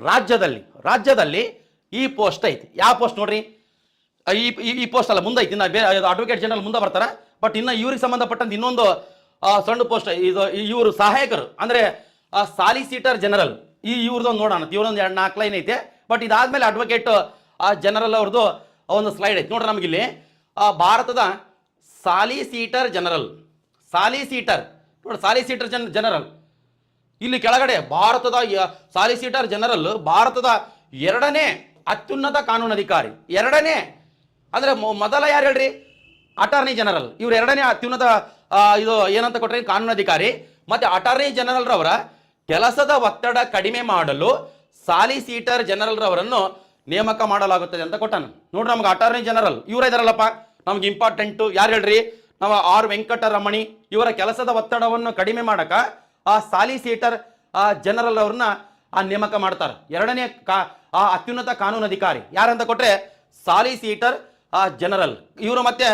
ರಾಜ್ಯದಲ್ಲಿ ಈ ಪೋಸ್ಟ್ ಐತಿ. ಯಾವ ಪೋಸ್ಟ್ ನೋಡ್ರಿ, ಈ ಪೋಸ್ಟ್ ಅಲ್ಲ, ಮುಂದೆ ಐತಿ. ಅಡ್ವೊಕೇಟ್ ಜನರಲ್ ಮುಂದೆ ಬರ್ತಾರ. ಬಟ್ ಇನ್ನು ಇವ್ರಿಗೆ ಸಂಬಂಧಪಟ್ಟಂತ ಇನ್ನೊಂದು ಸಣ್ಣ ಪೋಸ್ಟ್ ಇದು. ಇವರು ಸಹಾಯಕರು ಅಂದ್ರೆ ಸಾಲಿಸಿಟರ್ ಜನರಲ್. ಇವ್ರದೊಂದು ನೋಡೋಣ, ಇವ್ರೊಂದು 2-4 ಲೈನ್ ಐತೆ. ಬಟ್ ಇದಾದ್ಮೇಲೆ ಅಡ್ವೊಕೇಟ್ ಜನರಲ್ ಅವ್ರದ್ದು ಒಂದು ಸ್ಲೈಡ್ ಐತಿ ನೋಡ್ರಿ. ನಮಗಿಲ್ಲಿ ಭಾರತದ ಸಾಲಿಸಿಟರ್ ಜನರಲ್ ನೋಡಿ, ಸಾಲಿಸಿಟರ್ ಜನರಲ್ ಇಲ್ಲಿ ಕೆಳಗಡೆ ಭಾರತದ ಸಾಲಿಸಿಟರ್ ಜನರಲ್ ಭಾರತದ 2ನೇ ಅತ್ಯುನ್ನತ ಕಾನೂನಾಧಿಕಾರಿ. 2ನೇ ಅಂದ್ರೆ ಮೊದಲ ಯಾರು ಹೇಳ್ರಿ, ಅಟಾರ್ನಿ ಜನರಲ್. ಇವ್ರು 2ನೇ ಅತ್ಯುನ್ನತ ಇದು ಏನಂತ ಕೊಟ್ರೆ ಕಾನೂನಾಧಿಕಾರಿ. ಮತ್ತೆ ಅಟಾರ್ನಿ ಜನರಲ್ ರವರ ಕೆಲಸದ ಒತ್ತಡ ಕಡಿಮೆ ಮಾಡಲು ಸಾಲಿಸಿಟರ್ ಜನರಲ್ ರವರನ್ನು ನೇಮಕ ಮಾಡಲಾಗುತ್ತದೆ ಅಂತ ಕೊಟ್ಟಾನ ನೋಡ್ರಿ. ನಮ್ಗೆ ಅಟಾರ್ನಿ ಜನರಲ್ ಇವ್ರ ಇದಾರಲ್ಲಪ್ಪ, ನಮ್ಗೆ ಇಂಪಾರ್ಟೆಂಟು ಯಾರು ಹೇಳ್ರಿ, ನಾವು ಆರ್ ವೆಂಕಟರಮಣಿ. ಇವರ ಕೆಲಸದ ಒತ್ತಡವನ್ನು ಕಡಿಮೆ ಮಾಡಕ ಆ ಸಾಲಿಸಿಟರ್ ಜನರಲ್ ಅವ್ರನ್ನ ನೇಮಕ ಮಾಡ್ತಾರೆ. 2ನೇ ಅತ್ಯುನ್ನತ ಕಾನೂನು ಅಧಿಕಾರಿ ಯಾರಂತ ಕೊಟ್ರೆ ಸಾಲಿಸಿಟರ್ ಜನರಲ್. ಇವರು ಮತ್ತೆ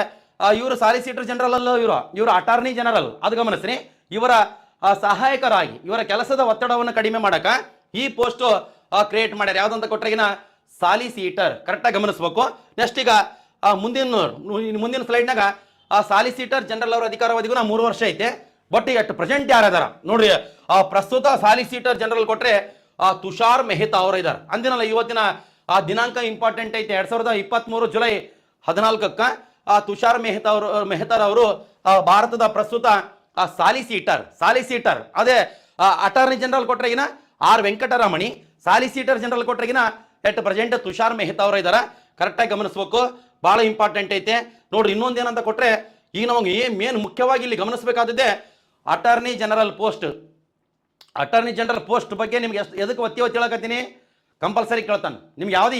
ಇವರು ಸಾಲಿಸಿಟರ್ ಜನರಲ್ ಅಲ್ಲ, ಇವರು ಅಟಾರ್ನಿ ಜನರಲ್. ಅದು ಗಮನಿಸ್ರಿ. ಇವರ ಸಹಾಯಕರಾಗಿ ಇವರ ಕೆಲಸದ ಒತ್ತಡವನ್ನು ಕಡಿಮೆ ಮಾಡಕ ಈ ಪೋಸ್ಟ್ ಕ್ರಿಯೇಟ್ ಮಾಡ್ಯಾರ. ಯಾವ್ದಂತ ಕೊಟ್ರೆಗಿನ ಸಾಲಿಸಿಟರ್. ಕರೆಕ್ಟಾಗಿ ಗಮನಿಸ್ಬೇಕು. ನೆಕ್ಸ್ಟ್ ಈಗ ಮುಂದಿನ ಸ್ಲೈಡ್ನಾಗ ಸಾಲಿಸಿಟರ್ ಜನರಲ್ ಅವರ ಅಧಿಕಾರಾವಧಿಗೂ 3 ವರ್ಷ ಐತೆ. ಬಟ್ ಈಗ ಪ್ರೆಸೆಂಟ್ ಯಾರದಾರ ನೋಡ್ರಿ, ಪ್ರಸ್ತುತ ಸಾಲಿಸಿಟರ್ ಜನರಲ್ ಕೊಟ್ರೆ ತುಷಾರ್ ಮೆಹ್ತಾ ಅವರು ಇದ್ದಾರೆ. ಅಂದಿನಲ್ಲ ಇವತ್ತಿನ ದಿನಾಂಕ ಇಂಪಾರ್ಟೆಂಟ್ ಐತೆ. 2023 ಜುಲೈ 14ಕ್ಕ ತುಷಾರ್ ಮೆಹ್ತಾ ಅವರು ಭಾರತದ ಪ್ರಸ್ತುತ ಸಾಲಿಸಿಟರ್. ಅದೇ ಅಟಾರ್ನಿ ಜನರಲ್ ಕೊಟ್ರೆಗಿನ ಆರ್ ವೆಂಕಟರಮಣಿ, ಸಾಲಿಸಿಟರ್ ಜನರಲ್ ಕೊಟ್ರೆಗಿನ ಪ್ರೆಸೆಂಟ್ ತುಷಾರ್ ಮೆಹ್ತಾ ಅವರು ಇದಾರ. ಕರೆಕ್ಟಾಗಿ ಗಮನಿಸ್ಬೇಕು, ಬಹಳ ಇಂಪಾರ್ಟೆಂಟ್ ಐತೆ ನೋಡ್ರಿ. ಇನ್ನೊಂದೇನಂತ ಕೊಟ್ರೆ ಈಗ ನಮಗೆ ಮೇನ್ ಮುಖ್ಯವಾಗಿ ಇಲ್ಲಿ ಗಮನಿಸಬೇಕಾದದ್ದೇ attorney general post. Attorney general post ಬಗ್ಗೆ ನಿಮ್ಗೆ ಎದಕ್ಕೆ ಒತ್ತಿ ಹೇಳಕತ್ತೀನಿ, ಕಂಪಲ್ಸರಿ ಕೇಳ್ತಾನೆ. ನಿಮ್ಗೆ ಯಾವುದೇ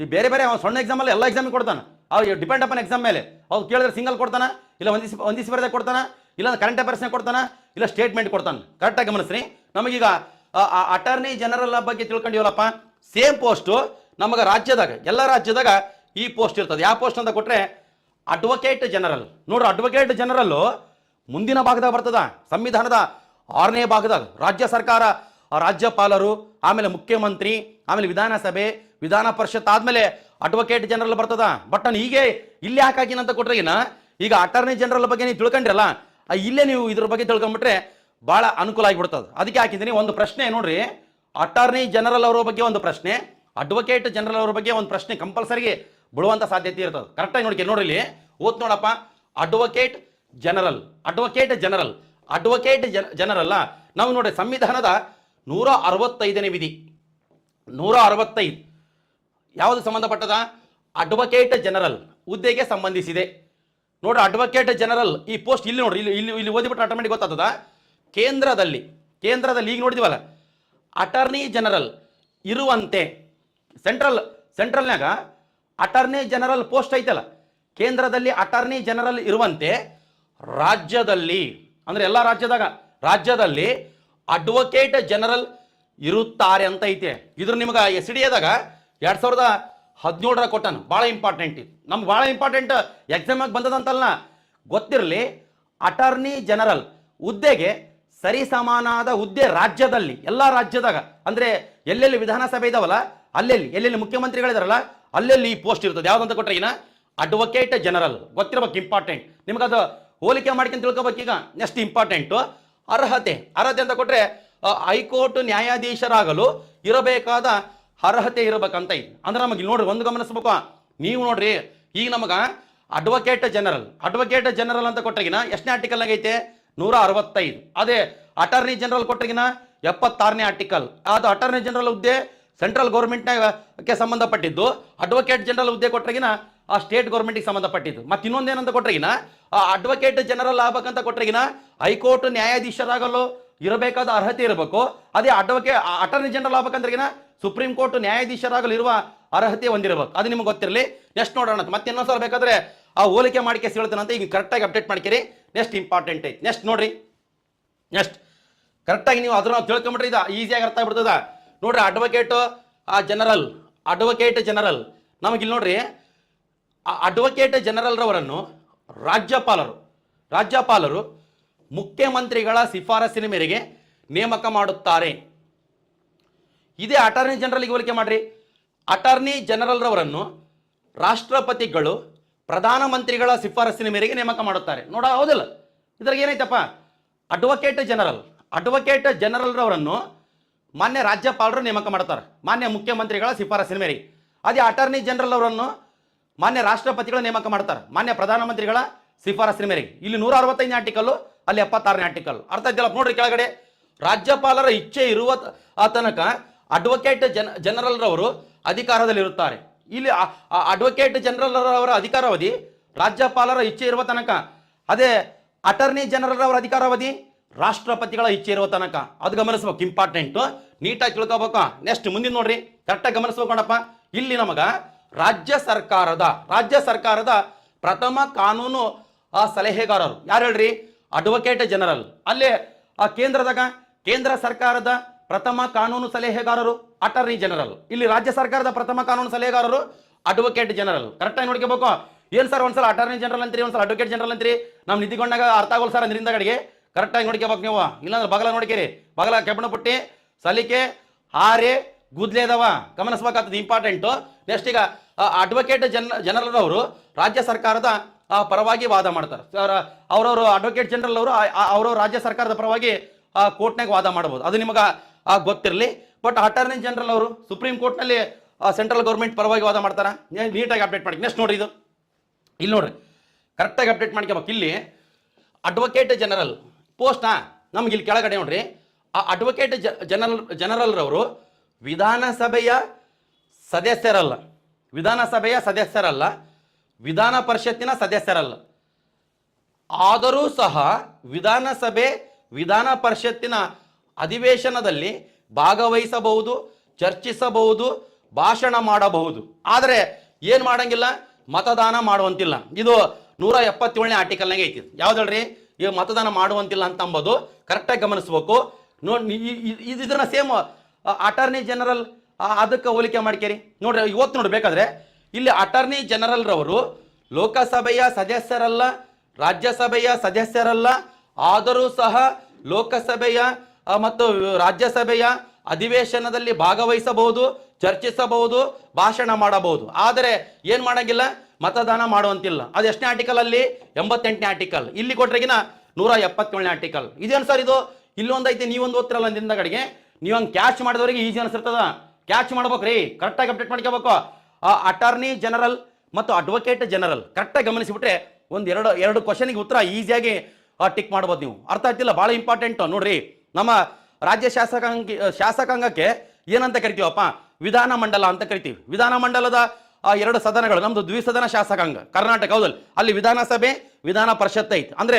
ಈ ಬೇರೆ ಸಣ್ಣ ಎಕ್ಸಾಮಲ್ಲಿ ಎಲ್ಲ ಎಕ್ಸಾಮಿಗೆ ಕೊಡ್ತಾನೆ. ಅವ್ರು ಡಿಪೆಂಡ್ ಅಪನ್ ಎಕ್ಸಾಮ್ ಮೇಲೆ. ಅವ್ರು ಕೇಳಿದ್ರೆ ಸಿಂಗಲ್ ಕೊಡ್ತಾನ, ಇಲ್ಲ ಒಂದಿಸಿ ಬರದೆ ಕೊಡ್ತಾನ, ಇಲ್ಲ ಕರೆಂಟ್ ಅಫೇರ್ಸ್ನ ಕೊಡ್ತಾನ, ಇಲ್ಲ ಸ್ಟೇಟ್ಮೆಂಟ್ ಕೊಡ್ತಾನೆ. ಕರೆಕ್ಟಾಗಿ ಗಮನಿಸ್ರಿ. ನಮಗೀಗ ಅಟಾರ್ನಿ ಜನರಲ್ ಬಗ್ಗೆ ತಿಳ್ಕೊಂಡಿವಲ್ಲಪ್ಪ. ಸೇಮ್ ಪೋಸ್ಟು ನಮಗೆ ಎಲ್ಲ ರಾಜ್ಯದಾಗ ಈ ಪೋಸ್ಟ್ ಇರ್ತದೆ. ಯಾವ ಪೋಸ್ಟ್ ಅಂತ ಕೊಟ್ರೆ ಅಡ್ವೊಕೇಟ್ ಜನರಲ್. ನೋಡ್ರಿ, ಅಡ್ವೊಕೇಟ್ ಜನರಲ್ ಮುಂದಿನ ಭಾಗದಾಗ ಬರ್ತದ. ಸಂವಿಧಾನದ 6ನೇ ಭಾಗದಾಗ ರಾಜ್ಯ ಸರ್ಕಾರ, ರಾಜ್ಯಪಾಲರು, ಆಮೇಲೆ ಮುಖ್ಯಮಂತ್ರಿ, ಆಮೇಲೆ ವಿಧಾನಸಭೆ, ವಿಧಾನ ಪರಿಷತ್ ಆದ್ಮೇಲೆ ಅಡ್ವೊಕೇಟ್ ಜನರಲ್ ಬರ್ತದ. ಬಟ್ ನಾನು ಹೀಗೆ ಇಲ್ಲಿ ಯಾಕಾಗಿನಂತ ಕೊಟ್ರೆಗಿನ ಈಗ ಅಟಾರ್ನಿ ಜನರಲ್ ಬಗ್ಗೆ ನೀವು ತಿಳ್ಕೊಂಡ್ರಲ್ಲ, ಇಲ್ಲೇ ನೀವು ಇದ್ರ ಬಗ್ಗೆ ತಿಳ್ಕೊಂಡ್ಬಿಟ್ರೆ ಬಹಳ ಅನುಕೂಲ ಆಗಿಬಿಡ್ತದೆ. ಅದಕ್ಕೆ ಹಾಕಿದ್ದೀನಿ ಒಂದು ಪ್ರಶ್ನೆ ನೋಡ್ರಿ. ಅಟಾರ್ನಿ ಜನರಲ್ ಅವರ ಬಗ್ಗೆ ಒಂದು ಪ್ರಶ್ನೆ, ಅಡ್ವೊಕೇಟ್ ಜನರಲ್ ಅವರ ಬಗ್ಗೆ ಒಂದು ಪ್ರಶ್ನೆ ಕಂಪಲ್ಸರಿ ಬಿಡುವಂತ ಸಾಧ್ಯತೆ ಇರ್ತದೆ. ಕರೆಕ್ಟಾಗಿ ನೋಡ್ರಿ ಇಲ್ಲಿ ಓದ್ ನೋಡಪ್ಪ. ಅಡ್ವೊಕೇಟ್ ಜನರಲ್ ನಾವು ನೋಡ್ರಿ ಸಂವಿಧಾನದ 165ನೇ ವಿಧಿ 165 ಯಾವುದು ಸಂಬಂಧಪಟ್ಟದ? ಅಡ್ವೊಕೇಟ್ ಜನರಲ್ ಹುದ್ದೆಗೆ ಸಂಬಂಧಿಸಿದೆ. ನೋಡ್ರಿ, ಅಡ್ವೊಕೇಟ್ ಜನರಲ್ ಈ ಪೋಸ್ಟ್ ಇಲ್ಲಿ ನೋಡ್ರಿ, ಇಲ್ಲಿ ಓದಿಬಿಟ್ರೆ ಆಟೋಮೆಟಿಕ್ ಗೊತ್ತಾಗ್ತದ. ಕೇಂದ್ರದಲ್ಲಿ ಈಗ ನೋಡಿದಿವಲ್ಲ, ಅಟಾರ್ನಿ ಜನರಲ್ ಇರುವಂತೆ ಸೆಂಟ್ರಲ್ನಾಗ ಅಟಾರ್ನಿ ಜನರಲ್ ಪೋಸ್ಟ್ ಐತಲ್ಲ, ಕೇಂದ್ರದಲ್ಲಿ ಅಟಾರ್ನಿ ಜನರಲ್ ಇರುವಂತೆ ರಾಜ್ಯದಲ್ಲಿ ಅಂದ್ರೆ ಎಲ್ಲ ರಾಜ್ಯದಲ್ಲಿ ಅಡ್ವೊಕೇಟ್ ಜನರಲ್ ಇರುತ್ತಾರೆ ಅಂತ ಐತೆ. ಇದ್ರ ನಿಮ್ಗೆ SDAದಾಗ 2017 ಕೊಟ್ಟಾನ. ಭಾಳ ಇಂಪಾರ್ಟೆಂಟ್ ಇದು, ನಮ್ಗೆ ಭಾಳ ಇಂಪಾರ್ಟೆಂಟ್ ಎಕ್ಸಾಮಾಗಿ ಬಂದದಂತಲ್ಲ, ಗೊತ್ತಿರಲಿ. ಅಟಾರ್ನಿ ಜನರಲ್ ಹುದ್ದೆಗೆ ಸರಿಸಮಾನಾದ ಹುದ್ದೆ ರಾಜ್ಯದಲ್ಲಿ, ಎಲ್ಲ ರಾಜ್ಯದಾಗ ಅಂದ್ರೆ ಎಲ್ಲೆಲ್ಲಿ ವಿಧಾನಸಭೆ ಇದಾವಲ್ಲ, ಎಲ್ಲೆಲ್ಲಿ ಮುಖ್ಯಮಂತ್ರಿಗಳಿದಾರಲ್ಲ, ಅಲ್ಲೆಲ್ಲಿ ಈ ಪೋಸ್ಟ್ ಇರ್ತದೆ. ಯಾವ್ದಂತ ಕೊಟ್ರೆ ಈಗ ಅಡ್ವೊಕೇಟ್ ಜನರಲ್ ಗೊತ್ತಿರ್ಬೇಕು, ಇಂಪಾರ್ಟೆಂಟ್. ನಿಮ್ಗೆ ಅದು ಹೋಲಿಕೆ ಮಾಡ್ಕೊಂಡು ತಿಳ್ಕೊಬೇಕೀಗ. ನೆಕ್ಸ್ಟ್ ಇಂಪಾರ್ಟೆಂಟು ಅರ್ಹತೆ ಅಂತ ಕೊಟ್ರೆ ಹೈಕೋರ್ಟ್ ನ್ಯಾಯಾಧೀಶರಾಗಲು ಇರಬೇಕಾದ ಅರ್ಹತೆ ಇರಬೇಕಂತ ಇದೆ. ಅಂದ್ರೆ ನಮಗೆ ನೋಡ್ರಿ ಒಂದು ಗಮನಿಸ್ಬೇಕು ನೀವು. ನೋಡ್ರಿ, ಈಗ ನಮಗ ಅಡ್ವೊಕೇಟ್ ಜನರಲ್ ಅಂತ ಕೊಟ್ರೆಗಿನ ಎಷ್ಟನೇ ಆರ್ಟಿಕಲ್ ಐತೆ? 165. ಅದೇ ಅಟಾರ್ನಿ ಜನರಲ್ ಕೊಟ್ರೆಗಿನ 76ನೇ ಆರ್ಟಿಕಲ್. ಅದು ಅಟಾರ್ನಿ ಜನರಲ್ ಹುದ್ದೆ ಸೆಂಟ್ರಲ್ ಗೌರ್ಮೆಂಟ್ಗೆ ಸಂಬಂಧಪಟ್ಟಿದ್ದು. ಅಡ್ವೊಕೇಟ್ ಜನರಲ್ ಹುದ್ದೆ ಕೊಟ್ರೆಗಿನ ಆ ಸ್ಟೇಟ್ ಗೌರ್ಮೆಂಟ್ಗೆ ಸಂಬಂಧಪಟ್ಟಿದ್ದು. ಮತ್ತೆ ಇನ್ನೊಂದೇನಂತ ಕೊಟ್ರೆಗಿನ ಅಡ್ವೊಕೇಟ್ ಜನರಲ್ ಆಗ್ಬೇಕಂತ ಕೊಟ್ರೆಗಿನ ಹೈಕೋರ್ಟ್ ನ್ಯಾಯಾಧೀಶರಾಗಲು ಇರಬೇಕಾದ ಅರ್ಹತೆ ಇರಬೇಕು. ಅದೇ ಅಟಾರ್ನಿ ಜನರಲ್ ಆಗ್ಬೇಕಂದ್ರೆಗಿನ ಸುಪ್ರೀಂ ಕೋರ್ಟ್ ನ್ಯಾಯಾಧೀಶರಾಗಲು ಇರುವ ಅರ್ಹತೆ ಹೊಂದಿರಬೇಕು. ಅದು ನಿಮ್ಗೆ ಗೊತ್ತಿರಲಿ. ನೆಕ್ಸ್ಟ್ ನೋಡೋಣ, ಮತ್ತೆ ಇನ್ನೊಂದ್ಸಲ ಬೇಕಾದ್ರೆ ಆ ಹೋಲಿಕೆ ಮಾಡಿಕೆ ಹೇಳ್ತಾನಂತ ಈಗ ಕರೆಕ್ಟಾಗಿ ಅಪ್ಡೇಟ್ ಮಾಡ್ತೀರಿ. ನೆಕ್ಸ್ಟ್ ಇಂಪಾರ್ಟೆಂಟ್ ಐತಿ. ನೆಕ್ಸ್ಟ್ ನೋಡ್ರಿ, ನೆಕ್ಸ್ಟ್ ಕರೆಕ್ಟಾಗಿ ನೀವು ಅದನ್ನ ತಿಳ್ಕೊಂಬಿಟ್ರೆ ಇದು ಈಸಿಯಾಗಿ ಅರ್ಥ ಆಗ್ಬಿಡ್ತದ. ನೋಡ್ರಿ, ಅಡ್ವೊಕೇಟ್ ಜನರಲ್ ನಮಗಿಲ್ಲಿ ನೋಡ್ರಿ, ಅಡ್ವೊಕೇಟ್ ಜನರಲ್ ರವರನ್ನು ರಾಜ್ಯಪಾಲರು ಮುಖ್ಯಮಂತ್ರಿಗಳ ಶಿಫಾರಸಿನ ಮೇರೆಗೆ ನೇಮಕ ಮಾಡುತ್ತಾರೆ. ಇದೇ ಅಟಾರ್ನಿ ಜನರಲ್ಗೆ ಹೋಲಿಕೆ ಮಾಡ್ರಿ. ಅಟಾರ್ನಿ ಜನರಲ್ ರವರನ್ನು ರಾಷ್ಟ್ರಪತಿಗಳು ಪ್ರಧಾನಮಂತ್ರಿಗಳ ಶಿಫಾರಸ್ಸಿನ ಮೇರೆಗೆ ನೇಮಕ ಮಾಡುತ್ತಾರೆ. ನೋಡ ಹೌದಿಲ್ಲ, ಇದ್ರಾಗ ಏನೈತಪ್ಪ, ಅಡ್ವೊಕೇಟ್ ಜನರಲ್ ರವರನ್ನು ಮಾನ್ಯ ರಾಜ್ಯಪಾಲರು ನೇಮಕ ಮಾಡ್ತಾರೆ ಮಾನ್ಯ ಮುಖ್ಯಮಂತ್ರಿಗಳ ಶಿಫಾರಸ್ಸಿನ ಮೇರೆಗೆ. ಅದೇ ಅಟಾರ್ನಿ ಜನರಲ್ ಅವರನ್ನು ಮಾನ್ಯ ರಾಷ್ಟ್ರಪತಿಗಳ ನೇಮಕ ಮಾಡ್ತಾರೆ ಮಾನ್ಯ ಪ್ರಧಾನಮಂತ್ರಿಗಳ ಶಿಫಾರಸ್ಸಿನ ಮೇರೆಗೆ. ಇಲ್ಲಿ 165ನೇ ಆರ್ಟಿಕಲ್ಲು, ಅಲ್ಲಿ 76ನೇ ಆರ್ಟಿಕಲ್. ಅರ್ಥ ಆಯ್ತಲ್ಲ ನೋಡ್ರಿ, ಕೆಳಗಡೆ ರಾಜ್ಯಪಾಲರ ಇಚ್ಛೆ ಇರುವ ತನಕ ಅಡ್ವೊಕೇಟ್ ಜನರಲ್ ರವರು ಅಧಿಕಾರದಲ್ಲಿರುತ್ತಾರೆ. ಇಲ್ಲಿ ಅಡ್ವೊಕೇಟ್ ಜನರಲ್ ಅವರ ಅಧಿಕಾರಾವಧಿ ರಾಜ್ಯಪಾಲರ ಇಚ್ಛೆ ಇರುವ ತನಕ. ಅದೇ ಅಟಾರ್ನಿ ಜನರಲ್ ಅವರ ಅಧಿಕಾರಾವಧಿ ರಾಷ್ಟ್ರಪತಿಗಳ ಇಚ್ಛೆ ಇರುವ ತನಕ. ಅದು ಗಮನಿಸ್ಬೇಕು, ಇಂಪಾರ್ಟೆಂಟ್, ನೀಟಾಗಿ ತಿಳ್ಕೋಬೇಕು. ನೆಕ್ಸ್ಟ್ ಮುಂದಿನ ನೋಡ್ರಿ, ಕರೆಕ್ಟಾಗಿ ಗಮನಿಸ್ಬೇಕು ನೋಡಪ್ಪ. ಇಲ್ಲಿ ನಮಗ ರಾಜ್ಯ ಸರ್ಕಾರದ ಪ್ರಥಮ ಕಾನೂನು ಸಲಹೆಗಾರರು ಯಾರು ಹೇಳ್ರಿ? Advocate general. ಅಲ್ಲೇ ಕೇಂದ್ರ ಸರ್ಕಾರದ ಪ್ರಥಮ ಕಾನೂನು ಸಲಹೆಗಾರರು ಅಟಾರ್ನಿ ಜನರಲ್. ಇಲ್ಲಿ ರಾಜ್ಯ ಸರ್ಕಾರದ ಪ್ರಥಮ ಕಾನೂನು ಸಲಹೆಗಾರರು ಅಡ್ವೊಕೇಟ್ ಜನರಲ್. ಕರೆಕ್ಟಾಗಿ ನೋಡ್ಕೋಬೇಕು. ಏನ್ ಸರ್ ಒಂದ್ಸಲ ಅಟಾರ್ನಿ ಜನರಲ್ ಅಂತೀರಿ, ಒಂದ್ಸಲ ಅಡ್ವೊಕೇಟ್ ಜನರಲ್ ಅಂತೀರಿ, ನಮ್ ನಿಧಿಗೊಂಡಾಗ ಅರ್ಥ ಆಗೋಲ್ ಸರ್ ಅಂದ್ರಿಂದ ಕಡೆಗೆ ಕರೆಕ್ಟಾಗಿ ನೋಡ್ಕೋಬೇಕು ನೀವು. ಇಲ್ಲಾಂದ್ರೆ ಬಗಲ ನೋಡ್ಕೇರಿ, ಬಗಲ ಕೆಬ್ಬಣ ಪುಟ್ಟಿ, ಸಲಿಕೆ, ಹಾರೆ, ಗುದ್ಲೇದವ ಗಮನಿಸ್ಬೇಕಾಗ್ತದೆ, ಇಂಪಾರ್ಟೆಂಟು. ನೆಕ್ಸ್ಟ್ ಈಗ ಅಡ್ವೊಕೇಟ್ ಜನರಲ್ ಅವರು ರಾಜ್ಯ ಸರ್ಕಾರದ ಪರವಾಗಿ ವಾದ ಮಾಡ್ತಾರೆ. ಅವರವರು ಅಡ್ವೊಕೇಟ್ ಜನರಲ್ ಅವರು ಅವರವ್ರ ರಾಜ್ಯ ಸರ್ಕಾರದ ಪರವಾಗಿ ಕೋರ್ಟ್ನಾಗ ವಾದ ಮಾಡಬಹುದು, ಅದು ನಿಮಗೆ ಗೊತ್ತಿರಲಿ. ಬಟ್ ಅಟಾರ್ನಿ ಜನರಲ್ ಅವರು ಸುಪ್ರೀಂ ಕೋರ್ಟ್ನಲ್ಲಿ ಸೆಂಟ್ರಲ್ ಗೌರ್ಮೆಂಟ್ ಪರವಾಗಿ ವಾದ ಮಾಡ್ತಾರೆ. ನೀಟಾಗಿ ಅಪ್ಡೇಟ್ ಮಾಡಿ. ನೆಕ್ಸ್ಟ್ ನೋಡ್ರಿ, ಇಲ್ಲಿ ನೋಡ್ರಿ, ಕರೆಕ್ಟಾಗಿ ಅಪ್ಡೇಟ್ ಮಾಡ್ಕೋಬೇಕು. ಇಲ್ಲಿ ಅಡ್ವೊಕೇಟ್ ಜನರಲ್ ಪೋಸ್ಟ್ನಾ ನಮ್ಗೆ ಇಲ್ಲಿ ಕೆಳಗಡೆ ನೋಡ್ರಿ, ಆ ಅಡ್ವೊಕೇಟ್ ಜನರಲ್ ರವರು ವಿಧಾನಸಭೆಯ ಸದಸ್ಯರಲ್ಲ, ವಿಧಾನ ಪರಿಷತ್ತಿನ ಸದಸ್ಯರಲ್ಲ. ಆದರೂ ಸಹ ವಿಧಾನ ಪರಿಷತ್ತಿನ ಅಧಿವೇಶನದಲ್ಲಿ ಭಾಗವಹಿಸಬಹುದು, ಚರ್ಚಿಸಬಹುದು, ಭಾಷಣ ಮಾಡಬಹುದು. ಆದರೆ ಏನು ಮಾಡಂಗಿಲ್ಲ, ಮತದಾನ ಮಾಡುವಂತಿಲ್ಲ. ಇದು 177ನೇ ಆರ್ಟಿಕಲ್ನಾಗೆ ಐತಿ. ಯಾವ್ದಲ್ರಿ? ಈ ಮತದಾನ ಮಾಡುವಂತಿಲ್ಲ ಅಂತ ಅಂಬೋದು ಕರೆಕ್ಟಾಗಿ ಗಮನಿಸ್ಬೇಕು. ಇದನ್ನ ಸೇಮ್ ಅಟಾರ್ನಿ ಜನರಲ್ ಅದಕ್ಕೆ ಹೋಲಿಕೆ ಮಾಡ್ಕೇರಿ ನೋಡ್ರಿ. ಇವತ್ತು ನೋಡ್ಬೇಕಾದ್ರೆ ಇಲ್ಲಿ ಅಟಾರ್ನಿ ಜನರಲ್ ರವರು ಲೋಕಸಭೆಯ ಸದಸ್ಯರಲ್ಲ, ರಾಜ್ಯಸಭೆಯ ಸದಸ್ಯರಲ್ಲ. ಆದರೂ ಸಹ ಲೋಕಸಭೆಯ ಮತ್ತು ರಾಜ್ಯಸಭೆಯ ಅಧಿವೇಶನದಲ್ಲಿ ಭಾಗವಹಿಸಬಹುದು, ಚರ್ಚಿಸಬಹುದು, ಭಾಷಣ ಮಾಡಬಹುದು. ಆದರೆ ಏನ್ ಮಾಡಂಗಿಲ್ಲ, ಮತದಾನ ಮಾಡುವಂತಿಲ್ಲ. ಅದು ಎಷ್ಟನೇ ಆರ್ಟಿಕಲ್? ಅಲ್ಲಿ 88ನೇ ಆರ್ಟಿಕಲ್. ಇಲ್ಲಿ ಕೊಟ್ರೆಗಿನ 177ನೇ ಆರ್ಟಿಕಲ್. ಇದೇನು ಸರ್ ಇದು? ಇಲ್ಲೊಂದೈತಿ, ನೀವೊಂದು ಓದ್ತಿರಲ್ಲ ಅಂದಿಂದ ಕಡೆಗೆ, ನೀವು ಹಂಗೆ ಕ್ಯಾಚ್ ಮಾಡಿದವರಿಗೆ ಈಜಿ ಅನಿಸಿರ್ತದ. ಕ್ಯಾಚ್ ಮಾಡ್ಬೇಕ್ರಿ, ಕರೆಕ್ಟಾಗಿ ಅಪ್ಡೇಟ್ ಮಾಡ್ಕೋಬೇಕು. ಅಟಾರ್ನಿ ಜನರಲ್ ಮತ್ತು ಅಡ್ವೊಕೇಟ್ ಜನರಲ್ ಕರೆಕ್ಟಾಗಿ ಗಮನಿಸಿಬಿಟ್ರೆ ಎರಡು ಕ್ವಶನ್ಗೆ ಉತ್ತರ ಈಸಿಯಾಗಿ ಟಿಕ್ ಮಾಡ್ಬೋದು ನೀವು. ಅರ್ಥ ಆಯ್ತಿಲ್ಲ? ಭಾಳ ಇಂಪಾರ್ಟೆಂಟ್ ನೋಡ್ರಿ. ನಮ್ಮ ರಾಜ್ಯ ಶಾಸಕಾಂಗಕ್ಕೆ ಏನಂತ ಕರಿತೀವಪ್ಪ? ವಿಧಾನಮಂಡಲ ಅಂತ ಕರಿತೀವಿ. ವಿಧಾನಮಂಡಲದ 2 ಸದನಗಳು, ನಮ್ದು ದ್ವಿಸದನ ಶಾಸಕಾಂಗ ಕರ್ನಾಟಕ, ಹೌದಲ್ಲ? ಅಲ್ಲಿ ವಿಧಾನಸಭೆ, ವಿಧಾನ ಪರಿಷತ್ ಐತಿ. ಅಂದ್ರೆ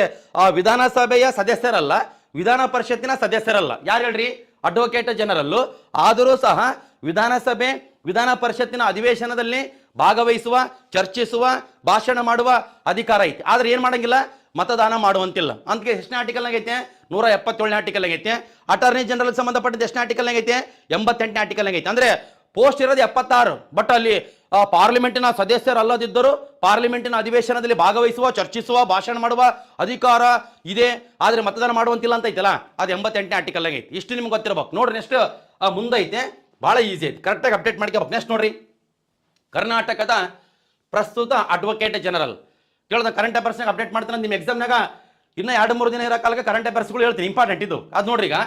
ವಿಧಾನಸಭೆಯ ಸದಸ್ಯರಲ್ಲ, ವಿಧಾನ ಪರಿಷತ್ತಿನ ಸದಸ್ಯರಲ್ಲ. ಯಾರು ಹೇಳ್ರಿ? ಅಡ್ವೊಕೇಟ್ ಜನರಲ್ಲು. ಆದರೂ ಸಹ ವಿಧಾನಸಭೆ, ವಿಧಾನ ಪರಿಷತ್ತಿನ ಅಧಿವೇಶನದಲ್ಲಿ ಭಾಗವಹಿಸುವ, ಚರ್ಚಿಸುವ, ಭಾಷಣ ಮಾಡುವ ಅಧಿಕಾರ ಐತಿ. ಆದ್ರೆ ಏನ್ ಮಾಡಂಗಿಲ್ಲ, ಮತದಾನ ಮಾಡುವಂತಿಲ್ಲ. ಅಂತ ಎಷ್ಟನೇ ಆರ್ಟಿಕಲ್ನಾಗ ಐತೆ? 177ನೇ ಆರ್ಟಿಕಲ್ ಐತೆ. ಅಟಾರ್ನಿ ಜನರಲ್ ಸಂಬಂಧಪಟ್ಟಿದ್ದ ಎಷ್ಟನೇ ಆರ್ಟಿಕಲ್ನಾಗ ಐತೆ? 88ನೇ ಆರ್ಟಿಕಲ್ನಾಗ ಐತೆ. ಅಂದ್ರೆ ಪೋಸ್ಟ್ ಇರೋದು 76, ಬಟ್ ಅಲ್ಲಿ ಪಾರ್ಲಿಮೆಂಟಿನ ಸದಸ್ಯರಲ್ಲದಿದ್ದರೂ ಪಾರ್ಲಿಮೆಂಟಿನ ಅಧಿವೇಶನದಲ್ಲಿ ಭಾಗವಹಿಸುವ, ಚರ್ಚಿಸುವ, ಭಾಷಣ ಮಾಡುವ ಅಧಿಕಾರ ಇದೆ. ಆದ್ರೆ ಮತದಾನ ಮಾಡುವಂತಿಲ್ಲ ಅಂತ ಐತಲ್ಲ, ಅದು 88ನೇ ಆರ್ಟಿಕಲ್ನಾಗ ಐತಿ. ಇಷ್ಟು ನಿಮ್ಗೆ ಗೊತ್ತಿರಬೇಕು. ನೋಡ್ರಿ, ನೆಕ್ಸ್ಟ್ ಮುಂದೈತೆ, ಬಹಳ ಈಸಿ ಐತಿ, ಕರೆಕ್ಟಾಗಿ ಅಪ್ಡೇಟ್ ಮಾಡ್ಕೋಬೇಕು. ನೆಕ್ಸ್ಟ್ ನೋಡ್ರಿ, ಕರ್ನಾಟಕದ ಪ್ರಸ್ತುತ ಅಡ್ವೊಕೇಟ್ ಜನರಲ್ ಕೇಳಿದ ಕರೆಂಟ್ ಅಫೇರ್ಸ್ನಾಗ ಅಪ್ಡೇಟ್ ಮಾಡ್ತಾನೆ. ನಿಮ್ಮ ಎಕ್ಸಾಮ್ನಾಗ ಇನ್ನು 2-3 ದಿನ ಇರೋ ಕಾಲಕ್ಕೆ ಕರೆಂಟ್ ಅಫೇರ್ಸ್ಗಳು ಹೇಳ್ತೀನಿ, ಇಂಪಾರ್ಟೆಂಟ್ ಇದು. ಅದು ನೋಡ್ರಿ, ಈಗ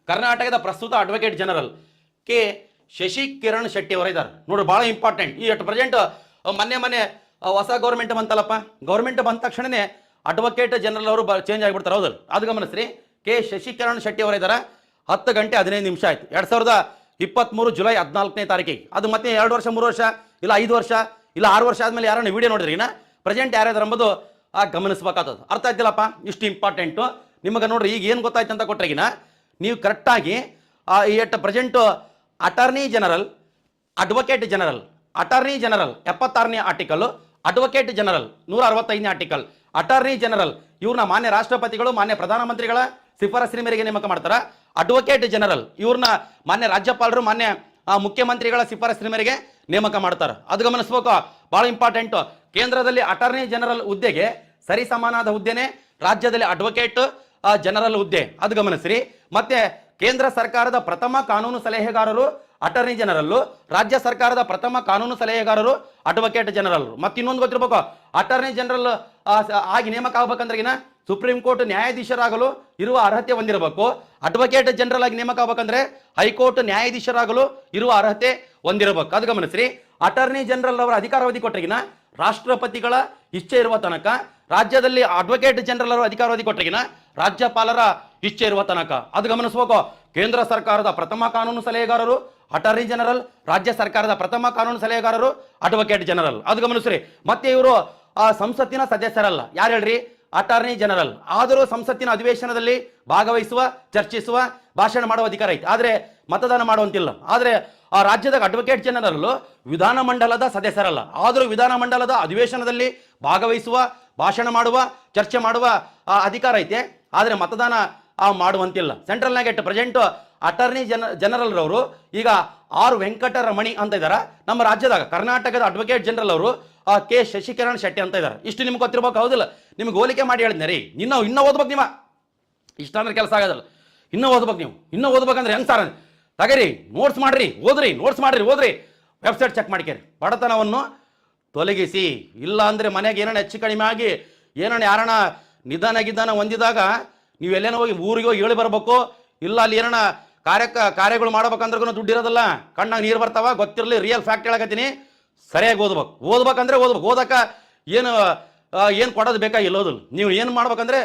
ಕರ್ನಾಟಕದ ಪ್ರಸ್ತುತ advocate general K Shashi Kiran Shetty ಅವರು ಇದ್ದಾರೆ ನೋಡ್ರಿ. ಭಾಳ ಇಂಪಾರ್ಟೆಂಟ್. ಈ ಅಟ್ ಪ್ರೆಸೆಂಟ್ ಮೊನ್ನೆ ಹೊಸ ಗೌರ್ಮೆಂಟ್ ಬಂತಲ್ಲಪ್ಪ, ಗೌರ್ಮೆಂಟ್ ಬಂದ ತಕ್ಷಣನೇ ಅಡ್ವೊಕೇಟ್ ಜನರಲ್ ಅವರು ಚೇಂಜ್ ಆಗಿಬಿಡ್ತಾರೆ, ಹೌದಲ್ಲ? ಅದು ಗಮನಿಸ್ರಿ. ಕೆ ಶಶಿ ಕಿರಣ್ ಶೆಟ್ಟಿ ಅವರು ಇದ್ದಾರೆ. 10 ಗಂಟೆ 15 ನಿಮಿಷ ಆಯ್ತು. 2023 ಜುಲೈ 14ನೇ ತಾರೀಕಿಗೆ. ಅದು ಮತ್ತೆ 2 ವರ್ಷ, 3 ವರ್ಷ, ಇಲ್ಲ 5 ವರ್ಷ, ಇಲ್ಲ 6 ವರ್ಷ ಆದ್ಮೇಲೆ ಯಾರನ್ನ ವಿಡಿಯೋ ನೋಡಿದ್ರಿ ಪ್ರೆಸೆಂಟ್ ಯಾರ್ಯಾರು ಎಂಬುದು ಗಮನಿಸಬೇಕಾಗ್ತದೆ. ಅರ್ಥ ಆಯ್ತಿಲ್ಲಪ್ಪ? ಇಷ್ಟು ಇಂಪಾರ್ಟೆಂಟು ನಿಮಗೆ. ನೋಡ್ರಿ, ಈಗ ಏನು ಗೊತ್ತಾಯ್ತು ಅಂತ ಕೊಟ್ರೆಗಿನ ನೀವು ಕರೆಕ್ಟಾಗಿ at present attorney general, advocate general, attorney general 76ನೇ ಆರ್ಟಿಕಲ್, ಅಡ್ವೊಕೇಟ್ ಜನರಲ್ 165ನೇ ಆರ್ಟಿಕಲ್. ಅಟಾರ್ನಿ ಜನರಲ್ ಇವ್ರನ್ನ ಮಾನ್ಯ ರಾಷ್ಟ್ರಪತಿಗಳು, ಮಾನ್ಯ ಪ್ರಧಾನಮಂತ್ರಿಗಳ ಶಿಫಾರಸಿನ ಮೇರೆಗೆ ನೇಮಕ ಮಾಡ್ತಾರ. ಅಡ್ವೊಕೇಟ್ ಜನರಲ್ ಇವ್ರನ್ನ ಮಾನ್ಯ ರಾಜ್ಯಪಾಲರು, ಮಾನ್ಯ ಮುಖ್ಯಮಂತ್ರಿಗಳ ಶಿಫಾರಸಿನ ಮೇರೆಗೆ ನೇಮಕ ಮಾಡ್ತಾರೆ. ಅದು ಗಮನಿಸಬೇಕು, ಬಹಳ ಇಂಪಾರ್ಟೆಂಟ್. ಕೇಂದ್ರದಲ್ಲಿ ಅಟಾರ್ನಿ ಜನರಲ್ ಹುದ್ದೆಗೆ ಸರಿ ಸಮಾನಾದ ಹುದ್ದೆನೆ ರಾಜ್ಯದಲ್ಲಿ ಅಡ್ವೊಕೇಟ್ ಜನರಲ್ ಹುದ್ದೆ. ಅದು ಗಮನಿಸ್ರಿ. ಮತ್ತೆ ಕೇಂದ್ರ ಸರ್ಕಾರದ ಪ್ರಥಮ ಕಾನೂನು ಸಲಹೆಗಾರರು ಅಟಾರ್ನಿ ಜನರಲ್, ರಾಜ್ಯ ಸರ್ಕಾರದ ಪ್ರಥಮ ಕಾನೂನು ಸಲಹೆಗಾರರು ಅಡ್ವೊಕೇಟ್ ಜನರಲ್. ಮತ್ತೆ ಇನ್ನೊಂದು ಗೊತ್ತಿರಬೇಕು, ಅಟಾರ್ನಿ ಜನರಲ್ ಆಗಿ ನೇಮಕ ಆಗ್ಬೇಕಂದ್ರೆ ಸುಪ್ರೀಂ ಕೋರ್ಟ್ ನ್ಯಾಯಾಧೀಶರಾಗಲು ಇರುವ ಅರ್ಹತೆ ಹೊಂದಿರಬೇಕು. ಅಡ್ವೊಕೇಟ್ ಜನರಲ್ ಆಗಿ ನೇಮಕ ಆಗ್ಬೇಕಂದ್ರೆ ಹೈಕೋರ್ಟ್ ನ್ಯಾಯಾಧೀಶರಾಗಲು ಇರುವ ಅರ್ಹತೆ ಹೊಂದಿರಬೇಕು. ಅದು ಗಮನಿಸ್ರಿ. ಅಟಾರ್ನಿ ಜನರಲ್ ಅವರ ಅಧಿಕಾರಾವಧಿ ಕೊಟ್ಟರಿಗಿನ ರಾಷ್ಟ್ರಪತಿಗಳ ಇಚ್ಛೆ ಇರುವ ತನಕ, ರಾಜ್ಯದಲ್ಲಿ ಅಡ್ವೊಕೇಟ್ ಜನರಲ್ ಅವರ ಅಧಿಕಾರಾವಧಿ ಕೊಟ್ಟರಿಗಿನ ರಾಜ್ಯಪಾಲರ ಇಚ್ಛೆ ಇರುವ ತನಕ. ಅದು ಗಮನಿಸಬೇಕು. ಕೇಂದ್ರ ಸರ್ಕಾರದ ಪ್ರಥಮ ಕಾನೂನು ಸಲಹೆಗಾರರು ಅಟಾರ್ನಿ ಜನರಲ್, ರಾಜ್ಯ ಸರ್ಕಾರದ ಪ್ರಥಮ ಕಾನೂನು ಸಲಹೆಗಾರರು ಅಡ್ವೊಕೇಟ್ ಜನರಲ್. ಅದು ಗಮನಿಸ್ರಿ. ಮತ್ತೆ ಇವರು ಸಂಸತ್ತಿನ ಸದಸ್ಯರಲ್ಲ. ಯಾರು ಹೇಳ್ರಿ? Attorney general. ಆದರೂ ಸಂಸತ್ತಿನ ಅಧಿವೇಶನದಲ್ಲಿ ಭಾಗವಹಿಸುವ, ಚರ್ಚಿಸುವ, ಭಾಷಣ ಮಾಡುವ ಅಧಿಕಾರ ಐತಿ, ಆದರೆ ಮತದಾನ ಮಾಡುವಂತಿಲ್ಲ. ಆದರೆ ಆ ರಾಜ್ಯದ ಅಡ್ವೊಕೇಟ್ ಜನರಲ್ ವಿಧಾನಮಂಡಲದ ಸದಸ್ಯರಲ್ಲ, ಆದರೂ ವಿಧಾನಮಂಡಲದ ಅಧಿವೇಶನದಲ್ಲಿ ಭಾಗವಹಿಸುವ, ಭಾಷಣ ಮಾಡುವ, ಚರ್ಚೆ ಮಾಡುವ ಅಧಿಕಾರ ಐತೆ, ಆದರೆ ಮತದಾನ ಮಾಡುವಂತಿಲ್ಲ. ಸೆಂಟ್ರಲ್ನಾಗ ಇಟ್ಟು ಪ್ರೆಸೆಂಟ್ ಅಟಾರ್ನಿ ಜನರಲ್ ರವರು ಈಗ ಆರ್ ವೆಂಕಟರಮಣಿ ಅಂತ ಇದ್ದಾರೆ. ನಮ್ಮ ರಾಜ್ಯದಾಗ ಕರ್ನಾಟಕದ ಅಡ್ವೊಕೇಟ್ ಜನರಲ್ ಅವರು ಕೆ ಶಶಿಕಿರಣ್ ಶೆಟ್ಟಿ ಅಂತ ಇದ್ದಾರೆ. ಇಷ್ಟು ನಿಮ್ಗೆ ಗೊತ್ತಿರ್ಬೇಕು, ಹೌದಿಲ್ಲ? ನಿಮ್ಗೆ ಹೋಲಿಕೆ ಮಾಡಿ ಹೇಳಿದ್ನೆ ರೀ. ಇನ್ನೂ ಓದ್ಬೇಕು ನಿಮ್ಮ, ಇಷ್ಟ ಅಂದ್ರೆ ಕೆಲಸ ಆಗೋದಲ್ಲ. ಇನ್ನೂ ಓದ್ಬೇಕು ನೀವು. ಇನ್ನೂ ಓದ್ಬೇಕಂದ್ರೆ ಹೆಂಗೆ ಸಾರ ತಗರಿ, ನೋಟ್ಸ್ ಮಾಡ್ರಿ, ಓದ್ರಿ, ನೋಟ್ಸ್ ಮಾಡ್ರಿ, ಓದ್ರಿ, ವೆಬ್ಸೈಟ್ ಚೆಕ್ ಮಾಡ್ಕೇರಿ. ಬಡತನವನ್ನು ತೊಲಗಿಸಿ. ಇಲ್ಲ ಅಂದರೆ ಮನೆಗೆ ಏನೋ ಹೆಚ್ಚು ಕಡಿಮೆ ಆಗಿ ಏನೋ ಯಾರಣ ನಿಧಾನ ಹೊಂದಿದಾಗ ನೀವು ಎಲ್ಲೇನೋ ಹೋಗಿ ಊರಿಗೆ ಹೋಗಿ ಹೇಳಿ ಬರ್ಬೇಕು. ಇಲ್ಲ ಅಲ್ಲಿ ಏನೋ ಕಾರ್ಯಗಳು ಮಾಡ್ಬೇಕಂದ್ರೂ ದುಡ್ಡು ಇರೋದಲ್ಲ, ಕಣ್ಣಾಗ ನೀರು ಬರ್ತಾವ. ಗೊತ್ತಿರಲಿ, ರಿಯಲ್ ಫ್ಯಾಕ್ಟ್ ಹೇಳಕತ್ತೀನಿ. ಸರಿಯಾಗಿ ಓದ್ಬೇಕಂದ್ರೆ ಓದಕ್ಕೆ ಏನು ಕೊಡೋದು ಬೇಕಾಗಿಲ್ಲ. ಓದಲು ನೀವು ಏನು ಮಾಡ್ಬೇಕಂದ್ರೆ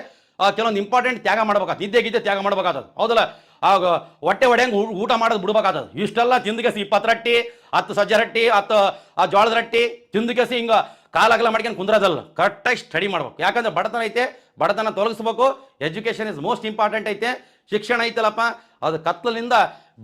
ಕೆಲವೊಂದು ಇಂಪಾರ್ಟೆಂಟ್ ತ್ಯಾಗ ಮಾಡ್ಬೇಕಾಗ್ತದೆ. ನಿದ್ದೆ ತ್ಯಾಗ ಮಾಡ್ಬೇಕಾಗ್ತದೆ, ಹೌದಲ್ಲ? ಆಗ ಹೊಟ್ಟೆ ಹೊಡೆಯಂಗೆ ಊಟ ಮಾಡೋದು ಬಿಡ್ಬೇಕಾಗ್ತದೆ. ಇಷ್ಟೆಲ್ಲ ತಿಂದುಕೆಸಿ 20 ರೊಟ್ಟಿ, 10 ಸಜ್ಜೆ ರೊಟ್ಟಿ, 10 ಜೋಳದ ರೊಟ್ಟಿ ತಿಂದುಕೆಸಿ ಹಿಂಗೆ ಕಾಲಾಗಲ ಮಾಡ್ಕೊಂಡು ಕುಂದ್ರದಲ್ಲ. ಕರೆಕ್ಟಾಗಿ ಸ್ಟಡಿ ಮಾಡ್ಬೇಕು. ಯಾಕಂದ್ರೆ ಬಡತನ ಐತೆ, ಬಡತನ ತೊಲಗಿಸ್ಬೇಕು. ಎಜುಕೇಷನ್ ಇಸ್ ಮೋಸ್ಟ್ ಇಂಪಾರ್ಟೆಂಟ್ ಐತೆ. ಶಿಕ್ಷಣ ಐತಲ್ಲಪ್ಪ, ಅದು ಕತ್ತಲಿಂದ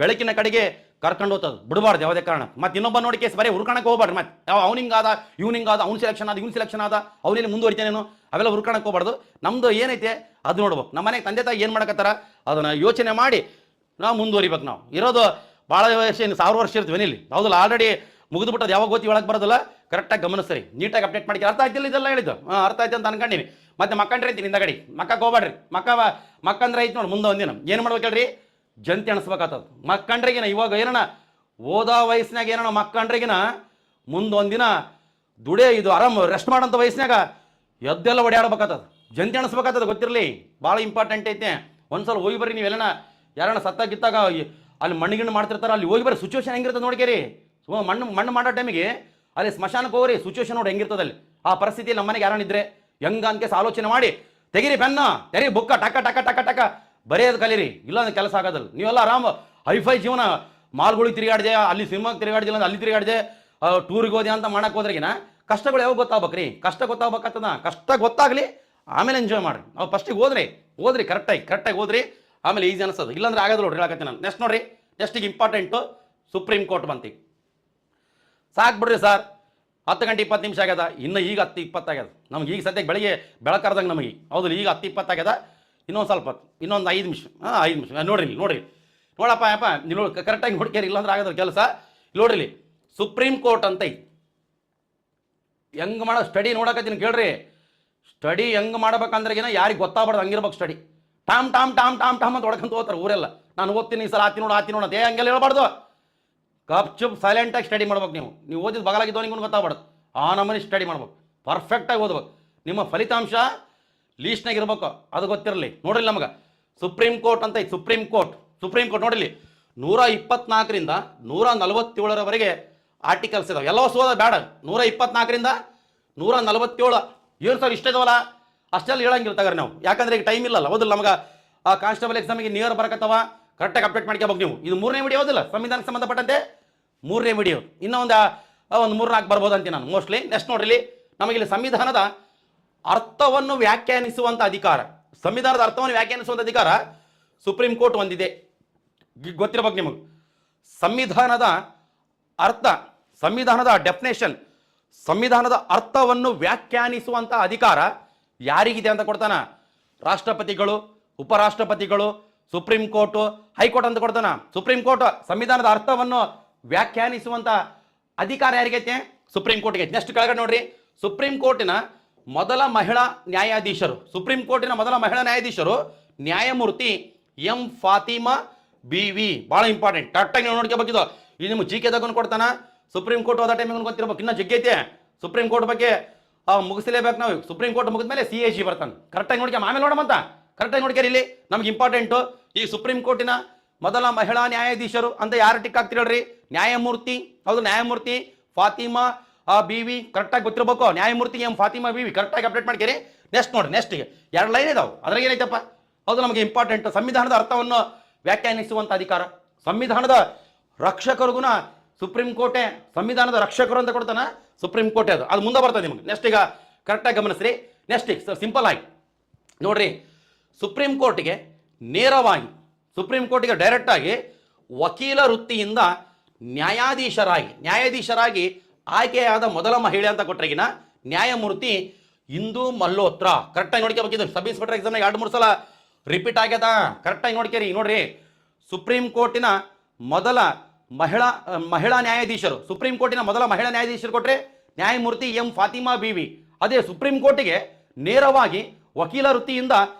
ಬೆಳಕಿನ ಕಡೆಗೆ ಕರ್ಕೊಂಡು ಹೋಗ್ತದೆ, ಬಿಡಬಾರ್ದು ಯಾವುದೇ ಕಾರಣ. ಮತ್ತೆ ಇನ್ನೊಬ್ಬ ನೋಡಿ ಕೇಸ್ ಬರೀ ಹುರ್ಕಣಕ್ಕೆ ಹೋಗ್ಬಾರ್ದು. ಮತ್ತೆ ಅವ್ನಿಂಗಾದ ಇವ್ನಿಂಗಾದ, ಅವ್ನು ಸೆಲೆಕ್ಷನ್ ಆದ, ಇವ್ನು ಸೆಲೆಕ್ಷನ್ ಆದ, ಅವನೇನು ಮುಂದುವರಿತೇನೇನು, ಅವೆಲ್ಲ ಹುರ್ಕಣಕ್ಕೆ ಹೋಗ್ಬಾರ್ದು. ನಮ್ದು ಏನೈತೆ ಅದು ನೋಡ್ಬೇಕು. ನಮ್ಮ ಮನೆಗೆ ತಂದೆ ತಾಯಿ ಏನು ಮಾಡಕತ್ತಾರ ಅದನ್ನು ಯೋಚನೆ ಮಾಡಿ ನಾವು ಮುಂದುವರಿಬೇಕು. ನಾವು ಇರೋದು ಭಾಳ ವರ್ಷ, 1000 ವರ್ಷ ಇರ್ತೀವಿ ಇಲ್ಲಿ, ಹೌದಲ್ಲ? ಆಲ್ರೆಡಿ ಮುಗಿದ್ಬಿಟ್ಟದು, ಯಾವಾಗ ಗೊತ್ತಿ ಒಳಗೆ ಬರೋದಿಲ್ಲ. ಕರೆಕ್ಟಾಗಿ ಗಮನಿಸ್ರಿ, ನೀಟಾಗಿ ಅಪ್ಡೇಟ್ ಮಾಡಿ. ಅರ್ಥ ಆಯ್ತಿಲ್ಲ ಇದೆಲ್ಲ ಹೇಳಿದ್ದು? ಅರ್ಥ ಆಯ್ತು ಅಂತ ಅನ್ಕೊಂಡಿನಿ. ಮತ್ತೆ ಮಕ್ಕಂಡ್ರಿ ಐತಿ ನಿಂದ ಗಡಿ ಮಕ್ಕಕ್ಕೆ ಹೋಗ್ಬೇಡ್ರಿ. ಮಕ್ಕಂದ್ರೆ ಐತಿ ನೋಡಿ, ಮುಂದೆ ಒಂದಿನ ಏನು ಮಾಡ್ಬೇಕು ಹೇಳ್ರಿ? ಜಂತಿ ಅಣಿಸ್ಬೇಕಾಗ್ತದೆ. ಮಕ್ಕಂಡ್ರಿಗಿನ ಇವಾಗ ಏನನ ಓದೋ ವಯಸ್ಸಿನಾಗ ಏನೋ ಮಕ್ಕಂಡ್ರಿಗಿನ ಮುಂದೆ ಒಂದಿನ ಇದು ಆರಾಮ್ ರೆಸ್ಟ್ ಮಾಡೋಂಥ ವಯಸ್ಸಿನಾಗ ಎದ್ದೆಲ್ಲ ಓಡಾಡ್ಬೇಕಾಗ್ತದೆ, ಜಂತಿ ಅಣಿಸ್ಬೇಕಾಗ್ತದೆ. ಗೊತ್ತಿರಲಿ, ಭಾಳ ಇಂಪಾರ್ಟೆಂಟ್ ಐತೆ. ಒಂದ್ಸಲ ಹೋಗಿ ಬರ್ರಿ. ನೀವು ಎಲ್ಲನ ಯಾರನ್ನ ಸತ್ತಾಗಿತ್ತಾಗ ಅಲ್ಲಿ ಮಣ್ಣಿಗಿಣ್ಣು ಮಾಡ್ತಿರ್ತಾರೆ, ಅಲ್ಲಿ ಹೋಗಿ ಬರ್ರಿ. ಸಿಚುವೇಶನ್ ಹೆಂಗಿರ್ತದೆ ನೋಡ್ಕೇರಿ. ಮಣ್ಣು ಮಾಡೋ ಟೈಮಿಗೆ ಅಲ್ಲಿ ಸ್ಮಶಾನಕ್ಕೆ ಹೋಗ್ರಿ. ಸಿಚುವೇಶನ್ ನೋಡಿ ಹೆಂಗಿರ್ತದೆ ಅಲ್ಲಿ. ಆ ಪರಿಸ್ಥಿತಿ ನಮ್ಮ ಮನೆಗೆ ಯಾರನ್ನಿದ್ರೆ ಹೆಂಗ ಅನ್ಕೇಸ್ ಆಲೋಚನೆ ಮಾಡಿ ತೆಗಿರಿ ಪೆನ್ನ, ತೆರಿ ಬುಕ್ಕ, ಟಕ ಬರೆಯೋದು ಕಲೀರಿ. ಇಲ್ಲಾಂದ್ರೆ ಕೆಲಸ ಆಗೋದಲ್ಲ. ನೀವೆಲ್ಲ ಆರಾಮ್ ಹೈಫೈ ಜೀವನ, ಮಾಲ್ಗಳಿಗೆ ತಿರುಗಾಡಿದೆ, ಅಲ್ಲಿ ಸಿನಿಮಾಗೆ ತಿರುಗಾಡಿದಿಲ್ಲ ಅಂದ್ರೆ ಅಲ್ಲಿ ತಿರುಗಾಡಿದೆ, ಟೂರಿಗೆ ಹೋದೆ ಅಂತ ಮಾಡಕ್ಕೆ ಹೋದ್ರಿಗಿನ ಕಷ್ಟಗಳು ಯಾವಾಗ ಗೊತ್ತಾಗ್ಬೇಕ್ರಿ? ಕಷ್ಟ ಗೊತ್ತಾಗ್ಬೇಕಾಗ್ತದ. ಕಷ್ಟ ಗೊತ್ತಾಗಲಿ, ಆಮೇಲೆ ಎಂಜಾಯ್ ಮಾಡಿರಿ. ನಾವು ಫಸ್ಟಿಗೆ ಓದ್ರಿ ಕರೆಕ್ಟಾಗಿ ಓದ್ರಿ, ಆಮೇಲೆ ಈಸಿ ಅನಿಸ್ತದೆ. ಇಲ್ಲಾಂದ್ರೆ ಆಗೋದು ನೋಡ್ರಿ, ಹೇಳಕತ್ತೀನಿ ನಾನು. ನೆಕ್ಸ್ಟ್ ನೋಡ್ರಿ, ನೆಕ್ಸ್ಟಿಗೆ ಇಂಪಾರ್ಟೆಂಟು ಸುಪ್ರೀಂ ಕೋರ್ಟ್ ಬಂತಿ. ಸಾಕು ಬಿಡ್ರಿ ಸರ್, 10 ಗಂಟೆ 20 ನಿಮಿಷ ಆಗ್ಯದ. ಇನ್ನು ಈಗ 10:20 ಆಗ್ಯದ. ನಮ್ಗೆ ಈಗ ಸದ್ಯಕ್ಕೆ ಬೆಳಿಗ್ಗೆ ಬೆಳಕರ್ದಂಗೆ ನಮಗೆ, ಹೌದು? ಈಗ 10:20 ಆಗ್ಯದ. ಇನ್ನೊಂದು ಸ್ವಲ್ಪ ಇನ್ನೊಂದು 5 ನಿಮಿಷ, 5 ನಿಮಿಷ ನೋಡ್ರಿ ನೋಡಪ್ಪ ನೀವು ಕರೆಕ್ಟಾಗಿ ನೋಡ್ಕೇರಿ. ಇಲ್ಲಾಂದ್ರೆ ಆಗೋದ್ರ ಕೆಲಸ. ನೋಡ್ರಿ, ಸುಪ್ರೀಂ ಕೋರ್ಟ್ ಅಂತ ಐತಿ. ಹೆಂಗೆ ಮಾಡೋ ಸ್ಟಡಿ ನೋಡಕತ್ತೀನಿ ಕೇಳ್ರಿ. ಸ್ಟಡಿ ಹೆಂಗೆ ಮಾಡ್ಬೇಕಂದ್ರೆಗಿನ ಯಾರಿಗೆ ಗೊತ್ತಾಗ್ಬಾರ್ದು ಹಂಗಿರ್ಬೇಕು ಸ್ಟಡಿ. ಟಾಮ್ ಅಂತ ಹೊಡ್ಕೊಂತ ಹೋಗ್ತಾರೆ ಊರೆಲ್ಲ. ನಾನು ಓದ್ತೀನಿ, ಈ ಸಲ ಆತಿ ನೋಡು ಅಂತ ಹಂಗೆಲ್ಲ ಹೇಳ್ಬಾರ್ದು. ಕಪ್ ಚುಪ್ ಸೈಲೆಂಟಾಗಿ ಸ್ಟಡಿ ಮಾಡ್ಬೇಕು. ನೀವು ಓದಿದ ಬಗಲಾಗಿದ್ದೋ ನಿಮ್ಗೆ ಗೊತ್ತಾಗ್ಬಾರ್ದು. ಆ ನಮ್ಮನೆ ಸ್ಟಡಿ ಮಾಡ್ಬೇಕು, ಪರ್ಫೆಕ್ಟಾಗಿ ಓದ್ಬೇಕು. ನಿಮ್ಮ ಫಲಿತಾಂಶ ಲೀಸ್ಟ್ನಾಗ ಇರ್ಬೇಕು, ಅದು ಗೊತ್ತಿರಲಿ. ನೋಡ್ರಿ, ನಮಗೆ ಸುಪ್ರೀಂ ಕೋರ್ಟ್ ಅಂತ ಐತಿ. ಸುಪ್ರೀಂ ಕೋರ್ಟ್ ನೋಡಿಲಿ, 124ರಿಂದ 147ರವರೆಗೆ ಆರ್ಟಿಕಲ್ಸ್ ಇದಾವೆ. ಎಲ್ಲ ಓದ ಬೇಡ. 124ರಿಂದ 147 ಏನು ಸರ್ ಇಷ್ಟ ಇದಾವಲ್ಲ, ಅಷ್ಟೆಲ್ಲ ಹೇಳಂಗಿಲ್ಲ ತಗರಿ ನಾವು. ಯಾಕಂದ್ರೆ ಈಗ ಟೈಮ್ ಇಲ್ಲಲ್ಲ, ಹೌದಿಲ್ಲ? ನಮಗೆ ಆ ಕಾನ್ಸ್ಟೇಬಲ್ ಎಕ್ಸಾಮಿಗೆ ನಿಯರ್ ಬರಕತ್ತವ, ಕರೆಕ್ಟಾಗಿ ಅಪ್ಡೇಟ್ ಮಾಡ್ಕೋಬೇಕು ನೀವು. ಇದು 3ನೇ ವಿಡಿಯೋ ಓದಿಲ್ಲ, ಸಂವಿಧಾನಕ್ಕೆ ಸಂಬಂಧಪಟ್ಟಂತೆ 3ನೇ ವಿಡಿಯೋ. ಇನ್ನೂ ಒಂದು 3-4 ಬರ್ಬೋದು ಅಂತೀನಿ ನಾನು ಮೋಸ್ಟ್ಲಿ. ನೆಕ್ಸ್ಟ್ ನೋಡ್ರಿ, ನಮಗಿಲ್ಲಿ ಸಂವಿಧಾನದ ಅರ್ಥವನ್ನು ವ್ಯಾಖ್ಯಾನಿಸುವಂಥ ಅಧಿಕಾರ, ಸಂವಿಧಾನದ ಅರ್ಥವನ್ನು ವ್ಯಾಖ್ಯಾನಿಸುವಂಥ ಅಧಿಕಾರ ಸುಪ್ರೀಂ ಕೋರ್ಟ್ ಹೊಂದಿದೆ. ಗೊತ್ತಿರಬೇಕು ನಿಮಗೆ. ಸಂವಿಧಾನದ ಅರ್ಥ, ಸಂವಿಧಾನದ ಡೆಫಿನೇಷನ್, ಸಂವಿಧಾನದ ಅರ್ಥವನ್ನು ವ್ಯಾಖ್ಯಾನಿಸುವಂಥ ಅಧಿಕಾರ ಯಾರಿಗಿದೆ ಅಂತ ಕೊಡ್ತಾನ? ರಾಷ್ಟ್ರಪತಿಗಳು, ಉಪರಾಷ್ಟ್ರಪತಿಗಳು, ಸುಪ್ರೀಂ ಕೋರ್ಟು, ಹೈಕೋರ್ಟ್ ಅಂತ ಕೊಡ್ತಾನ. ಸುಪ್ರೀಂ ಕೋರ್ಟ್ ಸಂವಿಧಾನದ ಅರ್ಥವನ್ನು ವ್ಯಾಖ್ಯಾನಿಸುವಂಥ ಅಧಿಕಾರ ಯಾರಿಗೈತೆ? ಸುಪ್ರೀಂ ಕೋರ್ಟ್ಗೆ. ನೆಕ್ಸ್ಟ್ ಕೆಳಗಡೆ ನೋಡ್ರಿ, ಸುಪ್ರೀಂ ಕೋರ್ಟಿನ ಮೊದಲ ಮಹಿಳಾ ನ್ಯಾಯಾಧೀಶರು, ಸುಪ್ರೀಂ ಕೋರ್ಟಿನ ಮೊದಲ ಮಹಿಳಾ ನ್ಯಾಯಾಧೀಶರು ನ್ಯಾಯಮೂರ್ತಿ ಎಂ ಫಾತಿಮಾ BV. ಭಾಳ ಇಂಪಾರ್ಟೆಂಟ್, ಕರೆಕ್ಟಾಗಿ ನೀವು ನೋಡ್ಕೋಬೇಕಿದ್ದು. ಈ ನಿಮ್ಗೆ ಜಿ ಕೆದಾಗೂ ಕೊಡ್ತಾನ, ಸುಪ್ರೀಂ ಕೋರ್ಟ್ ಹೋದ ಟೈಮಿಗೆ ಗೊತ್ತಿರ್ಬೇಕು, ಇನ್ನೂ ಜಗ್ಗೈತೆ ಸುಪ್ರೀಂ ಕೋರ್ಟ್ ಬಗ್ಗೆ ಮುಗಿಸಲೇಬೇಕು ನಾವು. ಸುಪ್ರೀಂ ಕೋರ್ಟ್ ಮುಗಿದ್ಮೇಲೆ CAG ಬರ್ತಾನೆ. ಕರೆಕ್ಟಾಗಿ ನೋಡ್ಕೆ ಆಮೇಲೆ ನೋಡಮಂತ, ಕರೆಕ್ಟಾಗಿ ನೋಡ್ಕ್ಯಾರ. ಇಲ್ಲಿ ನಮ್ಗೆ ಇಂಪಾರ್ಟೆಂಟು ಈ ಸುಪ್ರೀಂ ಕೋರ್ಟಿನ ಮೊದಲ ಮಹಿಳಾ ನ್ಯಾಯಾಧೀಶರು ಅಂತ ಯಾರು ಟಿಕ್ ಆಗ್ತೀರಿ ಹೇಳ್ರಿ? ನ್ಯಾಯಮೂರ್ತಿ, ಹೌದು ನ್ಯಾಯಮೂರ್ತಿ ಫಾತಿಮಾ ಬೀವಿ, ಕರೆಕ್ಟಾಗಿ ಗೊತ್ತಿರಬೇಕು. ನ್ಯಾಯಮೂರ್ತಿ ಫಾತಿಮಾ ಬೀವಿ, ಕರೆಕ್ಟಾಗಿ ಅಪ್ಡೇಟ್ ಮಾಡ್ಕೇರಿ. ನೆಕ್ಸ್ಟ್ ನೋಡ್ರಿ, ನೆಕ್ಸ್ಟ್ಗೆ 2 ಲೈನ್ ಇದಾವೆ, ಅದ್ರಾಗ ಏನೈತಪ್ಪ? ಹೌದು ನಮಗೆ ಇಂಪಾರ್ಟೆಂಟ್, ಸಂವಿಧಾನದ ಅರ್ಥವನ್ನು ವ್ಯಾಖ್ಯಾನಿಸುವಂಥ ಅಧಿಕಾರ. ಸಂವಿಧಾನದ ರಕ್ಷಕರಿಗುನ ಸುಪ್ರೀಂ ಕೋರ್ಟೇ ಸಂವಿಧಾನದ ರಕ್ಷಕರು ಅಂತ ಕೊಡ್ತಾನ, ಸುಪ್ರೀಂ ಕೋರ್ಟೇ ಅದು ಮುಂದೆ ಬರ್ತದೆ ನಿಮಗೆ. ನೆಕ್ಸ್ಟ್ ಈಗ ಕರೆಕ್ಟಾಗಿ ಗಮನಿಸ್ರಿ. ನೆಕ್ಸ್ಟ್ ಈಗ ಸಿಂಪಲ್ ಆಗಿ ನೋಡ್ರಿ, ಸುಪ್ರೀಂ ಕೋರ್ಟ್ಗೆ ನೇರವಾಗಿ, ಸುಪ್ರೀಂ ಕೋರ್ಟ್ಗೆ ಡೈರೆಕ್ಟಾಗಿ ವಕೀಲ ವೃತ್ತಿಯಿಂದ ನ್ಯಾಯಾಧೀಶರಾಗಿ ಆಯ್ಕೆಯಾದ ಮೊದಲ ಮಹಿಳೆ ಅಂತ ಕೊಟ್ಟರೆಗಿನ ನ್ಯಾಯಮೂರ್ತಿ ಇಂದು ಮಲ್ಹೋತ್ರಾ. ಕರೆಕ್ಟಾಗಿ ನೋಡ್ಕೋಬೇಕಿದ್ದು. ಸಬ್ ಇನ್ಸ್ಪೆಕ್ಟರ್ ಎಕ್ಸಾಮ್ನಾಗ 2-3 ಸಲ ರಿಪೀಟ್ ಆಗ್ಯದ. ಕರೆಕ್ಟಾಗಿ ನೋಡ್ಕೇರಿ. ನೋಡ್ರಿ, ಸುಪ್ರೀಂ ಕೋರ್ಟಿನ ಮೊದಲ ಮಹಿಳಾ ನ್ಯಾಯಾಧೀಶರು, ಸುಪ್ರೀಂ ಕೋರ್ಟಿನ ಮೊದಲ ಮಹಿಳಾ ನ್ಯಾಯಾಧೀಶರು ಕೊಟ್ಟರೆ ನ್ಯಾಯಮೂರ್ತಿ ಫಾತಿಮಾ ಬೀವಿ. ಅದೇ ಸುಪ್ರೀಂ ಕೋರ್ಟಿಗೆ ನೇರವಾಗಿ ವಕೀಲ ವೃತ್ತಿಯಿಂದ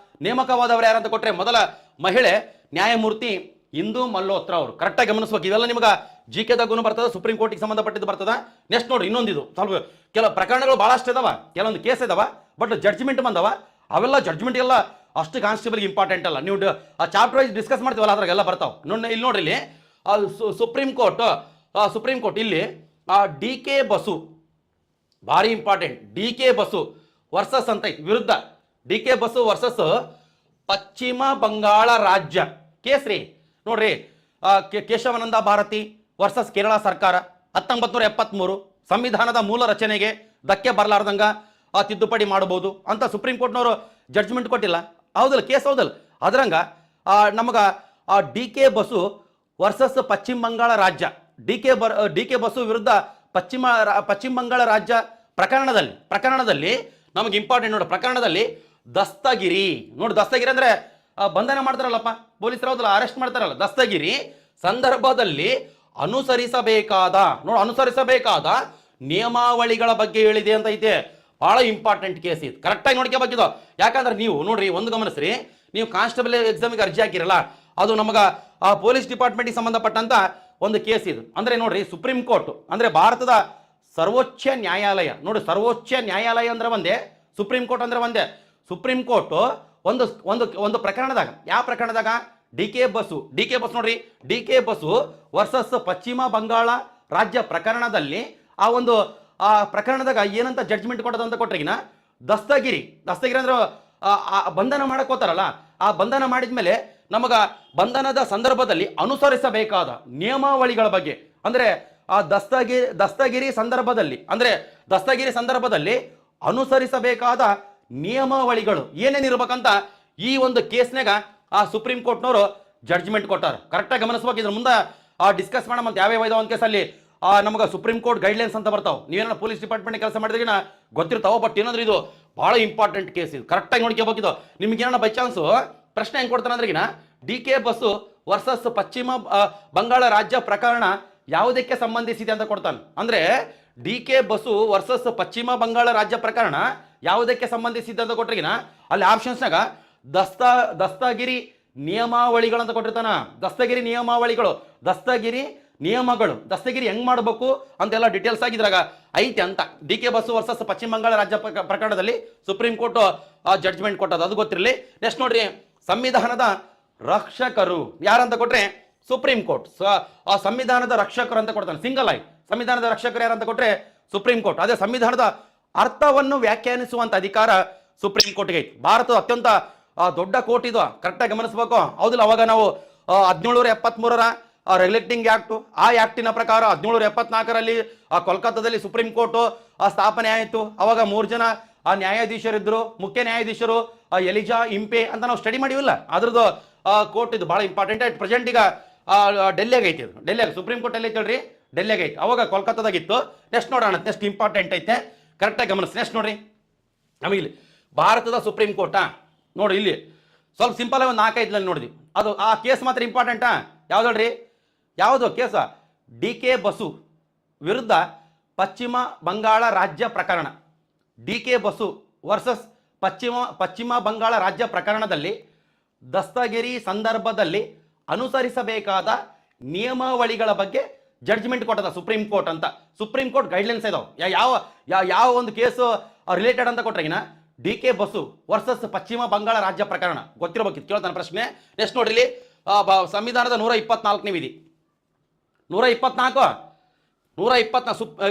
ನೇಮಕವಾದವರು ಯಾರಂತ ಕೊಟ್ಟರೆ ಮೊದಲ ಮಹಿಳೆ ನ್ಯಾಯಮೂರ್ತಿ ಇಂದು ಮಲ್ಹೋತ್ರಾ ಅವರು. ಕರೆಕ್ಟಾಗಿ ಗಮನಿಸ್ಬೇಕು. ಇವೆಲ್ಲ ನಿಮಗೆ ಜಿ ಕೆದಾಗೂ ಬರ್ತದೆ, ಸುಪ್ರೀಂ ಕೋರ್ಟಿಗೆ ಸಂಬಂಧಪಟ್ಟಿದ್ದು ಬರ್ತದೆ. ನೆಕ್ಸ್ಟ್ ನೋಡ್ರಿ, ಇನ್ನೊಂದಿದು ಸ್ವಲ್ಪ ಕೆಲ ಪ್ರಕರಣಗಳು ಭಾಳಷ್ಟು ಇದಾವ, ಕೆಲವೊಂದು ಕೇಸ್ ಇದಾವ, ಬಟ್ ಜಡ್ಜ್ಮೆಂಟ್ ಬಂದವ. ಅವೆಲ್ಲ ಜಡ್ಜ್ಮೆಂಟ್ ಎಲ್ಲ ಅಷ್ಟು ಕಾನ್ಸ್ಟೇಬಲ್ಗೆ ಇಂಪಾರ್ಟೆಂಟ್ ಅಲ್ಲ. ನೀವು ಆ ಚಾಪ್ಟರ್ ವೈಸ್ ಡಿಸ್ಕಸ್ ಮಾಡ್ತೀವಲ್ಲ, ಅದ್ರಾಗೆಲ್ಲ ಬರ್ತಾವೆ. ಇಲ್ಲಿ ನೋಡ್ರಿ, ಇಲ್ಲಿ ಸುಪ್ರೀಂ ಕೋರ್ಟ್ ಇಲ್ಲಿ DK ಬಸು ಭಾರಿ ಇಂಪಾರ್ಟೆಂಟ್. DK ಬಸು ವರ್ಸಸ್ ಅಂತ ವಿರುದ್ಧ, DK ಬಸು ವರ್ಸಸ್ ಪಶ್ಚಿಮ ಬಂಗಾಳ ರಾಜ್ಯ ಕೇಸ್ ರೀ. ನೋಡ್ರಿ, ಕೇಶವಾನಂದ ಭಾರತಿ ವರ್ಸಸ್ ಕೇರಳ ಸರ್ಕಾರ 1973 ಸಂವಿಧಾನದ ಮೂಲ ರಚನೆಗೆ ಧಕ್ಕೆ ಬರಲಾರ್ದಂಗ ತಿದ್ದುಪಡಿ ಮಾಡಬಹುದು ಅಂತ ಸುಪ್ರೀಂ ಕೋರ್ಟ್ನವರು ಜಡ್ಜ್ಮೆಂಟ್ ಕೊಟ್ಟಿಲ್ಲ, ಹೌದಲ್ಲ? ಕೇಸ್ ಹೌದಲ್ಲ? ಅದರಂಗ ನಮಗ DK ಬಸು ವರ್ಸಸ್ ಪಶ್ಚಿಮ ಬಂಗಾಳ ರಾಜ್ಯ, DK ಬಸು ವಿರುದ್ಧ ಪಶ್ಚಿಮ ಬಂಗಾಳ ರಾಜ್ಯ ಪ್ರಕರಣದಲ್ಲಿ ನಮಗೆ ಇಂಪಾರ್ಟೆಂಟ್ ನೋಡಿ. ಪ್ರಕರಣದಲ್ಲಿ ದಸ್ತಗಿರಿ ಅಂದ್ರೆ ಬಂಧನ ಮಾಡ್ತಾರಲ್ಲಪ್ಪ ಪೊಲೀಸರು, ಹೌದಲ್ಲ? ಅರೆಸ್ಟ್ ಮಾಡ್ತಾರಲ್ಲ. ದಸ್ತಗಿರಿ ಸಂದರ್ಭದಲ್ಲಿ ಅನುಸರಿಸಬೇಕಾದ ನಿಯಮಾವಳಿಗಳ ಬಗ್ಗೆ ಹೇಳಿದೆ ಅಂತ ಐತೆ. ಬಹಳ ಇಂಪಾರ್ಟೆಂಟ್ ಕೇಸ್ ಇದು, ಕರೆಕ್ಟಾಗಿ ನೋಡ್ಕೋಬೇಕಿದು. ಯಾಕಂದ್ರೆ ನೀವು ನೋಡ್ರಿ, ಒಂದು ಗಮನಿಸ್ರಿ, ನೀವು ಕಾನ್ಸ್ಟೇಬಲ್ ಎಕ್ಸಾಮಿಗೆ ಅರ್ಜಿ ಹಾಕಿರಲ್ಲ, ಅದು ನಮಗ ಪೊಲೀಸ್ ಡಿಪಾರ್ಟ್ಮೆಂಟ್ಗೆ ಸಂಬಂಧಪಟ್ಟಂತ ಒಂದು ಕೇಸ್ ಇದು. ಅಂದ್ರೆ ನೋಡ್ರಿ, ಸುಪ್ರೀಂ ಕೋರ್ಟ್ ಅಂದ್ರೆ ಭಾರತದ ಸರ್ವೋಚ್ಚ ನ್ಯಾಯಾಲಯ. ನೋಡಿ, ಸರ್ವೋಚ್ಚ ನ್ಯಾಯಾಲಯ ಅಂದ್ರೆ ಒಂದೇ, ಸುಪ್ರೀಂ ಕೋರ್ಟ್ ಅಂದ್ರೆ ಒಂದೇ. ಸುಪ್ರೀಂ ಕೋರ್ಟ್ ಒಂದು ಪ್ರಕರಣದಾಗ, ಯಾವ ಪ್ರಕರಣದಾಗ? DK ಬಸು ನೋಡ್ರಿ, DK ಬಸು ವರ್ಸಸ್ ಪಶ್ಚಿಮ ಬಂಗಾಳ ರಾಜ್ಯ ಪ್ರಕರಣದಲ್ಲಿ ಆ ಪ್ರಕರಣದಾಗ ಏನಂತ ಜಡ್ಜ್ಮೆಂಟ್ ಕೊಟ್ಟದಂತ ಕೊಟ್ರಿಗಿನ ದಸ್ತಗಿರಿ ಅಂದ್ರೆ ಬಂಧನ ಮಾಡಕ್ ಹೋತಾರಲ್ಲ, ಆ ಬಂಧನ ಮಾಡಿದ್ಮೇಲೆ ನಮಗ ಬಂಧನದ ಸಂದರ್ಭದಲ್ಲಿ ಅನುಸರಿಸಬೇಕಾದ ನಿಯಮಾವಳಿಗಳ ಬಗ್ಗೆ, ಅಂದ್ರೆ ಆ ದಸ್ತಗಿರಿ ಸಂದರ್ಭದಲ್ಲಿ ಅನುಸರಿಸಬೇಕಾದ ನಿಯಮಾವಳಿಗಳು ಏನೇನಿರ್ಬೇಕಂತ ಈ ಒಂದು ಕೇಸ್ನಾಗ ಆ ಸುಪ್ರೀಂ ಕೋರ್ಟ್ನವರು ಜಡ್ಜ್ಮೆಂಟ್ ಕೊಟ್ಟಾರ. ಕರೆಕ್ಟಾಗಿ ಗಮನಿಸ್ಬೇಕು. ಇದ್ರ ಮುಂದೆ ಡಿಸ್ಕಸ್ ಮಾಡಮಂತ ಯಾವ್ಯಾವ ಇದಾವ ಒಂದು ಕೇಸಲ್ಲಿ ನಮಗೆ ಸುಪ್ರೀಂ ಕೋರ್ಟ್ ಗೈಡ್ಲೈನ್ಸ್ ಅಂತ ಬರ್ತಾವೆ. ನೀವೇನ ಪೊಲೀಸ್ ಡಿಪಾರ್ಟ್ಮೆಂಟ್ ಕೆಲಸ ಮಾಡಿದ್ರೆ ಗೊತ್ತಿರ್ತಾವ, ಬಟ್ ಏನಂದ್ರೆ ಇದು ಬಹಳ ಇಂಪಾರ್ಟೆಂಟ್ ಕೇಸ್ ಇದು, ಕರೆಕ್ಟಾಗಿ ನೋಡ್ಕೋಬೇಕಿದು. ನಿಮ್ಗೆ ಏನಾರ ಬೈ ಚಾನ್ಸ್ ಪ್ರಶ್ನೆ ಹೆಂಗೆ ಕೊಡ್ತಾನೆ ಅಂದ್ರೆ DK ಬಸ್ಸು ವರ್ಸಸ್ ಪಶ್ಚಿಮ ಬಂಗಾಳ ರಾಜ್ಯ ಪ್ರಕರಣ ಯಾವುದಕ್ಕೆ ಸಂಬಂಧಿಸಿದೆ ಅಂತ ಕೊಡ್ತಾನೆ. ಅಂದ್ರೆ DK ಬಸ್ಸು ವರ್ಸಸ್ ಪಶ್ಚಿಮ ಬಂಗಾಳ ರಾಜ್ಯ ಪ್ರಕರಣ ಯಾವುದಕ್ಕೆ ಸಂಬಂಧಿಸಿದೆ ಅಂತ ಕೊಟ್ರಿಗಿನ ಅಲ್ಲಿ ಆಪ್ಷನ್ಸ್ನಾಗ ದಸ್ತಗಿರಿ ನಿಯಮಾವಳಿಗಳು ಅಂತ ಕೊಟ್ಟಿರ್ತಾನ. ದಸ್ತಗಿರಿ ದಸ್ತಗಿರಿ ಹೆಂಗ್ ಮಾಡಬೇಕು ಅಂತೆಲ್ಲ ಡೀಟೇಲ್ಸ್ ಆಗಿದ್ರಾಗ ಐತೆ ಅಂತ. DK ಬಸ್ಸು ವರ್ಸಸ್ ಪಶ್ಚಿಮ ಬಂಗಾಳ ರಾಜ್ಯ ಪ್ರಕರಣದಲ್ಲಿ ಸುಪ್ರೀಂ ಕೋರ್ಟ್ ಜಡ್ಜ್ಮೆಂಟ್ ಕೊಟ್ಟದು, ಅದು ಗೊತ್ತಿರಲಿ. ನೆಕ್ಸ್ಟ್ ನೋಡ್ರಿ, ಸಂವಿಧಾನದ ರಕ್ಷಕರು ಯಾರಂತ ಕೊಟ್ರೆ ಸುಪ್ರೀಂ ಕೋರ್ಟ್. ಆ ಸಂವಿಧಾನದ ರಕ್ಷಕರು ಅಂತ ಕೊಡ್ತಾನೆ ಸಿಂಗಲ್ ಆಗಿ. ಸಂವಿಧಾನದ ರಕ್ಷಕರು ಯಾರಂತ ಕೊಟ್ರೆ ಸುಪ್ರೀಂ ಕೋರ್ಟ್. ಅದೇ ಸಂವಿಧಾನದ ಅರ್ಥವನ್ನು ವ್ಯಾಖ್ಯಾನಿಸುವಂತ ಅಧಿಕಾರ ಸುಪ್ರೀಂ ಕೋರ್ಟ್ಗೆ ಐತಿ. ಭಾರತದ ಅತ್ಯಂತ ದೊಡ್ಡ ಕೋರ್ಟ್ ಇದು, ಕರೆಕ್ಟಾಗಿ ಗಮನಿಸಬೇಕು, ಹೌದಿಲ್ಲ? ಅವಾಗ ನಾವು 1773ರ ರೆಗ್ಯುಲೇಟಿಂಗ್ ಆಕ್ಟ್, ಆ ಆಕ್ಟಿನ ಪ್ರಕಾರ 1774ರಲ್ಲಿ ಕೋಲ್ಕತ್ತಾದಲ್ಲಿ ಸುಪ್ರೀಂ ಕೋರ್ಟ್ ಸ್ಥಾಪನೆ ಆಯಿತು. ಅವಾಗ 3 ಜನ ನ್ಯಾಯಾಧೀಶರಿದ್ರು, ಮುಖ್ಯ ನ್ಯಾಯಾಧೀಶರು ಎಲಿಜಾ ಇಂಪೆ ಅಂತ ನಾವು ಸ್ಟಡಿ ಮಾಡಿವಿಲ್ಲ, ಅದ್ರದ್ದು ಕೋರ್ಟ್ ಇದು ಬಹಳ ಇಂಪಾರ್ಟೆಂಟ್. ಅಟ್ ಪ್ರೆಸೆಂಟ್ ಈಗ ಡೆಲ್ಲಿಯಾಗ ಐತಿ. ಡೆಲ್ಲಿಯಾಗ ಸುಪ್ರೀಂ ಕೋರ್ಟ್ ಎಲ್ಲಿ ಐತಿ ಹೇಳ್ರಿ? ಡೆಲ್ಲಿಯಾಗ ಐತಿ. ಅವಾಗ ಕೋಲ್ಕತ್ತಾದಾಗಿತ್ತು. ನೆಕ್ಸ್ಟ್ ನೋಡೋಣ, ನೆಕ್ಸ್ಟ್ ಇಂಪಾರ್ಟೆಂಟ್ ಐತೆ, ಕರೆಕ್ಟಾಗಿ ಗಮನಿಸಿ. ನೆಕ್ಸ್ಟ್ ನೋಡ್ರಿ, ನಮಗೆ ಇಲ್ಲಿ ಭಾರತದ ಸುಪ್ರೀಂ ಕೋರ್ಟಾ ನೋಡಿ, ಇಲ್ಲಿ ಸ್ವಲ್ಪ ಸಿಂಪಲ್ ಆಗಿ ಒಂದು 4-5 ನೋಡಿದ್ವಿ. ಅದು ಆ ಕೇಸ್ ಮಾತ್ರ ಇಂಪಾರ್ಟೆಂಟಾ? ಯಾವ್ದು ಹೇಳ್ರಿ? ಯಾವುದು ಕೇಸ? DK ಬಸು ವಿರುದ್ಧ ಪಶ್ಚಿಮ ಬಂಗಾಳ ರಾಜ್ಯ ಪ್ರಕರಣ. DK ಬಸು ವರ್ಸಸ್ ಪಶ್ಚಿಮ ಬಂಗಾಳ ರಾಜ್ಯ ಪ್ರಕರಣದಲ್ಲಿ ದಸ್ತಗಿರಿ ಸಂದರ್ಭದಲ್ಲಿ ಅನುಸರಿಸಬೇಕಾದ ನಿಯಮಾವಳಿಗಳ ಬಗ್ಗೆ ಜಡ್ಜ್ಮೆಂಟ್ ಕೊಟ್ಟದ ಸುಪ್ರೀಂ ಕೋರ್ಟ್ ಅಂತ. ಸುಪ್ರೀಂ ಕೋರ್ಟ್ ಗೈಡ್ಲೈನ್ಸ್ ಇದಾವೆ. ಯಾವ ಒಂದು ಕೇಸು ರಿಲೇಟೆಡ್ ಅಂತ ಕೊಟ್ರೆಗಿನ DK ಬಸು ವರ್ಸಸ್ ಪಶ್ಚಿಮ ಬಂಗಾಳ ರಾಜ್ಯ ಪ್ರಕರಣ ಗೊತ್ತಿರಬೇಕಿತ್ತು. ಕೇಳ್ತಾನೆ ಪ್ರಶ್ನೆ. ನೆಕ್ಸ್ಟ್ ನೋಡ್ರಿ ಇಲ್ಲಿ ಸಂವಿಧಾನದ 124ನೇ ವಿಧಿ, 124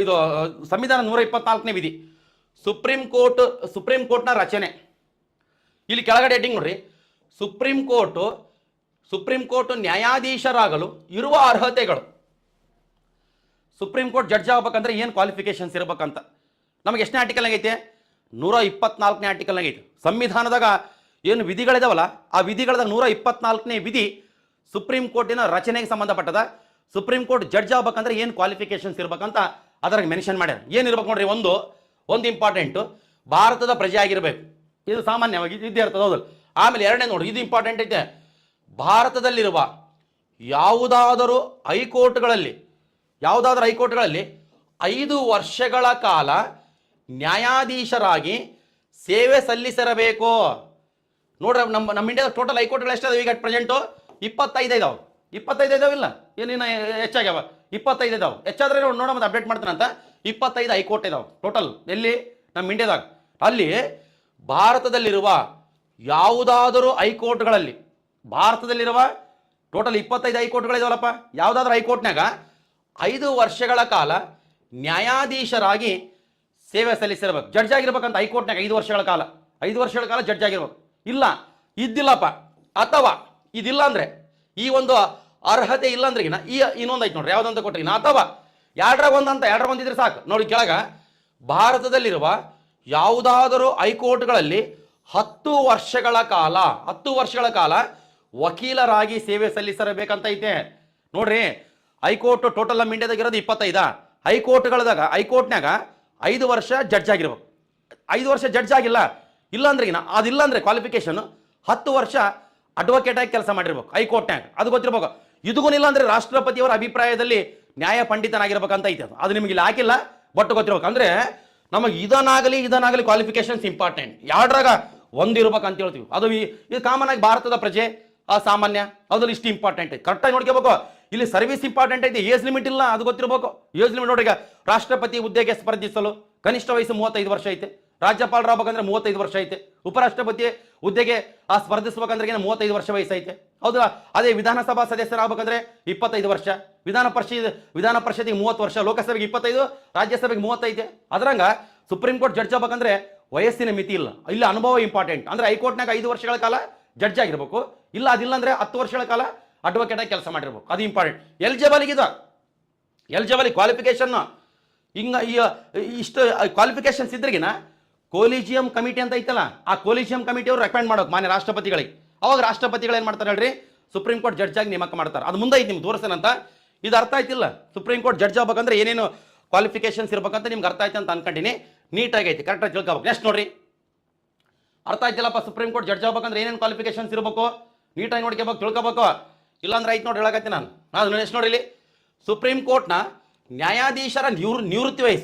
ಇದು ಸಂವಿಧಾನ 124ನೇ ವಿಧಿ, ಸುಪ್ರೀಂ ಕೋರ್ಟ್ನ ರಚನೆ. ಇಲ್ಲಿ ಕೆಳಗಡೆ ಹೆಡ್ಡಿಂಗ್ ನೋಡ್ರಿ, ಸುಪ್ರೀಂ ಕೋರ್ಟ್ ನ್ಯಾಯಾಧೀಶರಾಗಲು ಇರುವ ಅರ್ಹತೆಗಳು. ಸುಪ್ರೀಂ ಕೋರ್ಟ್ ಜಡ್ಜ್ ಆಗ್ಬೇಕಂದ್ರೆ ಏನು ಕ್ವಾಲಿಫಿಕೇಶನ್ಸ್ ಇರ್ಬೇಕಂತ ನಮಗೆ ಎಷ್ಟನೇ ಆರ್ಟಿಕಲ್ನಾಗ ಐತೆ? 124ನೇ ಆರ್ಟಿಕಲ್ನಾಗ ಐತೆ. ಸಂವಿಧಾನದಾಗ ಏನು ವಿಧಿಗಳಿದಾವಲ್ಲ ಆ ವಿಧಿಗಳದಾಗ 124ನೇ ವಿಧಿ ಸುಪ್ರೀಂ ಕೋರ್ಟಿನ ರಚನೆಗೆ ಸಂಬಂಧಪಟ್ಟದ. ಸುಪ್ರೀಂ ಕೋರ್ಟ್ ಜಡ್ಜ್ ಆಗ್ಬೇಕಂದ್ರೆ ಏನು ಕ್ವಾಲಿಫಿಕೇಶನ್ಸ್ ಇರ್ಬೇಕಂತ ಅದ್ರಾಗ ಮೆನ್ಷನ್ ಮಾಡ್ಯಾರ. ಏನಿರ್ಬೇಕು ನೋಡ್ರಿ, ಒಂದು ಇಂಪಾರ್ಟೆಂಟು ಭಾರತದ ಪ್ರಜೆ ಆಗಿರಬೇಕು. ಇದು ಸಾಮಾನ್ಯವಾಗಿ ಇದ್ದೇ ಇರ್ತದೆ, ಹೌದಲ್ಲ. ಆಮೇಲೆ ಎರಡನೇ ನೋಡಿ, ಇದು ಇಂಪಾರ್ಟೆಂಟ್ ಐತೆ, ಭಾರತದಲ್ಲಿರುವ ಯಾವುದಾದರೂ ಹೈಕೋರ್ಟ್ಗಳಲ್ಲಿ 5 ವರ್ಷಗಳ ಕಾಲ ನ್ಯಾಯಾಧೀಶರಾಗಿ ಸೇವೆ ಸಲ್ಲಿಸಿರಬೇಕು. ನೋಡ್ರಿ, ನಮ್ಮ ಇಂಡಿಯಾದ ಟೋಟಲ್ ಹೈಕೋರ್ಟ್ಗಳು ಎಷ್ಟಿದಾವೆ ಈಗ ಪ್ರೆಸೆಂಟು? 25 ಇದಾವೆ. 25 ಇದಾವಿಲ್ಲ, ಏನಿನ್ನ ಹೆಚ್ಚಾಗ್ಯಾವ? 25 ಇದಾವೆ. ಹೆಚ್ಚಾದ್ರೆ ನೋಡ ಮತ್ತೆ ಅಪ್ಡೇಟ್ ಮಾಡ್ತಾನಂತ. 25 ಹೈಕೋರ್ಟ್ ಇದಾವೆ ಟೋಟಲ್ ಎಲ್ಲಿ? ನಮ್ಮ ಇಂಡಿಯಾದಾಗ. ಅಲ್ಲಿ ಭಾರತದಲ್ಲಿರುವ ಯಾವುದಾದರೂ ಹೈಕೋರ್ಟ್ಗಳಲ್ಲಿ ಭಾರತದಲ್ಲಿರುವ ಟೋಟಲ್ 25 ಹೈಕೋರ್ಟ್ಗಳಿದಾವಲ್ಲಪ್ಪ. ಯಾವುದಾದ್ರೂ ಹೈಕೋರ್ಟ್ನಾಗ 5 ವರ್ಷಗಳ ಕಾಲ ನ್ಯಾಯಾಧೀಶರಾಗಿ ಸೇವೆ ಸಲ್ಲಿಸಿರ್ಬೇಕು, ಜಡ್ಜ್ ಆಗಿರ್ಬೇಕಂತ. ಹೈಕೋರ್ಟ್ನಾಗ 5 ವರ್ಷಗಳ ಕಾಲ ಜಡ್ಜ್ ಆಗಿರ್ಬೇಕು. ಇದ್ದಿಲ್ಲಪ್ಪ, ಅಥವಾ ಇದಿಲ್ಲ ಅಂದ್ರೆ, ಈ ಒಂದು ಅರ್ಹತೆ ಇಲ್ಲ ಅಂದ್ರೆ ಇನ್ನೊಂದು ಐತೆ ನೋಡ್ರಿ, ಯಾವ್ದಂತ ಕೊಟ್ರಿ, ಅಥವಾ ಎರಡರಾಗ ಒಂದಿದ್ರೆ ಸಾಕು. ನೋಡಿ ಕೆಳಗ, ಭಾರತದಲ್ಲಿರುವ ಯಾವುದಾದರೂ ಹೈಕೋರ್ಟ್ಗಳಲ್ಲಿ 10 ವರ್ಷಗಳ ಕಾಲ ವಕೀಲರಾಗಿ ಸೇವೆ ಸಲ್ಲಿಸಿರಬೇಕಂತ ಐತೆ. ನೋಡ್ರಿ, ಹೈಕೋರ್ಟ್ ಟೋಟಲ್ ನಮ್ಮ ಇಂಡಿಯಾದಾಗ ಇರೋದು 25. ಹೈಕೋರ್ಟ್ನಾಗ 5 ವರ್ಷ ಜಡ್ಜ್ ಆಗಿರ್ಬೇಕು. 5 ವರ್ಷ ಜಡ್ಜ್ ಆಗಿಲ್ಲ ಅದಿಲ್ಲ ಅಂದ್ರೆ ಕ್ವಾಲಿಫಿಕೇಶನ್ 10 ವರ್ಷ ಅಡ್ವೊಕೇಟ್ ಆಗಿ ಕೆಲಸ ಮಾಡಿರ್ಬೇಕು ಹೈಕೋರ್ಟ್ನಾಗ. ಅದು ಗೊತ್ತಿರ್ಬೇಕು. ಇದಕ್ಕೂನಿಲ್ಲ ಅಂದ್ರೆ ರಾಷ್ಟ್ರಪತಿಯವರ ಅಭಿಪ್ರಾಯದಲ್ಲಿ ನ್ಯಾಯ ಪಂಡಿತನಾಗಿರ್ಬೇಕಂತ ಐತೆ. ಅದು ನಿಮಗೆ ಇಲ್ಲಿ ಹಾಕಿಲ್ಲ, ಬಟ್ ಗೊತ್ತಿರ್ಬೇಕು. ಅಂದ್ರೆ ನಮಗೆ ಇದನ್ನಾಗಲಿ ಕ್ವಾಲಿಫಿಕೇಶನ್ಸ್ ಇಂಪಾರ್ಟೆಂಟ್. ಎರಡರಾಗ ಒಂದು ಇರ್ಬೇಕಂತ ಹೇಳ್ತೀವಿ. ಅದು ಇದು ಕಾಮನ್ ಆಗಿ ಭಾರತದ ಪ್ರಜೆ ಸಾಮಾನ್ಯ, ಅದ್ರಲ್ಲಿ ಇಷ್ಟು ಇಂಪಾರ್ಟೆಂಟ್ ಐತೆ. ಕರೆಕ್ಟಾಗಿ ನೋಡ್ಕೋಬೇಕು. ಇಲ್ಲಿ ಸರ್ವಿಸ್ ಇಂಪಾರ್ಟೆಂಟ್ ಐತೆ, ಏಜ್ ಲಿಮಿಟ್ ಇಲ್ಲ, ಅದು ಗೊತ್ತಿರಬೇಕು. ಏಜ್ ಲಿಮಿಟ್ ನೋಡಿ, ಈಗ ರಾಷ್ಟ್ರಪತಿ ಹುದ್ದೆಗೆ ಸ್ಪರ್ಧಿಸಲು ಕನಿಷ್ಠ ವಯಸ್ಸು 35 ವರ್ಷ ಐತೆ. ರಾಜ್ಯಪಾಲರಾಗಬೇಕಂದ್ರೆ 35 ವರ್ಷ ಐತೆ. ಉಪರಾಷ್ಟ್ರಪತಿ ಹುದ್ದೆಗೆ ಸ್ಪರ್ಧಿಸಬೇಕಂದ್ರೆ 35 ವರ್ಷ ವಯಸ್ಸೈತೆ, ಹೌದಾ? ಅದೇ ವಿಧಾನಸಭಾ ಸದಸ್ಯರಾಗಬೇಕಂದ್ರೆ 25 ವರ್ಷ, ವಿಧಾನ ಪರಿಷತ್ತಿಗೆ 30 ವರ್ಷ, ಲೋಕಸಭೆಗೆ 25, ರಾಜ್ಯಸಭೆಗೆ 30 ಐತೆ. ಅದರಂಗ ಸುಪ್ರೀಂ ಕೋರ್ಟ್ ಜಡ್ಜ್ ಆಗ್ಬೇಕಂದ್ರೆ ವಯಸ್ಸಿನ ಮಿತಿ ಇಲ್ಲ, ಇಲ್ಲಿ ಅನುಭವ ಇಂಪಾರ್ಟೆಂಟ್. ಅಂದ್ರೆ ಹೈಕೋರ್ಟ್ನಾಗ 5 ವರ್ಷಗಳ ಕಾಲ ಜಡ್ಜ್ ಆಗಿರ್ಬೇಕು, ಅದಿಲ್ಲ ಅಂದ್ರೆ 10 ವರ್ಷಗಳ ಕಾಲ ಅಡ್ವೊಕೇಟ್ ಆಗಿ ಕೆಲಸ ಮಾಡಿರ್ಬೇಕು, ಅದು ಇಂಪಾರ್ಟೆಂಟ್. ಎಲಿಜಿಬಲ್ ಕ್ವಾಲಿಫಿಕೇಶನ್ ಇಷ್ಟು ಕ್ವಾಲಿಫಿಕೇಶನ್ಸ್ ಇದ್ರಿಗಿನ ಕೋಲಿಜಿಯಂ ಕಮಿಟಿ ಅಂತ ಐತಲ್ಲ, ಆ ಕೋಲಿಜಿಯಂ ಕಮಿಟಿಯವರು ರೆಕಮೆಂಡ್ ಮಾಡೋಕೆ ಮಾನ್ಯ ರಾಷ್ಟ್ರಪತಿಗಳಿಗೆ. ಅವಾಗ ರಾಷ್ಟ್ರಪತಿಗಳು ಏನು ಮಾಡ್ತಾರೆ ಹೇಳ್ರಿ, ಸುಪ್ರೀಂ ಕೋರ್ಟ್ ಜಡ್ಜ್ ಆಗಿ ನೇಮಕ ಮಾಡ್ತಾರೆ. ಅದು ಮುಂದೆ ಐತಿ ನಿಮ್ಗೆ ತೋರಿಸ್ತೇನಂತ. ಇದು ಅರ್ಥ ಆಯ್ತಿಲ್ಲ? ಸುಪ್ರೀಂ ಕೋರ್ಟ್ ಜಡ್ಜ್ ಆಗ್ಬೇಕಂದ್ರೆ ಏನೇನು ಕ್ವಾಲಿಫಿಕೇಶನ್ಸ್ ಇರ್ಬೇಕಂತ ನಿಮ್ಗೆ ಅರ್ಥ ಆಯ್ತು ಅಂತ ಅನ್ಕೊಂಡಿನಿ. ನೀಟಾಗಿ ಐತಿ, ಕರೆಕ್ಟಾಗಿ ತಿಳ್ಕೊಬೇಕು. ನೆಕ್ಸ್ಟ್ ನೋಡ್ರಿ, ಅರ್ಥ ಆಯ್ತಿಲ್ಲಪ್ಪ, ಸುಪ್ರೀಂ ಕೋರ್ಟ್ ಜಡ್ಜ್ ಆಗ್ಬೇಕಂದ್ರೆ ಏನೇನು ಕ್ವಾಲಿಫಿಕೇಶನ್ಸ್ ಇರಬೇಕು, ನೀಟಾಗಿ ನೋಡ್ಕೋಬೇಕು, ತಿಳ್ಕೊಬೇಕು. ಇಲ್ಲಾಂದ್ರೆ ಆಯ್ತು ನೋಡಿ, ಹೇಳಕತ್ತೀನಿ ನಾನು. ನೆಕ್ಸ್ಟ್ ನೋಡಿ, ಇಲ್ಲಿ ಸುಪ್ರೀಂ ಕೋರ್ಟ್ನ ನ್ಯಾಯಾಧೀಶರ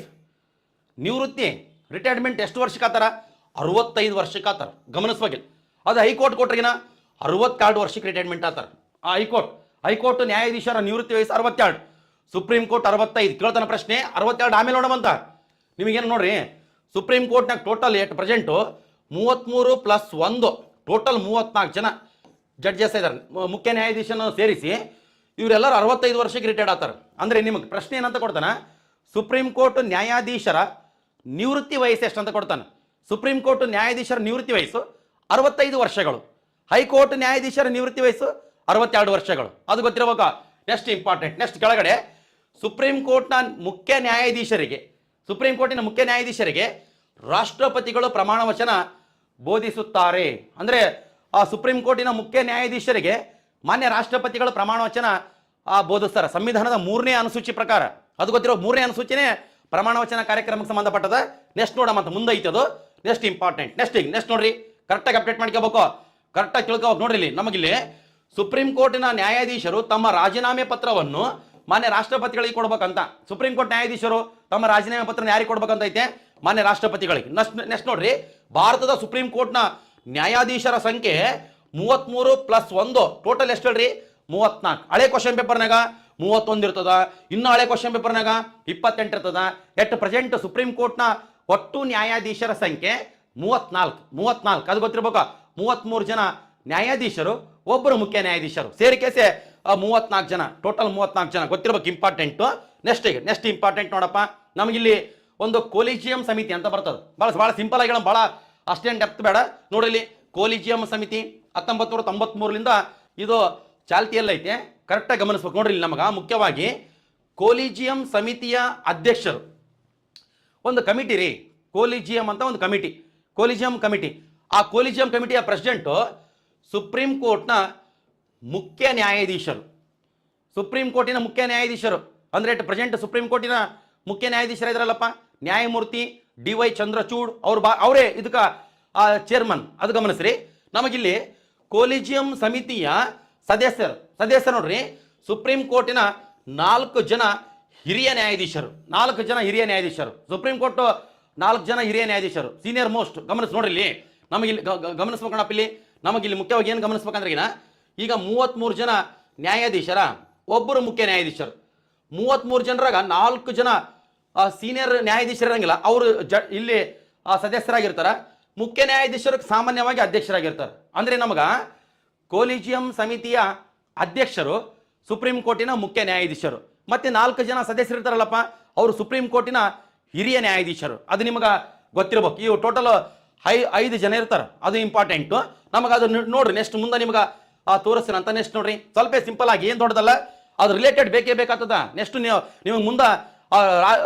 ನಿವೃತ್ತಿ ರಿಟೈರ್ಮೆಂಟ್ ಎಷ್ಟು ವರ್ಷಕ್ಕೆ ಆತಾರ? 65 ವರ್ಷಕ್ಕೆ ಆತಾರ. ಗಮನಿಸ್ಬೇಕು. ಅದು ಹೈಕೋರ್ಟ್ ಕೊಟ್ರಿಗಿನ 62 ವರ್ಷಕ್ಕೆ ರಿಟೈರ್ಮೆಂಟ್ ಆತಾರ. ಆ ಹೈಕೋರ್ಟ್ ನ್ಯಾಯಾಧೀಶರ ನಿವೃತ್ತಿ ವಯಸ್ಸು 62, ಸುಪ್ರೀಂ ಕೋರ್ಟ್ 65. ಕೇಳ್ತಾನೆ ಪ್ರಶ್ನೆ, 62 ಆಮೇಲೆ ನೋಡಮಂತ. ನಿಮಗೇನು ನೋಡ್ರಿ, ಸುಪ್ರೀಂ ಕೋರ್ಟ್ನಾಗ ಟೋಟಲ್ ಪ್ರೆಸೆಂಟು 33 + 1 ಟೋಟಲ್ 34 ಜನ ಜಡ್ಜಸ್ ಇದ್ದಾರೆ. ಮುಖ್ಯ ನ್ಯಾಯಾಧೀಶನ ಸೇರಿಸಿ ಇವರೆಲ್ಲರೂ 65 ವರ್ಷಕ್ಕೆ ರಿಟೈರ್ಡ್ ಆಗ್ತಾರೆ. ಅಂದರೆ ನಿಮಗೆ ಪ್ರಶ್ನೆ ಏನಂತ ಕೊಡ್ತಾನೆ, ಸುಪ್ರೀಂ ಕೋರ್ಟ್ ನ್ಯಾಯಾಧೀಶರ ನಿವೃತ್ತಿ ವಯಸ್ಸು ಎಷ್ಟು ಅಂತ ಕೊಡ್ತಾನೆ. ಸುಪ್ರೀಂ ಕೋರ್ಟ್ ನ್ಯಾಯಾಧೀಶರ ನಿವೃತ್ತಿ ವಯಸ್ಸು 65 ವರ್ಷಗಳು, ಹೈಕೋರ್ಟ್ ನ್ಯಾಯಾಧೀಶರ ನಿವೃತ್ತಿ ವಯಸ್ಸು 62 ವರ್ಷಗಳು. ಅದು ಗೊತ್ತಿರಬೇಕಾ? Next important. ನೆಕ್ಸ್ಟ್ ಕೆಳಗಡೆ, ಸುಪ್ರೀಂ ಕೋರ್ಟ್ನ ಮುಖ್ಯ ನ್ಯಾಯಾಧೀಶರಿಗೆ ರಾಷ್ಟ್ರಪತಿಗಳು ಪ್ರಮಾಣ ವಚನ ಬೋಧಿಸುತ್ತಾರೆ. ಅಂದರೆ ಆ ಸುಪ್ರೀಂ ಕೋರ್ಟಿನ ಮುಖ್ಯ ನ್ಯಾಯಾಧೀಶರಿಗೆ ಮಾನ್ಯ ರಾಷ್ಟ್ರಪತಿಗಳು ಪ್ರಮಾಣ ವಚನ ಬೋಧಿಸ್ತಾರೆ ಸಂವಿಧಾನದ 3ನೇ ಅನುಸೂಚಿ ಪ್ರಕಾರ. ಅದು ಗೊತ್ತಿರೋ 3ನೇ ಅನುಸೂಚಿನೇ ಪ್ರಮಾಣ ವಚನ ಕಾರ್ಯಕ್ರಮಕ್ಕೆ ಸಂಬಂಧಪಟ್ಟದ. ನೆಕ್ಸ್ಟ್ ನೋಡಮಂತ, ಮುಂದೆ ಐತದು. Next important. ನೆಕ್ಸ್ಟ್ ನೋಡ್ರಿ, ಕರೆಕ್ಟಾಗಿ ಅಪ್ಡೇಟ್ ಮಾಡ್ಕೋಬೇಕು, ಕರೆಕ್ಟಾಗಿ ತಿಳ್ಕೋಬೇಕು. ನೋಡ್ರಿ, ಇಲ್ಲಿ ನಮಗಿಲ್ಲಿ ಸುಪ್ರೀಂ ಕೋರ್ಟಿನ ನ್ಯಾಯಾಧೀಶರು ತಮ್ಮ ರಾಜೀನಾಮೆ ಪತ್ರವನ್ನು ಮಾನ್ಯ ರಾಷ್ಟ್ರಪತಿಗಳಿಗೆ ಕೊಡ್ಬೇಕಂತ. ಸುಪ್ರೀಂ ಕೋರ್ಟ್ ನ್ಯಾಯಾಧೀಶರು ತಮ್ಮ ರಾಜೀನಾಮೆ ಪತ್ರ ಯಾರಿಗೆ ಕೊಡ್ಬೇಕಂತ ಐತೆ? ಮಾನ್ಯ ರಾಷ್ಟ್ರಪತಿಗಳಿಗೆ. ನೆಕ್ಸ್ಟ್ ನೋಡ್ರಿ, ಭಾರತದ ಸುಪ್ರೀಂ ಕೋರ್ಟ್ನ ನ್ಯಾಯಾಧೀಶರ ಸಂಖ್ಯೆ 33 + 1 ಟೋಟಲ್ ಎಷ್ಟು ಹೇಳ್ರಿ? 34. ಹಳೆ ಕ್ವಶನ್ ಪೇಪರ್ನಾಗ 31 ಇರ್ತದ, ಇನ್ನು ಹಳೆ ಕ್ವಶನ್ ಪೇಪರ್ನಾಗ 28 ಇರ್ತದ. ಎಟ್ ಪ್ರೆಸೆಂಟ್ ಸುಪ್ರೀಂ ಕೋರ್ಟ್ನ ಒಟ್ಟು ನ್ಯಾಯಾಧೀಶರ ಸಂಖ್ಯೆ 34. ಅದು ಗೊತ್ತಿರ್ಬೇಕಾ? 33 ಜನ ನ್ಯಾಯಾಧೀಶರು, ಒಬ್ಬರು ಮುಖ್ಯ ನ್ಯಾಯಾಧೀಶರು, ಸೇರಿಕೆಸೆ 34 ಜನ, ಟೋಟಲ್ 34 ಜನ ಗೊತ್ತಿರ್ಬೇಕು. ಇಂಪಾರ್ಟೆಂಟ್. ನೆಕ್ಸ್ಟ್ ಇಂಪಾರ್ಟೆಂಟ್ ನೋಡಪ್ಪ, ನಮಗಿಲ್ಲಿ ಒಂದು ಕೊಲಿಜಿಯಂ ಸಮಿತಿ ಅಂತ ಬರ್ತದೆ. ಭಾಳ ಸಿಂಪಲ್ ಆಗಿ ಭಾಳ ಅಷ್ಟೇನು ಡೆಪ್ತ್ ಬೇಡ. ನೋಡಿಲ್ಲಿ ಕೊಲಿಜಿಯಂ ಸಮಿತಿ 1993ರಿಂದ ಇದು ಚಾಲ್ತಿಯಲ್ಲೈತೆ. ಕರೆಕ್ಟಾಗಿ ಗಮನಿಸ್ಬೇಕು. ನೋಡ್ರಿ ಇಲ್ಲಿ ನಮಗೆ ಮುಖ್ಯವಾಗಿ ಕೊಲಿಜಿಯಂ ಸಮಿತಿಯ ಅಧ್ಯಕ್ಷರು ಒಂದು ಕಮಿಟಿ ರೀ. ಕೊಲಿಜಿಯಂ ಅಂತ ಒಂದು ಕಮಿಟಿ, ಕೊಲಿಜಿಯಂ ಕಮಿಟಿ. ಆ ಕೊಲಿಜಿಯಂ ಕಮಿಟಿಯ ಪ್ರೆಸಿಡೆಂಟು ಸುಪ್ರೀಂ ಕೋರ್ಟ್ನ ಮುಖ್ಯ ನ್ಯಾಯಾಧೀಶರು. ಸುಪ್ರೀಂ ಕೋರ್ಟಿನ ಮುಖ್ಯ ನ್ಯಾಯಾಧೀಶರು ಅಂದರೆ ಪ್ರೆಸೆಂಟ್ ಸುಪ್ರೀಂ ಕೋರ್ಟಿನ ಮುಖ್ಯ ನ್ಯಾಯಾಧೀಶರ ಇದ್ರಲ್ಲಪ್ಪ, ನ್ಯಾಯಮೂರ್ತಿ DY ಚಂದ್ರಚೂಡ್ ಅವರೇ ಇದಕ್ಕೆ ಚೇರ್ಮನ್. ಅದು ಗಮನಿಸ್ರಿ. ನಮಗಿಲ್ಲಿ ಕೊಲಿಜಿಯಂ ಸಮಿತಿಯ ಸದಸ್ಯರು ನೋಡ್ರಿ, ಸುಪ್ರೀಂ ಕೋರ್ಟಿನ 4 ಜನ ಹಿರಿಯ ನ್ಯಾಯಾಧೀಶರು. 4 ಜನ ಹಿರಿಯ ನ್ಯಾಯಾಧೀಶರು. ಸುಪ್ರೀಂ ಕೋರ್ಟ್ 4 ಜನ ಹಿರಿಯ ನ್ಯಾಯಾಧೀಶರು, ಸೀನಿಯರ್ ಮೋಸ್ಟ್. ಗಮನಿಸ್ ನೋಡ್ರಿ ಇಲ್ಲಿ, ನಮಗಿಲ್ಲಿ ಗಮನಿಸ್ಬೇಕಣಪ್ಪ. ಇಲ್ಲಿ ನಮಗಿಲ್ಲಿ ಮುಖ್ಯವಾಗಿ ಏನು ಗಮನಿಸ್ಬೇಕಂದ್ರೆ ಈಗ 33 ಜನ ನ್ಯಾಯಾಧೀಶರ, ಒಬ್ಬರು ಮುಖ್ಯ ನ್ಯಾಯಾಧೀಶರು. 33 ಜನರಾಗ 4 ಜನ ಸೀನಿಯರ್ ನ್ಯಾಯಾಧೀಶರು ಇರಂಗಿಲ್ಲ, ಅವರು ಇಲ್ಲಿ ಸದಸ್ಯರಾಗಿರ್ತಾರ. ಮುಖ್ಯ ನ್ಯಾಯಾಧೀಶರು ಸಾಮಾನ್ಯವಾಗಿ ಅಧ್ಯಕ್ಷರಾಗಿರ್ತಾರೆ. ಅಂದ್ರೆ ನಮಗ ಕೊಲಿಜಿಯಂ ಸಮಿತಿಯ ಅಧ್ಯಕ್ಷರು ಸುಪ್ರೀಂ ಕೋರ್ಟಿನ ಮುಖ್ಯ ನ್ಯಾಯಾಧೀಶರು, ಮತ್ತೆ 4 ಜನ ಸದಸ್ಯರಿರ್ತಾರಲ್ಲಪ್ಪ, ಅವರು ಸುಪ್ರೀಂ ಕೋರ್ಟಿನ ಹಿರಿಯ ನ್ಯಾಯಾಧೀಶರು. ಅದು ನಿಮಗೆ ಗೊತ್ತಿರಬೇಕು. ಇವು ಟೋಟಲ್ 5 ಜನ ಇರ್ತಾರೆ. ಅದು ಇಂಪಾರ್ಟೆಂಟು ನಮಗೆ. ಅದು ನೋಡ್ರಿ, ನೆಕ್ಸ್ಟ್ ಮುಂದೆ ನಿಮ್ಗೆ ತೋರಿಸ್ತೀನಿ ಅಂತ. ನೆಕ್ಸ್ಟ್ ನೋಡ್ರಿ, ಸ್ವಲ್ಪ ಸಿಂಪಲ್ ಆಗಿ, ಏನು ದೊಡ್ಡದಲ್ಲ, ಅದು ರಿಲೇಟೆಡ್ ಬೇಕೇ ಬೇಕಾಗ್ತದ. ನೆಕ್ಸ್ಟ್ ನಿಮಗೆ ಮುಂದೆ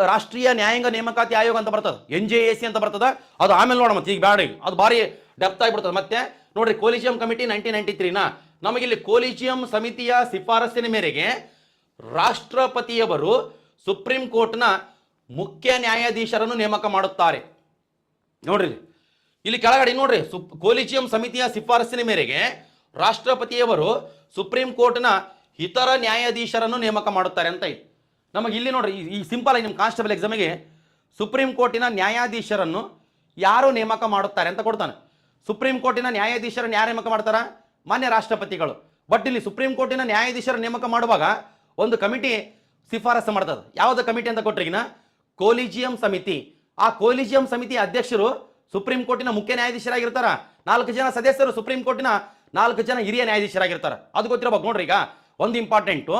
ರಾಷ್ಟ್ರೀಯ ನ್ಯಾಯಾಂಗ ನೇಮಕಾತಿ ಆಯೋಗ ಅಂತ ಬರ್ತದೆ, NJAC ಅಂತ ಬರ್ತದ. ಅದು ಆಮೇಲೆ ನೋಡ, ಮತ್ತೆ ಈಗ ಬೇಡ, ಅದು ಭಾರಿ ಡೆಪ್ತ್ ಆಗಿಬಿಡ್ತದೆ. ಮತ್ತೆ ನೋಡ್ರಿ, ಕೊಲಿಜಿಯಂ ಕಮಿಟಿ 1993ನ ನಮಗಿಲ್ಲಿ ಕೊಲಿಜಿಯಂ ಸಮಿತಿಯ ಶಿಫಾರಸ್ಸಿನ ಮೇರೆಗೆ ರಾಷ್ಟ್ರಪತಿಯವರು ಸುಪ್ರೀಂ ಕೋರ್ಟ್ನ ಮುಖ್ಯ ನ್ಯಾಯಾಧೀಶರನ್ನು ನೇಮಕ ಮಾಡುತ್ತಾರೆ. ನೋಡ್ರಿ ಇಲ್ಲಿ ಕೆಳಗಡೆ ನೋಡ್ರಿ, ಕೊಲಿಜಿಯಂ ಸಮಿತಿಯ ಶಿಫಾರಸ್ಸಿನ ಮೇರೆಗೆ ರಾಷ್ಟ್ರಪತಿಯವರು ಸುಪ್ರೀಂ ಕೋರ್ಟ್ನ ಇತರ ನ್ಯಾಯಾಧೀಶರನ್ನು ನೇಮಕ ಮಾಡುತ್ತಾರೆ ಅಂತ ಐತಿ. ನಮಗೆ ಇಲ್ಲಿ ನೋಡ್ರಿ, ಈ ಸಿಂಪಲ್ ಆಗಿ ನಿಮ್ಮ ಕಾನ್ಸ್ಟೇಬಲ್ ಎಕ್ಸಾಮಿಗೆ ಸುಪ್ರೀಂ ಕೋರ್ಟಿನ ನ್ಯಾಯಾಧೀಶರನ್ನು ಯಾರು ನೇಮಕ ಮಾಡುತ್ತಾರೆ ಅಂತ ಕೊಡ್ತಾನೆ. ಸುಪ್ರೀಂ ಕೋರ್ಟಿನ ನ್ಯಾಯಾಧೀಶರನ್ನು ಯಾರು ನೇಮಕ ಮಾಡ್ತಾರ? ಮಾನ್ಯ ರಾಷ್ಟ್ರಪತಿಗಳು. ಬಟ್ ಇಲ್ಲಿ ಸುಪ್ರೀಂ ಕೋರ್ಟಿನ ನ್ಯಾಯಾಧೀಶರ ನೇಮಕ ಮಾಡುವಾಗ ಒಂದು ಕಮಿಟಿ ಶಿಫಾರಸು ಮಾಡ್ತದೆ. ಯಾವ್ದು ಕಮಿಟಿ ಅಂತ ಕೊಟ್ರಿಗಿನ? ಕೊಲಿಜಿಯಂ ಸಮಿತಿ. ಆ ಕೊಲಿಜಿಯಂ ಸಮಿತಿಯ ಅಧ್ಯಕ್ಷರು ಸುಪ್ರೀಂ ಕೋರ್ಟಿನ ಮುಖ್ಯ ನ್ಯಾಯಾಧೀಶರಾಗಿರ್ತಾರ. 4 ಜನ ಸದಸ್ಯರು ಸುಪ್ರೀಂ ಕೋರ್ಟಿನ 4 ಜನ ಹಿರಿಯ ನ್ಯಾಯಾಧೀಶರಾಗಿರ್ತಾರ. ಅದು ಗೊತ್ತಿರಬೇಕು. ನೋಡ್ರಿ, ಈಗ ಒಂದು ಇಂಪಾರ್ಟೆಂಟು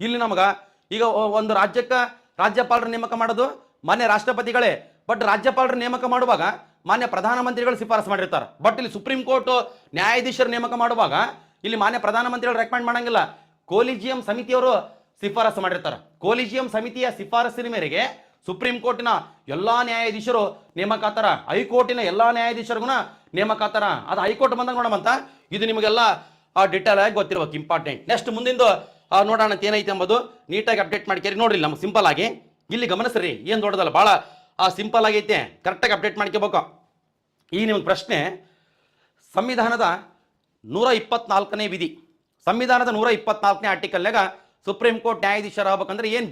ಇಲ್ಲಿ ನಮಗೆ, ಈಗ ಒಂದು ರಾಜ್ಯಕ್ಕೆ ರಾಜ್ಯಪಾಲರ ನೇಮಕ ಮಾಡೋದು ಮಾನ್ಯ ರಾಷ್ಟ್ರಪತಿಗಳೇ. ಬಟ್ ರಾಜ್ಯಪಾಲರ ನೇಮಕ ಮಾಡುವಾಗ ಮಾನ್ಯ ಪ್ರಧಾನಮಂತ್ರಿಗಳು ಶಿಫಾರಸು ಮಾಡಿರ್ತಾರೆ. ಬಟ್ ಇಲ್ಲಿ ಸುಪ್ರೀಂ ಕೋರ್ಟ್ ನ್ಯಾಯಾಧೀಶರ ನೇಮಕ ಮಾಡುವಾಗ ಇಲ್ಲಿ ಮಾನ್ಯ ಪ್ರಧಾನಮಂತ್ರಿಗಳು ರೆಕಮೆಂಡ್ ಮಾಡಂಗಿಲ್ಲ, ಕೊಲಿಜಿಯಂ ಸಮಿತಿಯವರು ಶಿಫಾರಸು ಮಾಡಿರ್ತಾರೆ. ಕೊಲಿಜಿಯಂ ಸಮಿತಿಯ ಶಿಫಾರಸಿನ ಮೇರೆಗೆ ಸುಪ್ರೀಂ ಕೋರ್ಟಿನ ಎಲ್ಲಾ ನ್ಯಾಯಾಧೀಶರು ನೇಮಕಾತರ, ಹೈಕೋರ್ಟಿನ ಎಲ್ಲಾ ನ್ಯಾಯಾಧೀಶರಿಗೂ ನೇಮಕಾತರ. ಅದು ಹೈಕೋರ್ಟ್ ಬಂದಾಗ ನೋಡಮಂತ. ಇದು ನಿಮಗೆಲ್ಲ ಡಿಟೇಲ್ ಆಗಿ ಗೊತ್ತಿರ್ಬೇಕು, ಇಂಪಾರ್ಟೆಂಟ್. ನೆಕ್ಸ್ಟ್ ಮುಂದಿಂದು ನೋಡೋಣ ಅಂತ ಏನೈತೆ ಎಂಬುದು ನೀಟಾಗಿ ಅಪ್ಡೇಟ್ ಮಾಡ್ಕೇರಿ. ನೋಡ್ರಿ ನಮ್ಗೆ ಸಿಂಪಲ್ ಆಗಿ ಇಲ್ಲಿ ಗಮನಿಸ್ರಿ, ಏನು ದೊಡ್ಡದಲ್ಲ, ಭಾಳ ಸಿಂಪಲ್ ಆಗೈತೆ. ಕರೆಕ್ಟಾಗಿ ಅಪ್ಡೇಟ್ ಮಾಡ್ಕೋಬೇಕು. ಈ ನಿಮ್ಗೆ ಪ್ರಶ್ನೆ, ಸಂವಿಧಾನದ 124ನೇ ವಿಧಿ, ಸಂವಿಧಾನದ 124ನೇ ಆರ್ಟಿಕಲ್ನಾಗ ಸುಪ್ರೀಂ ಕೋರ್ಟ್ ನ್ಯಾಯಾಧೀಶರು ಆಗ್ಬೇಕಂದ್ರೆ ಏನು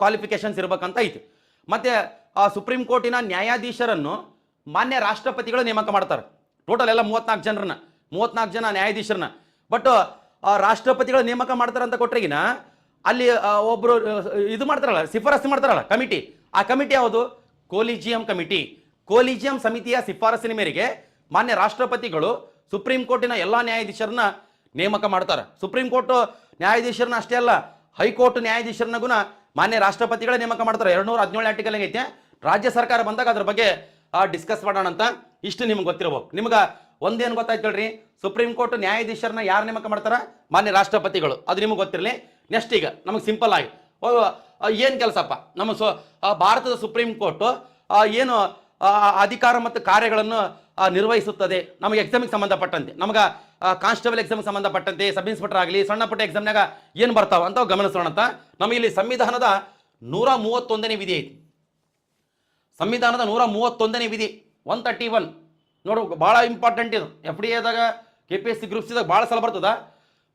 ಕ್ವಾಲಿಫಿಕೇಶನ್ಸ್ ಇರ್ಬೇಕಂತ ಐತಿ. ಮತ್ತೆ ಸುಪ್ರೀಂ ಕೋರ್ಟಿನ ನ್ಯಾಯಾಧೀಶರನ್ನು ಮಾನ್ಯ ರಾಷ್ಟ್ರಪತಿಗಳು ನೇಮಕ ಮಾಡ್ತಾರೆ. ಟೋಟಲ್ ಎಲ್ಲ 34 ಜನ ನ್ಯಾಯಾಧೀಶರನ್ನ. ಬಟ್ ರಾಷ್ಟ್ರಪತಿಗಳು ನೇಮಕ ಮಾಡ್ತಾರೆ ಅಂತ ಕೊಟ್ರಿಗಿನ ಅಲ್ಲಿ ಒಬ್ಬರು ಇದು ಮಾಡ್ತಾರಲ್ಲ, ಶಿಫಾರಸು ಮಾಡ್ತಾರಲ್ಲ ಕಮಿಟಿ. ಆ ಕಮಿಟಿ ಯಾವುದು? Collegium committee. ಕೊಲಿಜಿಯಂ ಸಮಿತಿಯ ಶಿಫಾರಸಿನ ಮೇರೆಗೆ ಮಾನ್ಯ ರಾಷ್ಟ್ರಪತಿಗಳು ಸುಪ್ರೀಂ ಕೋರ್ಟಿನ ಎಲ್ಲ ನ್ಯಾಯಾಧೀಶರನ್ನ ನೇಮಕ ಮಾಡ್ತಾರೆ. ಸುಪ್ರೀಂ ಕೋರ್ಟ್ ನ್ಯಾಯಾಧೀಶರನ್ನ ಅಷ್ಟೇ ಅಲ್ಲ, ಹೈಕೋರ್ಟ್ ನ್ಯಾಯಾಧೀಶರನ್ನಗೂ ಮಾನ್ಯ ರಾಷ್ಟ್ರಪತಿಗಳೇ ನೇಮಕ ಮಾಡ್ತಾರೆ. 217 ಆರ್ಟಿಕಲ್ ಐತೆ. ರಾಜ್ಯ ಸರ್ಕಾರ ಬಂದಾಗ ಅದ್ರ ಬಗ್ಗೆ ಡಿಸ್ಕಸ್ ಮಾಡೋಣ ಅಂತ. ಇಷ್ಟು ನಿಮ್ಗೆ ಗೊತ್ತಿರಬೇಕು. ನಿಮ್ಗೆ ಒಂದೇನು ಗೊತ್ತಾಯ್ತು ಹೇಳ್ರಿ, ಸುಪ್ರೀಂ ಕೋರ್ಟ್ ನ್ಯಾಯಾಧೀಶರನ್ನ ಯಾರು ನೇಮಕ ಮಾಡ್ತಾರ? ಮಾನ್ಯ ರಾಷ್ಟ್ರಪತಿಗಳು. ಅದು ನಿಮಗೆ ಗೊತ್ತಿರಲಿ. ನೆಕ್ಸ್ಟ್ ಈಗ ನಮಗೆ ಸಿಂಪಲ್ ಆಗಿ ಏನು ಕೆಲಸಪ್ಪ, ನಮ್ಮ ಭಾರತದ ಸುಪ್ರೀಂ ಕೋರ್ಟ್ ಏನು ಅಧಿಕಾರ ಮತ್ತು ಕಾರ್ಯಗಳನ್ನು ನಿರ್ವಹಿಸುತ್ತದೆ? ನಮಗೆ ಎಕ್ಸಾಮಿಗೆ ಸಂಬಂಧಪಟ್ಟಂತೆ, ನಮಗೆ ಕಾನ್ಸ್ಟೇಬಲ್ ಎಕ್ಸಾಮ್ಗೆ ಸಂಬಂಧಪಟ್ಟಂತೆ, ಸಬ್ ಇನ್ಸ್ಪೆಕ್ಟರ್ ಆಗಲಿ, ಸಣ್ಣ ಪುಟ್ಟ ಎಕ್ಸಾಮ್ನಾಗ ಏನು ಬರ್ತಾವ ಅಂತ ಗಮನಿಸೋಣ ಅಂತ. ನಮಗೆ ಇಲ್ಲಿ ಸಂವಿಧಾನದ 131ನೇ ವಿಧಿ ಐತಿ. ಸಂವಿಧಾನದ 131ನೇ ವಿಧಿ 131 ನೋಡು, ಭಾಳ ಇಂಪಾರ್ಟೆಂಟ್ ಇದು. FDA ದಾಗ KPSC ಗ್ರೂಪ್ಸ್ದಾಗ ಭಾಳ ಸಲ ಬರ್ತದ.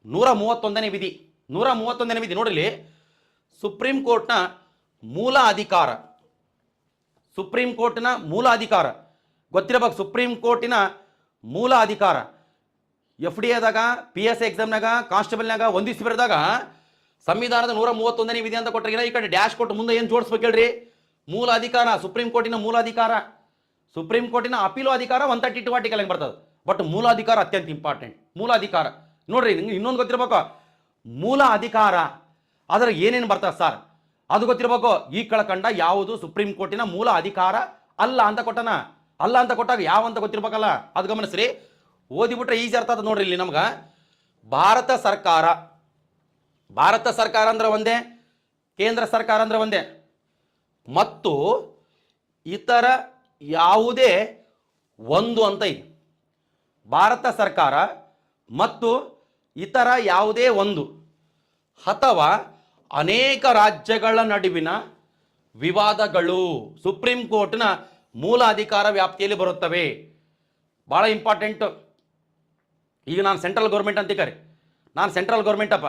131ನೇ ವಿಧಿ. 131ನೇ ವಿಧಿ ನೋಡ್ರಿ, ಸುಪ್ರೀಂ ಕೋರ್ಟ್ನ ಮೂಲ ಅಧಿಕಾರ, ಸುಪ್ರೀಂ ಕೋರ್ಟ್ನ ಮೂಲ ಅಧಿಕಾರ ಗೊತ್ತಿರಬೇಕು. ಸುಪ್ರೀಂ ಕೋರ್ಟಿನ ಮೂಲ ಅಧಿಕಾರ FD PSI ಎಕ್ಸಾಮ್ನಾಗ ಕಾನ್ಸ್ಟೇಬಲ್ನಾಗ ಒಂದಿವ್ಸ ಬರೆದಾಗ ಸಂವಿಧಾನದ 131ನೇ ವಿಧಿ ಅಂತ ಕೊಟ್ಟರೆ ಈ ಕಡೆ ಡ್ಯಾಶ್ ಕೊಟ್ಟು ಮುಂದೆ ಏನು ಜೋಡಿಸ್ಬೇಕು ಹೇಳ್ರಿ? ಮೂಲ ಅಧಿಕಾರ, ಸುಪ್ರೀಂ ಕೋರ್ಟಿನ ಮೂಲ ಅಧಿಕಾರ, ಸುಪ್ರೀಂ ಕೋರ್ಟಿನ ಅಪೀಲು ಅಧಿಕಾರ 132 ಆರ್ಟಿಕಲ್ ಹೆಂಗೆ ಬರ್ತದೆ. ಬಟ್ ಮೂಲ ಅಧಿಕಾರ ಅತ್ಯಂತ ಇಂಪಾರ್ಟೆಂಟ್. ಮೂಲ ಅಧಿಕಾರ ನೋಡ್ರಿ, ನಿಮ್ಗೆ ಇನ್ನೊಂದು ಗೊತ್ತಿರ್ಬೇಕು, ಮೂಲ ಅಧಿಕಾರ ಅದರ ಏನೇನು ಬರ್ತದೆ ಸರ್ ಅದು ಗೊತ್ತಿರ್ಬೇಕು. ಈ ಕೆಳಕಂಡ ಯಾವುದು ಸುಪ್ರೀಂ ಕೋರ್ಟಿನ ಮೂಲ ಅಧಿಕಾರ ಅಲ್ಲ ಅಂತ ಕೊಟ್ಟನ. ಅಲ್ಲ ಅಂತ ಕೊಟ್ಟಾಗ ಯಾವ ಅಂತ ಗೊತ್ತಿರ್ಬೇಕಲ್ಲ, ಅದು ಗಮನಿಸ್ರಿ. ಓದಿಬಿಟ್ರೆ ಈಸಿ ಅರ್ಥ ಆಗ್ತದೆ ನೋಡ್ರಿ. ಇಲ್ಲಿ ನಮ್ಗೆ ಭಾರತ ಸರ್ಕಾರ, ಭಾರತ ಸರ್ಕಾರ ಅಂದ್ರೆ ಒಂದೇ, ಕೇಂದ್ರ ಸರ್ಕಾರ ಅಂದ್ರೆ ಒಂದೇ, ಮತ್ತು ಇತರ ಯಾವುದೇ ಒಂದು ಅಂತ ಇದೆ. ಭಾರತ ಸರ್ಕಾರ ಮತ್ತು ಇತರ ಯಾವುದೇ ಒಂದು ಅಥವಾ ಅನೇಕ ರಾಜ್ಯಗಳ ನಡುವಿನ ವಿವಾದಗಳು ಸುಪ್ರೀಂ ಕೋರ್ಟ್ನ ಮೂಲ ಅಧಿಕಾರ ವ್ಯಾಪ್ತಿಯಲ್ಲಿ ಬರುತ್ತವೆ. ಭಾಳ ಇಂಪಾರ್ಟೆಂಟ್. ಈಗ ನಾನು ಸೆಂಟ್ರಲ್ ಗೌರ್ಮೆಂಟ್ ಅಂತ ಕರೆ, ನಾನು ಸೆಂಟ್ರಲ್ ಗೌರ್ಮೆಂಟ್ ಅಪ್ಪ,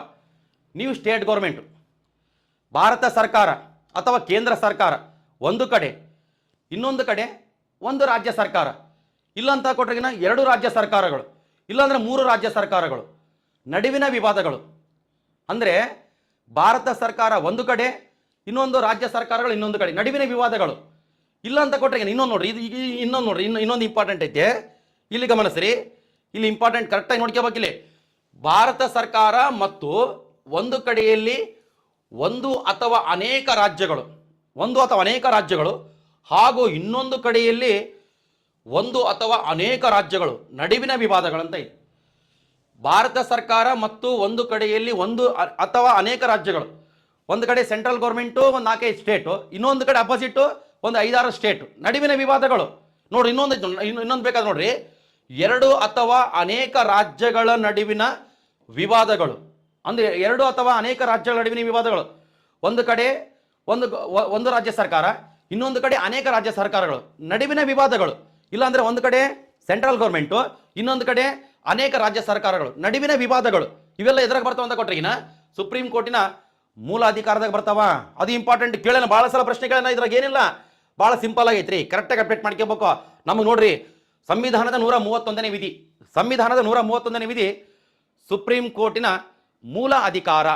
ನೀವು ಸ್ಟೇಟ್ ಗೌರ್ಮೆಂಟು. ಭಾರತ ಸರ್ಕಾರ ಅಥವಾ ಕೇಂದ್ರ ಸರ್ಕಾರ ಒಂದು ಕಡೆ, ಇನ್ನೊಂದು ಕಡೆ ಒಂದು ರಾಜ್ಯ ಸರ್ಕಾರ. ಇಲ್ಲಂತ ಕೊಟ್ರಿಗಿನ 2 ರಾಜ್ಯ ಸರ್ಕಾರಗಳು, ಇಲ್ಲಾಂದ್ರೆ 3 ರಾಜ್ಯ ಸರ್ಕಾರಗಳು ನಡುವಿನ ವಿವಾದಗಳು. ಅಂದರೆ ಭಾರತ ಸರ್ಕಾರ ಒಂದು ಕಡೆ, ಇನ್ನೊಂದು ರಾಜ್ಯ ಸರ್ಕಾರಗಳು ಇನ್ನೊಂದು ಕಡೆ, ನಡುವಿನ ವಿವಾದಗಳು. ಇಲ್ಲ ಅಂತ ಕೊಟ್ರೆ ಇನ್ನೊಂದು ನೋಡ್ರಿ, ಇದು ಇನ್ನೊಂದು ನೋಡ್ರಿ, ಇನ್ನೊಂದು ಇಂಪಾರ್ಟೆಂಟ್ ಐತೆ. ಇಲ್ಲಿ ಗಮನಿಸ್ರಿ, ಇಲ್ಲಿ ಇಂಪಾರ್ಟೆಂಟ್ ಕರೆಕ್ಟಾಗಿ ನೋಡ್ಕೋಬೇಕಿಲ್ಲಿ. ಭಾರತ ಸರ್ಕಾರ ಮತ್ತು ಒಂದು ಕಡೆಯಲ್ಲಿ ಒಂದು ಅಥವಾ ಅನೇಕ ರಾಜ್ಯಗಳು ಹಾಗೂ ಇನ್ನೊಂದು ಕಡೆಯಲ್ಲಿ ಒಂದು ಅಥವಾ ಅನೇಕ ರಾಜ್ಯಗಳು ನಡುವಿನ ವಿವಾದಗಳಂತ ಇದೆ. ಭಾರತ ಸರ್ಕಾರ ಮತ್ತು ಒಂದು ಕಡೆಯಲ್ಲಿ ಒಂದು ಅಥವಾ ಅನೇಕ ರಾಜ್ಯಗಳು, ಒಂದು ಕಡೆ ಸೆಂಟ್ರಲ್ ಗೌರ್ಮೆಂಟು ಒಂದು 4-5 ಸ್ಟೇಟು, ಇನ್ನೊಂದು ಕಡೆ ಅಪೋಸಿಟು ಒಂದು 5-6 ಸ್ಟೇಟು, ನಡುವಿನ ವಿವಾದಗಳು. ನೋಡ್ರಿ ಇನ್ನೊಂದು ಬೇಕಾದ್ರೆ ನೋಡ್ರಿ, 2 ಅಥವಾ ಅನೇಕ ರಾಜ್ಯಗಳ ನಡುವಿನ ವಿವಾದಗಳು. ಅಂದರೆ 2 ಅಥವಾ ಅನೇಕ ರಾಜ್ಯಗಳ ನಡುವಿನ ವಿವಾದಗಳು. ಒಂದು ಕಡೆ ಒಂದು ರಾಜ್ಯ ಸರ್ಕಾರ, ಇನ್ನೊಂದು ಕಡೆ ಅನೇಕ ರಾಜ್ಯ ಸರ್ಕಾರಗಳು ನಡುವಿನ ವಿವಾದಗಳು. ಇಲ್ಲಾಂದ್ರೆ ಒಂದು ಕಡೆ ಸೆಂಟ್ರಲ್ ಗೌರ್ಮೆಂಟು, ಇನ್ನೊಂದು ಕಡೆ ಅನೇಕ ರಾಜ್ಯ ಸರ್ಕಾರಗಳು ನಡುವಿನ ವಿವಾದಗಳು. ಇವೆಲ್ಲ ಎದುರಾಗ ಬರ್ತಾವ ಅಂತ ಕೊಟ್ರಿಗಿನ ಸುಪ್ರೀಂ ಕೋರ್ಟಿನ ಮೂಲ ಅಧಿಕಾರದಾಗ ಬರ್ತಾವ. ಅದು ಇಂಪಾರ್ಟೆಂಟ್. ಕೇಳೋಣ ಭಾಳ ಸಲ ಪ್ರಶ್ನೆಗಳನ್ನ, ಇದ್ರಾಗ ಏನಿಲ್ಲ, ಭಾಳ ಸಿಂಪಲ್ ಆಗೈತ್ರಿ. ಕರೆಕ್ಟಾಗಿ ಅಪ್ಡೇಟ್ ಮಾಡ್ಕೋಬೇಕು. ನಮಗೆ ನೋಡ್ರಿ, ಸಂವಿಧಾನದ 131ನೇ ವಿಧಿ, ಸಂವಿಧಾನದ 131ನೇ ವಿಧಿ ಸುಪ್ರೀಂ ಕೋರ್ಟಿನ ಮೂಲ ಅಧಿಕಾರ.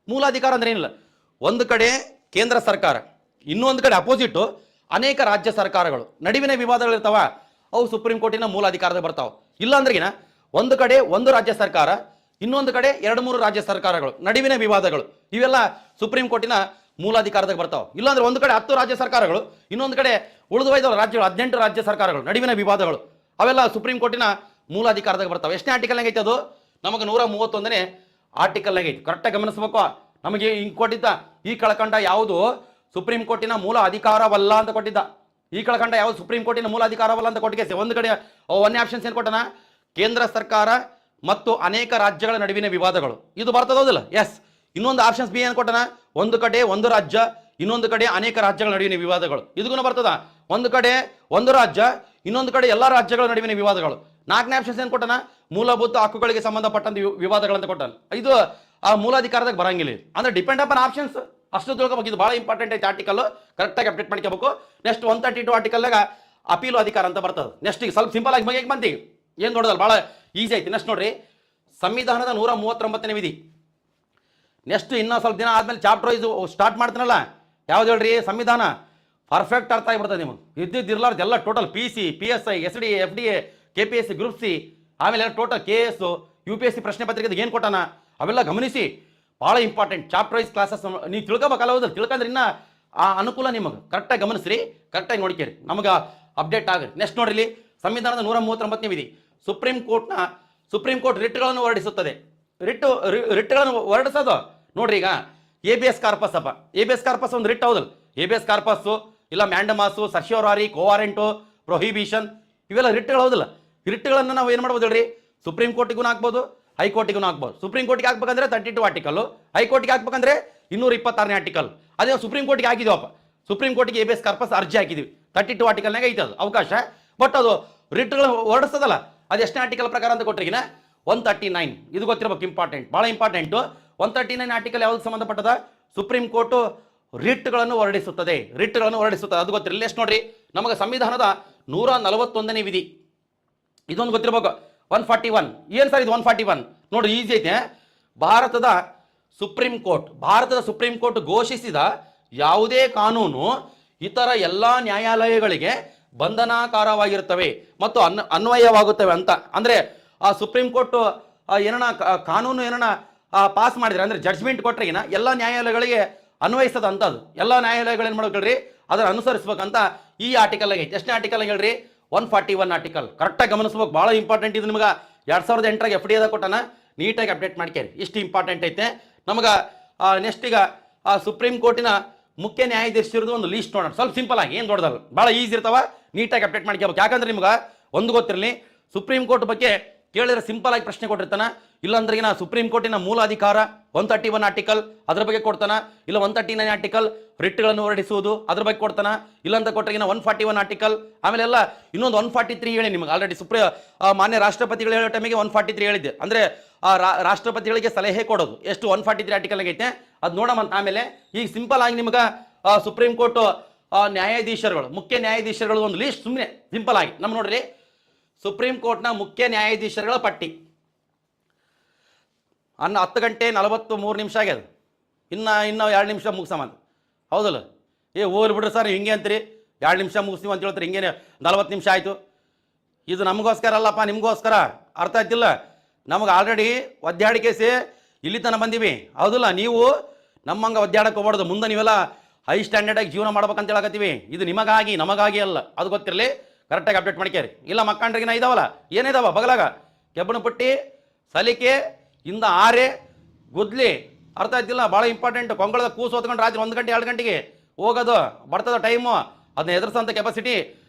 ಮೂಲ ಅಧಿಕಾರ ಅಂದ್ರೆ ಏನಿಲ್ಲ, ಒಂದು ಕಡೆ ಕೇಂದ್ರ ಸರ್ಕಾರ, ಇನ್ನೊಂದು ಕಡೆ ಅಪೋಸಿಟು ಅನೇಕ ರಾಜ್ಯ ಸರ್ಕಾರಗಳು ನಡುವಿನ ವಿವಾದಗಳು ಇರ್ತಾವ, ಅವು ಸುಪ್ರೀಂ ಕೋರ್ಟಿನ ಮೂಲ ಅಧಿಕಾರದಾಗ ಬರ್ತಾವ. ಇಲ್ಲ ಅಂದ್ರೆಗಿನ ಒಂದು ಕಡೆ ಒಂದು ರಾಜ್ಯ ಸರ್ಕಾರ, ಇನ್ನೊಂದು ಕಡೆ 2-3 ರಾಜ್ಯ ಸರ್ಕಾರಗಳು ನಡುವಿನ ವಿವಾದಗಳು. ಇವೆಲ್ಲ ಸುಪ್ರೀಂ ಕೋರ್ಟಿನ ಮೂಲ ಅಧಿಕಾರದಾಗ ಬರ್ತಾವ. ಇಲ್ಲಾಂದ್ರೆ ಒಂದು ಕಡೆ 10 ರಾಜ್ಯ ಸರ್ಕಾರಗಳು, ಇನ್ನೊಂದು ಕಡೆ ಉಳಿದು 5 ರಾಜ್ಯಗಳು, 18 ರಾಜ್ಯ ಸರ್ಕಾರಗಳು ನಡುವಿನ ವಿವಾದಗಳು. ಅವೆಲ್ಲ ಸುಪ್ರೀಂ ಕೋರ್ಟಿನ ಮೂಲ ಅಧಿಕಾರದಾಗ ಬರ್ತಾವೆ. ಎಷ್ಟನೇ ಆರ್ಟಿಕಲ್ ಐತೆ ಅದು? ನಮಗೆ 131ನೇ ಆರ್ಟಿಕಲ್ ಐತಿ. ಕರೆಕ್ಟಾಗಿ ಗಮನಿಸ್ಬೇಕು. ನಮಗೆ ಹಿಂಗೆ ಕೊಟ್ಟಿದ್ದ, ಈ ಕೆಳಕಂಡ ಯಾವುದು ಸುಪ್ರೀಂ ಕೋರ್ಟಿನ ಮೂಲ ಅಧಿಕಾರವಲ್ಲ ಅಂತ ಕೊಟ್ಟಿದ್ದ. ಈ ಕೆಳಕಂಡ ಯಾವುದು ಸುಪ್ರೀಂ ಕೋರ್ಟಿನ ಮೂಲ ಅಧಿಕಾರವಲ್ಲ ಅಂತ ಕೊಟ್ಟಿಗೆ ಒಂದು ಕಡೆ ಒಂದೇ ಆಪ್ಷನ್ಸ್ ಏನು ಕೊಟ್ಟನ? ಕೇಂದ್ರ ಸರ್ಕಾರ ಮತ್ತು ಅನೇಕ ರಾಜ್ಯಗಳ ನಡುವಿನ ವಿವಾದಗಳು, ಇದು ಬರ್ತದೋದಿಲ್ಲ? ಎಸ್. ಇನ್ನೊಂದು ಆಪ್ಷನ್ಸ್ ಬಿ ಏನು ಕೊಟ್ಟನ? ಒಂದು ಕಡೆ ಒಂದು ರಾಜ್ಯ, ಇನ್ನೊಂದು ಕಡೆ ಅನೇಕ ರಾಜ್ಯಗಳ ನಡುವಿನ ವಿವಾದಗಳು, ಇದಕ್ಕೂ ಬರ್ತದ. ಒಂದು ಕಡೆ ಒಂದು ರಾಜ್ಯ, ಇನ್ನೊಂದು ಕಡೆ ಎಲ್ಲ ರಾಜ್ಯಗಳ ನಡುವಿನ ವಿವಾದಗಳು. 4ನೇ ಆಪ್ಷನ್ಸ್ ಏನು ಕೊಟ್ಟನ? ಮೂಲಭೂತ ಹಕ್ಕುಗಳಿಗೆ ಸಂಬಂಧಪಟ್ಟಂತ ವಿವಾದಗಳಂತ ಕೊಟ್ಟನ. ಇದು ಆ ಮೂಲಾಧಿಕಾರದಾಗ ಬರಂಗಿಲ್ಲ. ಅಂದ್ರೆ ಡಿಪೆಂಡ್ ಅಪಾನ್ ಆಪ್ಷನ್ಸ್. ಅಷ್ಟು ತಿಳ್ಕೊಬೇಕು. ಇದು ಭಾಳ ಇಂಪಾರ್ಟೆಂಟ್ ಐತೆ ಆರ್ಟಿಕಲ್, ಕರೆಕ್ಟಾಗಿ ಅಪ್ಡೇಟ್ ಮಾಡ್ಕೋಬೇಕು. ನೆಕ್ಸ್ಟ್ 132 ಆರ್ಟಿಕಲ್ನಾಗ ಅಪೀಲು ಅಧಿಕಾರ ಅಂತ ಬರ್ತದೆ. ನೆಕ್ಸ್ಟ್ ಈಗ ಸ್ವಲ್ಪ ಸಿಂಪಲ್ ಆಗಿ ಹೇಗೆ ಬಂತೀವಿ, ಏನು ದೊಡ್ಡದಲ್ಲ, ಭಾಳ ಈಸಿ ಐತಿ. ನೆಕ್ಸ್ಟ್ ನೋಡ್ರಿ, ಸಂವಿಧಾನದ 139ನೇ ವಿಧಿ. ನೆಕ್ಸ್ಟ್ ಇನ್ನೂ ಸ್ವಲ್ಪ ದಿನ ಆದ್ಮೇಲೆ ಚಾಪ್ಟರ್ ಇದು ಸ್ಟಾರ್ಟ್ ಮಾಡ್ತೀನಲ್ಲ, ಯಾವ್ದು ಹೇಳ್ರಿ? ಸಂವಿಧಾನ. ಪರ್ಫೆಕ್ಟ್ ಅರ್ಥ ಆಗಿಬಿಡ್ತದೆ ನಿಮಗೆ. ಇದ್ದಿರ್ಲಾರ್ದು ಎಲ್ಲ total PC, PSI, SD, FDA, KPSC, group C, ಆಮೇಲೆ ಟೋಟಲ್ KS, UPSC ಪ್ರಶ್ನೆ ಪತ್ರಿಕೆ ಏನು ಕೊಟ್ಟಾನ ಅವೆಲ್ಲ ಗಮನಿಸಿ. ಭಾಳ ಇಂಪಾರ್ಟೆಂಟ್ ಚಾಪ್ಟರ್ ವೈಸ್ ಕ್ಲಾಸಸ್ ನೀವು ತಿಳ್ಕೊಬೇಕಲ್ಲ. ಹೌದು, ತಿಳ್ಕೊಂಡ್ರೆ ಇನ್ನ ಆ ಅನುಕೂಲ ನಿಮಗೆ. ಕರೆಕ್ಟಾಗಿ ಗಮನಿಸ್ರಿ, ಕರೆಕ್ಟಾಗಿ ನೋಡ್ಕೇರಿ, ನಮಗೆ ಅಪ್ಡೇಟ್ ಆಗುತ್ತೆ. ನೆಕ್ಸ್ಟ್ ನೋಡ್ರಿ, ಸಂವಿಧಾನದ 139ನೇ ವಿಧಿ. Supreme court ರಿಟ್ಗಳನ್ನು ಹೊರಡಿಸುತ್ತದೆ. ರಿಟ್ಗಳನ್ನು ಹೊರಡಿಸೋದು ನೋಡ್ರಿ. ಈಗ ABS ಕಾರ್ಪಸ್ ಅಪ್ಪ, ABS ಕಾರ್ಪಸ್ ಒಂದು ರಿಟ್ ಹೌದಲ್ಲ? ABS ಕಾರ್ಪಸ್ಸು ಇಲ್ಲ ಮ್ಯಾಂಡಮಾಸು, ಸರ್ಶಿಯೋರಾರಿ, ಕೋವಾರೆಂಟು, ಪ್ರೊಹಿಬಿಷನ್, ಇವೆಲ್ಲ ರಿಟ್ಗಳು ಹೌದಲ್ಲ? ರಿಟ್ಗಳನ್ನು ನಾವು ಏನು ಮಾಡ್ಬೋದು ಹೇಳ್ರಿ? ಸುಪ್ರೀಂ ಕೋರ್ಟಿಗೂ ಹಾಕ್ಬೋದು, ಹೈಕೋರ್ಟಿಗೂ ಹಾಕ್ಬೋದು. ಸುಪ್ರೀಂ ಕೋರ್ಟಿಗೆ ಹಾಕ್ಬೇಕಂದ್ರೆ 32 ಆರ್ಟಿಕಲ್, ಹೈಕೋರ್ಟಿಗೆ ಹಾಕ್ಬೇಕಂದ್ರೆ 226ನೇ ಆರ್ಟಿಕಲ್. ಅದೇ ಸುಪ್ರೀಂ ಕೋರ್ಟಿಗೆ ಹಾಕಿದೀವಪ್ಪ, ಸುಪ್ರೀಂ ಕೋರ್ಟಿಗೆ ABS ಕಾರ್ಪಸ್ ಅರ್ಜಿ ಹಾಕಿದ್ವಿ, 32 ಆರ್ಟಿಕಲ್ನಾಗ ಐತೆ ಅದು ಅವಕಾಶ. ಬಟ್ ಅದು ರಿಟ್ಗಳು ಹೊರಡಿಸ್ತದಲ್ಲ, ಅದು ಎಷ್ಟನೇ ಆರ್ಟಿಕಲ್ ಪ್ರಕಾರ ಅಂತ ಕೊಟ್ರಿಗಿನ 139. ಇದು ಗೊತ್ತಿರಬೇಕು, ಇಂಪಾರ್ಟೆಂಟ್, ಭಾಳ ಇಂಪಾರ್ಟೆಂಟು. 139 ಆರ್ಟಿಕಲ್ ಯಾವ್ದು ಸಂಬಂಧಪಟ್ಟದ? ಸುಪ್ರೀಂ ಕೋರ್ಟು ರಿಟ್ಗಳನ್ನು ಹೊರಡಿಸುತ್ತದೆ, ಅದು ಗೊತ್ತಿರಲಿಲ್ಲ. ಎಷ್ಟು ನೋಡ್ರಿ, ನಮಗೆ ಸಂವಿಧಾನದ 141ನೇ ವಿಧಿ, ಇದೊಂದು ಗೊತ್ತಿರಬೇಕು. 141 ಏನು ಸರ್ ಇದು 141 ನೋಡ್ರಿ ಈಸಿ ಐತೆ. ಭಾರತದ ಸುಪ್ರೀಂ ಕೋರ್ಟ್ ಘೋಷಿಸಿದ ಯಾವುದೇ ಕಾನೂನು ಇತರ ಎಲ್ಲ ನ್ಯಾಯಾಲಯಗಳಿಗೆ ಬಂಧನಾಕಾರವಾಗಿರುತ್ತವೆ ಮತ್ತು ಅನ್ವಯವಾಗುತ್ತವೆ ಅಂತ. ಅಂದ್ರೆ ಆ ಸುಪ್ರೀಂ ಕೋರ್ಟ್ ಏನನ ಕಾನೂನು ಏನನ ಪಾಸ್ ಮಾಡಿದ್ರೆ ಅಂದ್ರೆ ಜಡ್ಜ್ಮೆಂಟ್ ಕೊಟ್ರೆ ಎಲ್ಲ ನ್ಯಾಯಾಲಯಗಳಿಗೆ ಅನ್ವಯಿಸ್ತದ ಅಂತದ್ದು. ಎಲ್ಲ ನ್ಯಾಯಾಲಯಗಳು ಏನು ಮಾಡ್ಬೇಕ್ರಿ ಅದನ್ನ ಅನುಸರಿಸ್ಬೇಕಂತ ಈ ಆರ್ಟಿಕಲ್ ಆಗೈತೆ. ಎಷ್ಟನೇ ಆರ್ಟಿಕಲ್ ಹೇಳ್ರಿ 141 ಆರ್ಟಿಕಲ್. ಕರೆಕ್ಟಾಗಿ ಗಮನಿಸ್ಬೇಕು, ಭಾಳ ಇಂಪಾರ್ಟೆಂಟ್ ಇದು. ನಿಮ್ಗೆ 2008 FD ಕೊಟ್ಟಾನ, ನೀಟಾಗಿ ಅಪ್ಡೇಟ್ ಮಾಡ್ಕೇರಿ, ಇಷ್ಟು ಇಂಪಾರ್ಟೆಂಟ್ ಐತೆ ನಮಗೆ. ನೆಕ್ಸ್ಟ್ ಈಗ ಸುಪ್ರೀಂ ಕೋರ್ಟಿನ ಮುಖ್ಯ ನ್ಯಾಯಾಧೀಶರದು ಒಂದು ಲೀಸ್ಟ್ ನೋಡೋಣ. ಸ್ವಲ್ಪ ಸಿಂಪಲ್ ಆಗಿ, ಏನು ದೊಡ್ಡದಲ್ಲ, ಭಾಳ ಈಸಿ ಇರ್ತಾವ, ನೀಟಾಗಿ ಅಪ್ಡೇಟ್ ಮಾಡ್ಕೋಬೇಕು. ಯಾಕಂದ್ರೆ ನಿಮ್ಗೆ ಒಂದು ಗೊತ್ತಿರಲಿ, ಸುಪ್ರೀಂ ಕೋರ್ಟ್ ಬಗ್ಗೆ ಕೇಳಿದ್ರೆ ಸಿಂಪಲ್ ಆಗಿ ಪ್ರಶ್ನೆ ಕೊಟ್ಟಿರ್ತಾನ. ಇಲ್ಲಾಂದ್ರೆ ಸುಪ್ರೀಂ ಕೋರ್ಟಿನ ಮೂಲ ಅಧಿಕಾರ 131 ಆರ್ಟಿಕಲ್ ಅದ್ರ ಬಗ್ಗೆ ಕೊಡ್ತಾನ, ಇಲ್ಲ 139 ಆರ್ಟಿಕಲ್ ರಿಟ್ಗಳನ್ನು ಹೊರಡಿಸುವುದು ಅದ್ರ ಬಗ್ಗೆ ಕೊಡ್ತಾನ, ಇಲ್ಲಾಂತ ಕೊಟ್ಟರೆ 141 ಆರ್ಟಿಕಲ್. ಆಮೇಲೆ ಎಲ್ಲ ಇನ್ನೊಂದು 143 ಹೇಳಿ ನಿಮ್ಗೆ ಆಲ್ರೆಡಿ ಮಾನ್ಯ ರಾಷ್ಟ್ರಪತಿಗಳು ಹೇಳೋ ಟೈಮಿಗೆ 143 ಹೇಳಿದ್ದೆ. ಅಂದ್ರೆ ರಾಷ್ಟ್ರಪತಿಗಳಿಗೆ ಸಲಹೆ ಕೊಡೋದು ಎಷ್ಟು 143 ಆರ್ಟಿಕಲ್ ಆಗೈತೆ ಅದು ನೋಡಮಂತ. ಆಮೇಲೆ ಈಗ ಸಿಂಪಲ್ ಆಗಿ ನಿಮ್ಗೆ ಸುಪ್ರೀಂ ಕೋರ್ಟ್ ನ್ಯಾಯಾಧೀಶರುಗಳು, ಮುಖ್ಯ ನ್ಯಾಯಾಧೀಶರುಗಳು ಒಂದು ಲೀಸ್ಟ್ ಸುಮ್ಮನೆ ಸಿಂಪಲ್ ಆಗಿ ನಮ್ಮ ನೋಡ್ರಿ. ಸುಪ್ರೀಂ ಕೋರ್ಟ್ನ ಮುಖ್ಯ ನ್ಯಾಯಾಧೀಶರುಗಳ ಪಟ್ಟಿ 10 ಗಂಟೆ 43 ಆಗ್ಯದ. ಇನ್ನೂ 2 ನಿಮಿಷ ಮುಗಿಸಮಂತ, ಹೌದಲ್ಲ? ಹೋಗ್ಲಿ ಬಿಡ್ರಿ ಸರ್ ಹಿಂಗೆ ಅಂತೀರಿ, 2 ನಿಮಿಷ ಮುಗಿಸ್ತೀವಿ ಅಂತ ಹೇಳ್ತಾರೆ, ಹಿಂಗೇನೆ 40 ನಿಮಿಷ ಆಯಿತು. ಇದು ನಮಗೋಸ್ಕರ ಅಲ್ಲಪ್ಪ, ನಿಮಗೋಸ್ಕರ. ಅರ್ಥ ಆಯ್ತಿಲ್ಲ? ನಮಗೆ ಆಲ್ರೆಡಿ ಒದ್ದಾಡಿಕೆಸಿ ಇಲ್ಲಿ ತನಕ ಬಂದೀವಿ, ಹೌದಲ್ಲ? ನೀವು ನಮ್ಮಂಗೆ ಒದ್ದಾಡಕ್ಕೆ ಹೋಗ್ಬಾರ್ದು. ಮುಂದೆ ನೀವೆಲ್ಲ ಹೈ ಸ್ಟ್ಯಾಂಡರ್ಡಾಗಿ ಜೀವನ ಮಾಡ್ಬೇಕಂತ ಹೇಳಕತ್ತೀವಿ. ಇದು ನಿಮಗಾಗಿ ನಮಗಾಗಿ ಅಲ್ಲ, ಅದು ಗೊತ್ತಿರಲಿ. ಕರೆಕ್ಟಾಗಿ ಅಪ್ಡೇಟ್ ಮಾಡ್ಕೇರಿ. ಇಲ್ಲ ಮಕ್ಕಂಡ್ರಿಗಿನ ಇದಾವಲ್ಲ, ಏನಿದಾವ ಬಗಲಾಗ ಕೆಬ್ಬಣ ಪಟ್ಟಿ, ಸಲಿಕೆ, ಇಂದ ಆರೆ, ಗುದ್ಲಿ. ಅರ್ಥ ಆಯ್ತಿಲ್ಲ? ಭಾಳ ಇಂಪಾರ್ಟೆಂಟ್. ಕೊಂಗಳದ ಕೂಸು ಹೊತ್ಕೊಂಡು ರಾತ್ರಿ 1 ಗಂಟೆ 2 ಗಂಟೆಗೆ ಹೋಗೋದು ಬರ್ತದ ಟೈಮು. ಅದನ್ನ ಎದುರಿಸೋಂಥ ಕೆಪಾಸಿಟಿ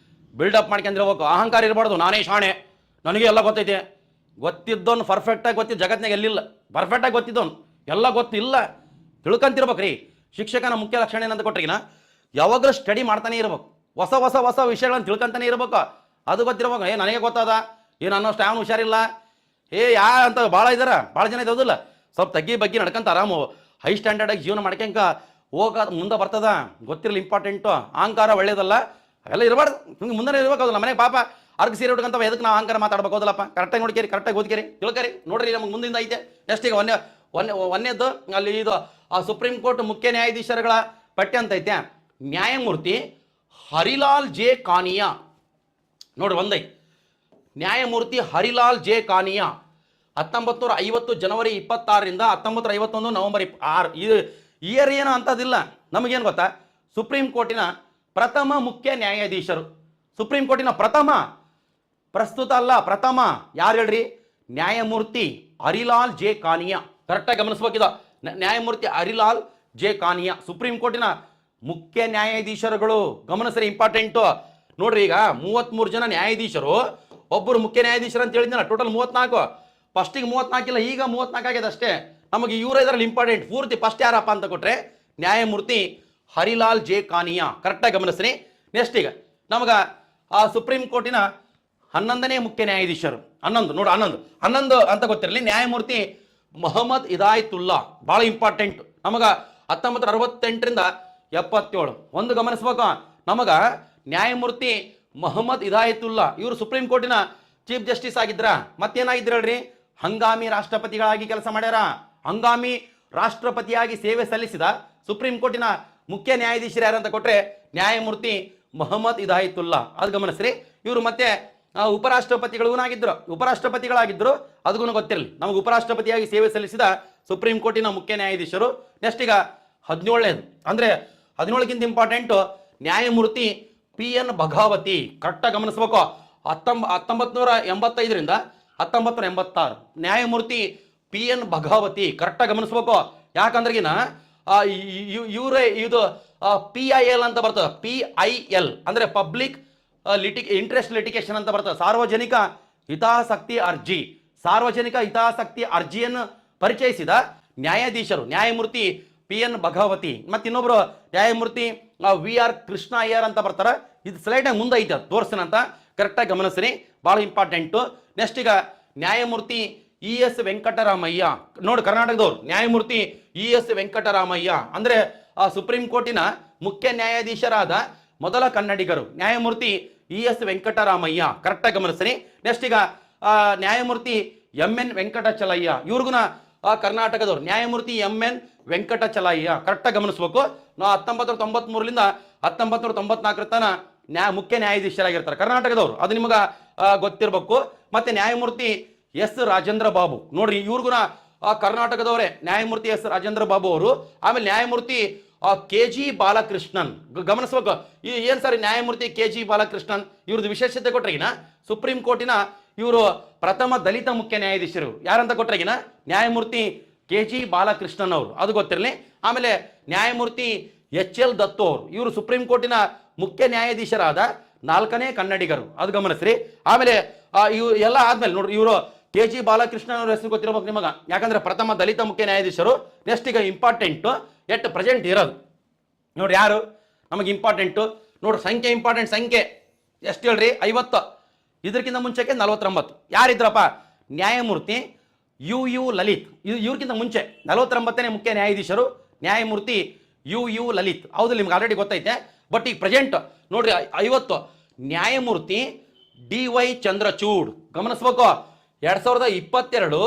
ಬಿಲ್ಡಪ್ ಮಾಡ್ಕೊಂಡಿರ್ಬೇಕು. ಅಹಂಕಾರ ಇರಬಾರ್ದು, ನಾನೇ ಶಾಣೆ, ನನಗೆ ಎಲ್ಲ ಗೊತ್ತೈತೆ. ಗೊತ್ತಿದ್ದವನು ಪರ್ಫೆಕ್ಟಾಗಿ ಗೊತ್ತಿದ್ದು ಜಗತ್ತಿನಾಗ ಎಲ್ಲಿಲ್ಲ. ಪರ್ಫೆಕ್ಟಾಗಿ ಗೊತ್ತಿದ್ದವನು ಎಲ್ಲ ಗೊತ್ತಿಲ್ಲ, ತಿಳ್ಕೊಂತಿರ್ಬೇಕು ರೀ. ಶಿಕ್ಷಕನ ಮುಖ್ಯ ಲಕ್ಷಣ ಏನಂತ ಕೊಟ್ರಿಗಿನ ಯಾವಾಗಲೂ ಸ್ಟಡಿ ಮಾಡ್ತಾನೆ ಇರ್ಬೇಕು, ಹೊಸ ಹೊಸ ಹೊಸ ವಿಷಯಗಳನ್ನು ತಿಳ್ಕೊಂತಾನೆ ಇರ್ಬೇಕು. ಅದು ಗೊತ್ತಿರ್ಬೇಕು. ನನಗೆ ಗೊತ್ತದ, ಅನ್ನೋಷ್ಟು ಯಾವನು ಹುಷಾರಿಲ್ಲ, ಅಂತ ಭಾಳ ಇದಾರ, ಭಾಳ ಜನ ಇರೋದಿಲ್ಲ. ಸ್ವಲ್ಪ ತಗ್ಗಿ ಬಗ್ಗೆ ನಡ್ಕೊಂತ ಆರಾಮು ಹೈ ಸ್ಟ್ಯಾಂಡರ್ಡಾಗಿ ಜೀವನ ಮಾಡ್ಕೊಂಕ ಹೋಗ ಮುಂದೆ ಬರ್ತದ. ಗೊತ್ತಿರಲಿ, ಇಂಪಾರ್ಟೆಂಟು. ಅಹಂಕಾರ ಒಳ್ಳೇದಲ್ಲ, ಅವೆಲ್ಲ ಇರಬಾರ್ದು. ನಿಮ್ಗೆ ಮುಂದೆ ಇರ್ಬೇಕು. ಮನೆಗೆ ಪಾಪ ಅರ್ಗ ಸೀರೆ ಉಟ್ಕೊಂತ ಎದಕ್ಕೆ ನಾವು ಅಹಂಕಾರ ಮಾತಾಡ್ಬೇಕು, ಹೌದಲ್ಲಪ್ಪ? ಕರೆಕ್ಟಾಗಿ ನೋಡ್ಕೇರಿ, ಕರೆಕ್ಟಾಗಿ ಓದ್ಕೇರಿ, ತಿಳ್ಕರಿ. ನೋಡ್ರಿ ನಮಗೆ ಮುಂದಿಂದ ಐತೆ. ನೆಕ್ಸ್ಟ್ ಈಗ ಒಂದೇದ್ದು ಅಲ್ಲಿ ಇದು ಸುಪ್ರೀಂ ಕೋರ್ಟ್ ಮುಖ್ಯ ನ್ಯಾಯಾಧೀಶರುಗಳ ಪಟ್ಟಿ ಅಂತ ಐತೆ. ನ್ಯಾಯಮೂರ್ತಿ ಹರಿಲಾಲ್ ಜೆ ಕಾನಿಯಾ ನೋಡ್ರಿ, ಒಂದೈ ನ್ಯಾಯಮೂರ್ತಿ ಹರಿಲಾಲ್ ಜೆ ಕಾನಿಯಾ 1950 ಜನವರಿ 26ರಿಂದ 1951 ನವೆಂಬರ್ 6. ಇದು ಇಯರ್ ಏನು ಅಂತದಿಲ್ಲ, ನಮಗೇನು ಗೊತ್ತಾ? ಸುಪ್ರೀಂ ಕೋರ್ಟಿನ ಪ್ರಥಮ ಮುಖ್ಯ ನ್ಯಾಯಾಧೀಶರು. ಸುಪ್ರೀಂ ಕೋರ್ಟಿನ ಪ್ರಥಮ, ಪ್ರಸ್ತುತ ಅಲ್ಲ, ಪ್ರಥಮ. ಯಾರು ಹೇಳ್ರಿ? ನ್ಯಾಯಮೂರ್ತಿ ಹರಿಲಾಲ್ ಜೆ ಕಾನಿಯಾ. ಕರೆಕ್ಟಾಗಿ ಗಮನಿಸ್ಬೇಕಿದ. ನ್ಯಾಯಮೂರ್ತಿ ಹರಿಲಾಲ್ ಜೆ ಕಾನಿಯಾ ಸುಪ್ರೀಂ ಕೋರ್ಟಿನ ಮುಖ್ಯ ನ್ಯಾಯಾಧೀಶರುಗಳು. ಗಮನಿಸ್ರಿ, ಇಂಪಾರ್ಟೆಂಟು. ನೋಡ್ರಿ, ಈಗ 33 ಜನ ನ್ಯಾಯಾಧೀಶರು, ಒಬ್ಬರು ಮುಖ್ಯ ನ್ಯಾಯಾಧೀಶರು ಅಂತ ಹೇಳಿದ್ನಲ್ಲ. ಟೋಟಲ್ 34. ಫಸ್ಟಿಗೆ 34 ಇಲ್ಲ, ಈಗ 34 ಆಗ್ಯದ ಅಷ್ಟೇ. ನಮಗೆ ಇವರ ಇದರಲ್ಲಿ ಇಂಪಾರ್ಟೆಂಟ್. ಪೂರ್ತಿ ಫಸ್ಟ್ ಯಾರಪ್ಪ ಅಂತ ಕೊಟ್ರೆ ನ್ಯಾಯಮೂರ್ತಿ ಹರಿಲಾಲ್ ಜೆ ಕಾನಿಯಾ. ಕರೆಕ್ಟಾಗಿ ಗಮನಿಸ್ರಿ. ನೆಕ್ಸ್ಟ್ ಈಗ ನಮಗೆ ಸುಪ್ರೀಂ ಕೋರ್ಟಿನ 11ನೇ ಮುಖ್ಯ ನ್ಯಾಯಾಧೀಶರು. 11 ಅಂತ ಗೊತ್ತಿರಲಿ. ನ್ಯಾಯಮೂರ್ತಿ ಮೊಹಮ್ಮದ್ ಹಿದಾಯತುಲ್ಲಾ. ಭಾಳ ಇಂಪಾರ್ಟೆಂಟ್. ನಮಗೆ 1968ರಿಂದ 77. ಒಂದು ಗಮನಿಸ್ಬೇಕು, ನಮಗೆ ನ್ಯಾಯಮೂರ್ತಿ ಮೊಹಮ್ಮದ್ ಹಿದಾಯತುಲ್ಲಾ ಇವರು ಸುಪ್ರೀಂ ಕೋರ್ಟಿನ ಚೀಫ್ ಜಸ್ಟಿಸ್ ಆಗಿದ್ರ. ಮತ್ತೇನಾಗಿದ್ರು ಹೇಳ್ರಿ? ಹಂಗಾಮಿ ರಾಷ್ಟ್ರಪತಿಗಳಾಗಿ ಕೆಲಸ ಮಾಡ್ಯಾರ. ಹಂಗಾಮಿ ರಾಷ್ಟ್ರಪತಿಯಾಗಿ ಸೇವೆ ಸಲ್ಲಿಸಿದ ಸುಪ್ರೀಂ ಕೋರ್ಟಿನ ಮುಖ್ಯ ನ್ಯಾಯಾಧೀಶರು ಯಾರಂತ ಕೊಟ್ರೆ ನ್ಯಾಯಮೂರ್ತಿ ಮೊಹಮ್ಮದ್ ಹಿದಾಯತುಲ್ಲಾ. ಅದು ಗಮನಿಸ್ರಿ. ಇವರು ಮತ್ತೆ ಉಪರಾಷ್ಟ್ರಪತಿಗಳಾಗಿದ್ದರು. ಅದಕ್ಕೂ ಗೊತ್ತಿರಲಿ, ನಮಗೆ ಉಪರಾಷ್ಟ್ರಪತಿಯಾಗಿ ಸೇವೆ ಸಲ್ಲಿಸಿದ ಸುಪ್ರೀಂ ಕೋರ್ಟಿನ ಮುಖ್ಯ ನ್ಯಾಯಾಧೀಶರು. ನೆಕ್ಸ್ಟ್ ಈಗ 17ನೇದು, ಅಂದರೆ 17ಗಿಂತ ಇಂಪಾರ್ಟೆಂಟು, ನ್ಯಾಯಮೂರ್ತಿ PN ಭಗಾವತಿ. ಕರೆಕ್ಟಾಗಿ ಗಮನಿಸ್ಬೇಕು. 1985ರಿಂದ 1986 ನ್ಯಾಯಮೂರ್ತಿ PN ಭಗಾವತಿ. ಕರೆಕ್ಟಾಗಿ ಗಮನಿಸ್ಬೇಕು. ಯಾಕಂದ್ರೆಗಿನ ಇವರೇ ಇದು PIL ಅಂತ ಬರ್ತದೆ. PIL ಅಂದರೆ ಪಬ್ಲಿಕ್ ಇಂಟ್ರೆಸ್ಟ್ ಲಿಟಿಗೇಷನ್ ಅಂತ ಬರ್ತದೆ. ಸಾರ್ವಜನಿಕ ಹಿತಾಸಕ್ತಿ ಅರ್ಜಿ. ಸಾರ್ವಜನಿಕ ಹಿತಾಸಕ್ತಿ ಅರ್ಜಿಯನ್ನು ಪರಿಚಯಿಸಿದ ನ್ಯಾಯಾಧೀಶರು ನ್ಯಾಯಮೂರ್ತಿ PN ಭಗಾವತಿ. ಮತ್ತು ಇನ್ನೊಬ್ರು ನ್ಯಾಯಮೂರ್ತಿ VR ಕೃಷ್ಣ ಅಯ್ಯರ್ ಅಂತ ಬರ್ತಾರೆ. ಇದು ಸ್ಲೈಡ್ನಾಗ ಮುಂದೆ ಐತೆ, ತೋರಿಸ್ತೀನಂತ. ಕರೆಕ್ಟಾಗಿ ಗಮನಿಸ್ರಿ, ಭಾಳ ಇಂಪಾರ್ಟೆಂಟು. ನೆಕ್ಸ್ಟ್ ಈಗ ನ್ಯಾಯಮೂರ್ತಿ ES ವೆಂಕಟರಾಮಯ್ಯ. ನೋಡಿ, ಕರ್ನಾಟಕದವ್ರು ನ್ಯಾಯಮೂರ್ತಿ ES ವೆಂಕಟರಾಮಯ್ಯ ಅಂದರೆ ಸುಪ್ರೀಂ ಕೋರ್ಟಿನ ಮುಖ್ಯ ನ್ಯಾಯಾಧೀಶರಾದ ಮೊದಲ ಕನ್ನಡಿಗರು ನ್ಯಾಯಮೂರ್ತಿ ES ವೆಂಕಟರಾಮಯ್ಯ. ಕರೆಕ್ಟಾಗಿ ಗಮನಿಸ್ರಿ. ನೆಕ್ಸ್ಟ್ ಈಗ ನ್ಯಾಯಮೂರ್ತಿ ಎಂ.ಎನ್. ವೆಂಕಟಚಲಯ್ಯ, ಇವ್ರಿಗೂ ಕರ್ನಾಟಕದವ್ರು, ನ್ಯಾಯಮೂರ್ತಿ ಎಂ.ಎನ್. ವೆಂಕಟಚಲಯ್ಯ. ಕರೆಕ್ಟಾಗಿ ಗಮನಿಸ್ಬೇಕು. ನಾವು 1993ರಿಂದ 1994 ತನ ಮುಖ್ಯ ನ್ಯಾಯಾಧೀಶರಾಗಿರ್ತಾರೆ ಕರ್ನಾಟಕದವರು, ಅದು ನಿಮಗೆ ಗೊತ್ತಿರಬೇಕು. ಮತ್ತೆ ನ್ಯಾಯಮೂರ್ತಿ ಎಸ್ ರಾಜೇಂದ್ರ ಬಾಬು, ನೋಡ್ರಿ ಇವ್ರಿಗೂ ಕರ್ನಾಟಕದವರೇ, ನ್ಯಾಯಮೂರ್ತಿ ಎಸ್ ರಾಜೇಂದ್ರ ಬಾಬು ಅವರು. ಆಮೇಲೆ ನ್ಯಾಯಮೂರ್ತಿ ಕೆ.ಜಿ. ಬಾಲಕೃಷ್ಣನ್, ಗಮನಿಸ್ಬೇಕು. ಏನ್ ಸರ್ ನ್ಯಾಯಮೂರ್ತಿ ಕೆ.ಜಿ. ಬಾಲಕೃಷ್ಣನ್, ಇವ್ರದ್ದು ವಿಶೇಷತೆ ಕೊಟ್ರಿಗಿನ ಸುಪ್ರೀಂ ಕೋರ್ಟಿನ ಇವರು ಪ್ರಥಮ ದಲಿತ ಮುಖ್ಯ ನ್ಯಾಯಾಧೀಶರು ಯಾರಂತ ಕೊಟ್ರಿಗಿನ ನ್ಯಾಯಮೂರ್ತಿ ಕೆ.ಜಿ. ಬಾಲಕೃಷ್ಣನ್ ಅವರು, ಅದು ಗೊತ್ತಿರಲಿ. ಆಮೇಲೆ ನ್ಯಾಯಮೂರ್ತಿ ಎಚ್.ಎಲ್. ದತ್ತು ಅವರು, ಇವರು ಸುಪ್ರೀಂ ಕೋರ್ಟಿನ ಮುಖ್ಯ ನ್ಯಾಯಾಧೀಶರಾದ 4ನೇ ಕನ್ನಡಿಗರು, ಅದು ಗಮನಿಸ್ರಿ. ಆಮೇಲೆ ಇವು ಎಲ್ಲ ಆದ್ಮೇಲೆ ನೋಡ್ರಿ, ಇವರು ಕೆ.ಜಿ. ಬಾಲಕೃಷ್ಣನ್ ಅವ್ರ ಹೆಸರು ಗೊತ್ತಿರಬೇಕು ನಿಮಗ, ಯಾಕಂದ್ರೆ ಪ್ರಥಮ ದಲಿತ ಮುಖ್ಯ ನ್ಯಾಯಾಧೀಶರು. ನೆಕ್ಸ್ಟ್ ಈಗ ಇಂಪಾರ್ಟೆಂಟ್ ಎಟ್ ಪ್ರೆಸೆಂಟ್ ಇರೋದು ನೋಡ್ರಿ, ಯಾರು ನಮಗೆ ಇಂಪಾರ್ಟೆಂಟು ನೋಡ್ರಿ, ಸಂಖ್ಯೆ ಇಂಪಾರ್ಟೆಂಟ್. ಸಂಖ್ಯೆ ಎಷ್ಟು ಹೇಳ್ರಿ? 50. ಇದಕ್ಕಿಂತ ಮುಂಚೆಗೆ 49. ಯಾರಿದ್ರಪ್ಪ? ನ್ಯಾಯಮೂರ್ತಿ ಯು ಲಲಿತ್. ಇವ್ರಿಗಿಂತ ಮುಂಚೆ 49ನೇ ಮುಖ್ಯ ನ್ಯಾಯಾಧೀಶರು ನ್ಯಾಯಮೂರ್ತಿ ಯು ಲಲಿತ್. ಹೌದು, ನಿಮ್ಗೆ ಆಲ್ರೆಡಿ ಗೊತ್ತೈತೆ. ಬಟ್ ಈಗ ಪ್ರೆಸೆಂಟ್ ನೋಡ್ರಿ 50 ನ್ಯಾಯಮೂರ್ತಿ ಡಿ.ವೈ. ಚಂದ್ರಚೂಡ್. ಗಮನಿಸ್ಬೇಕು, 2022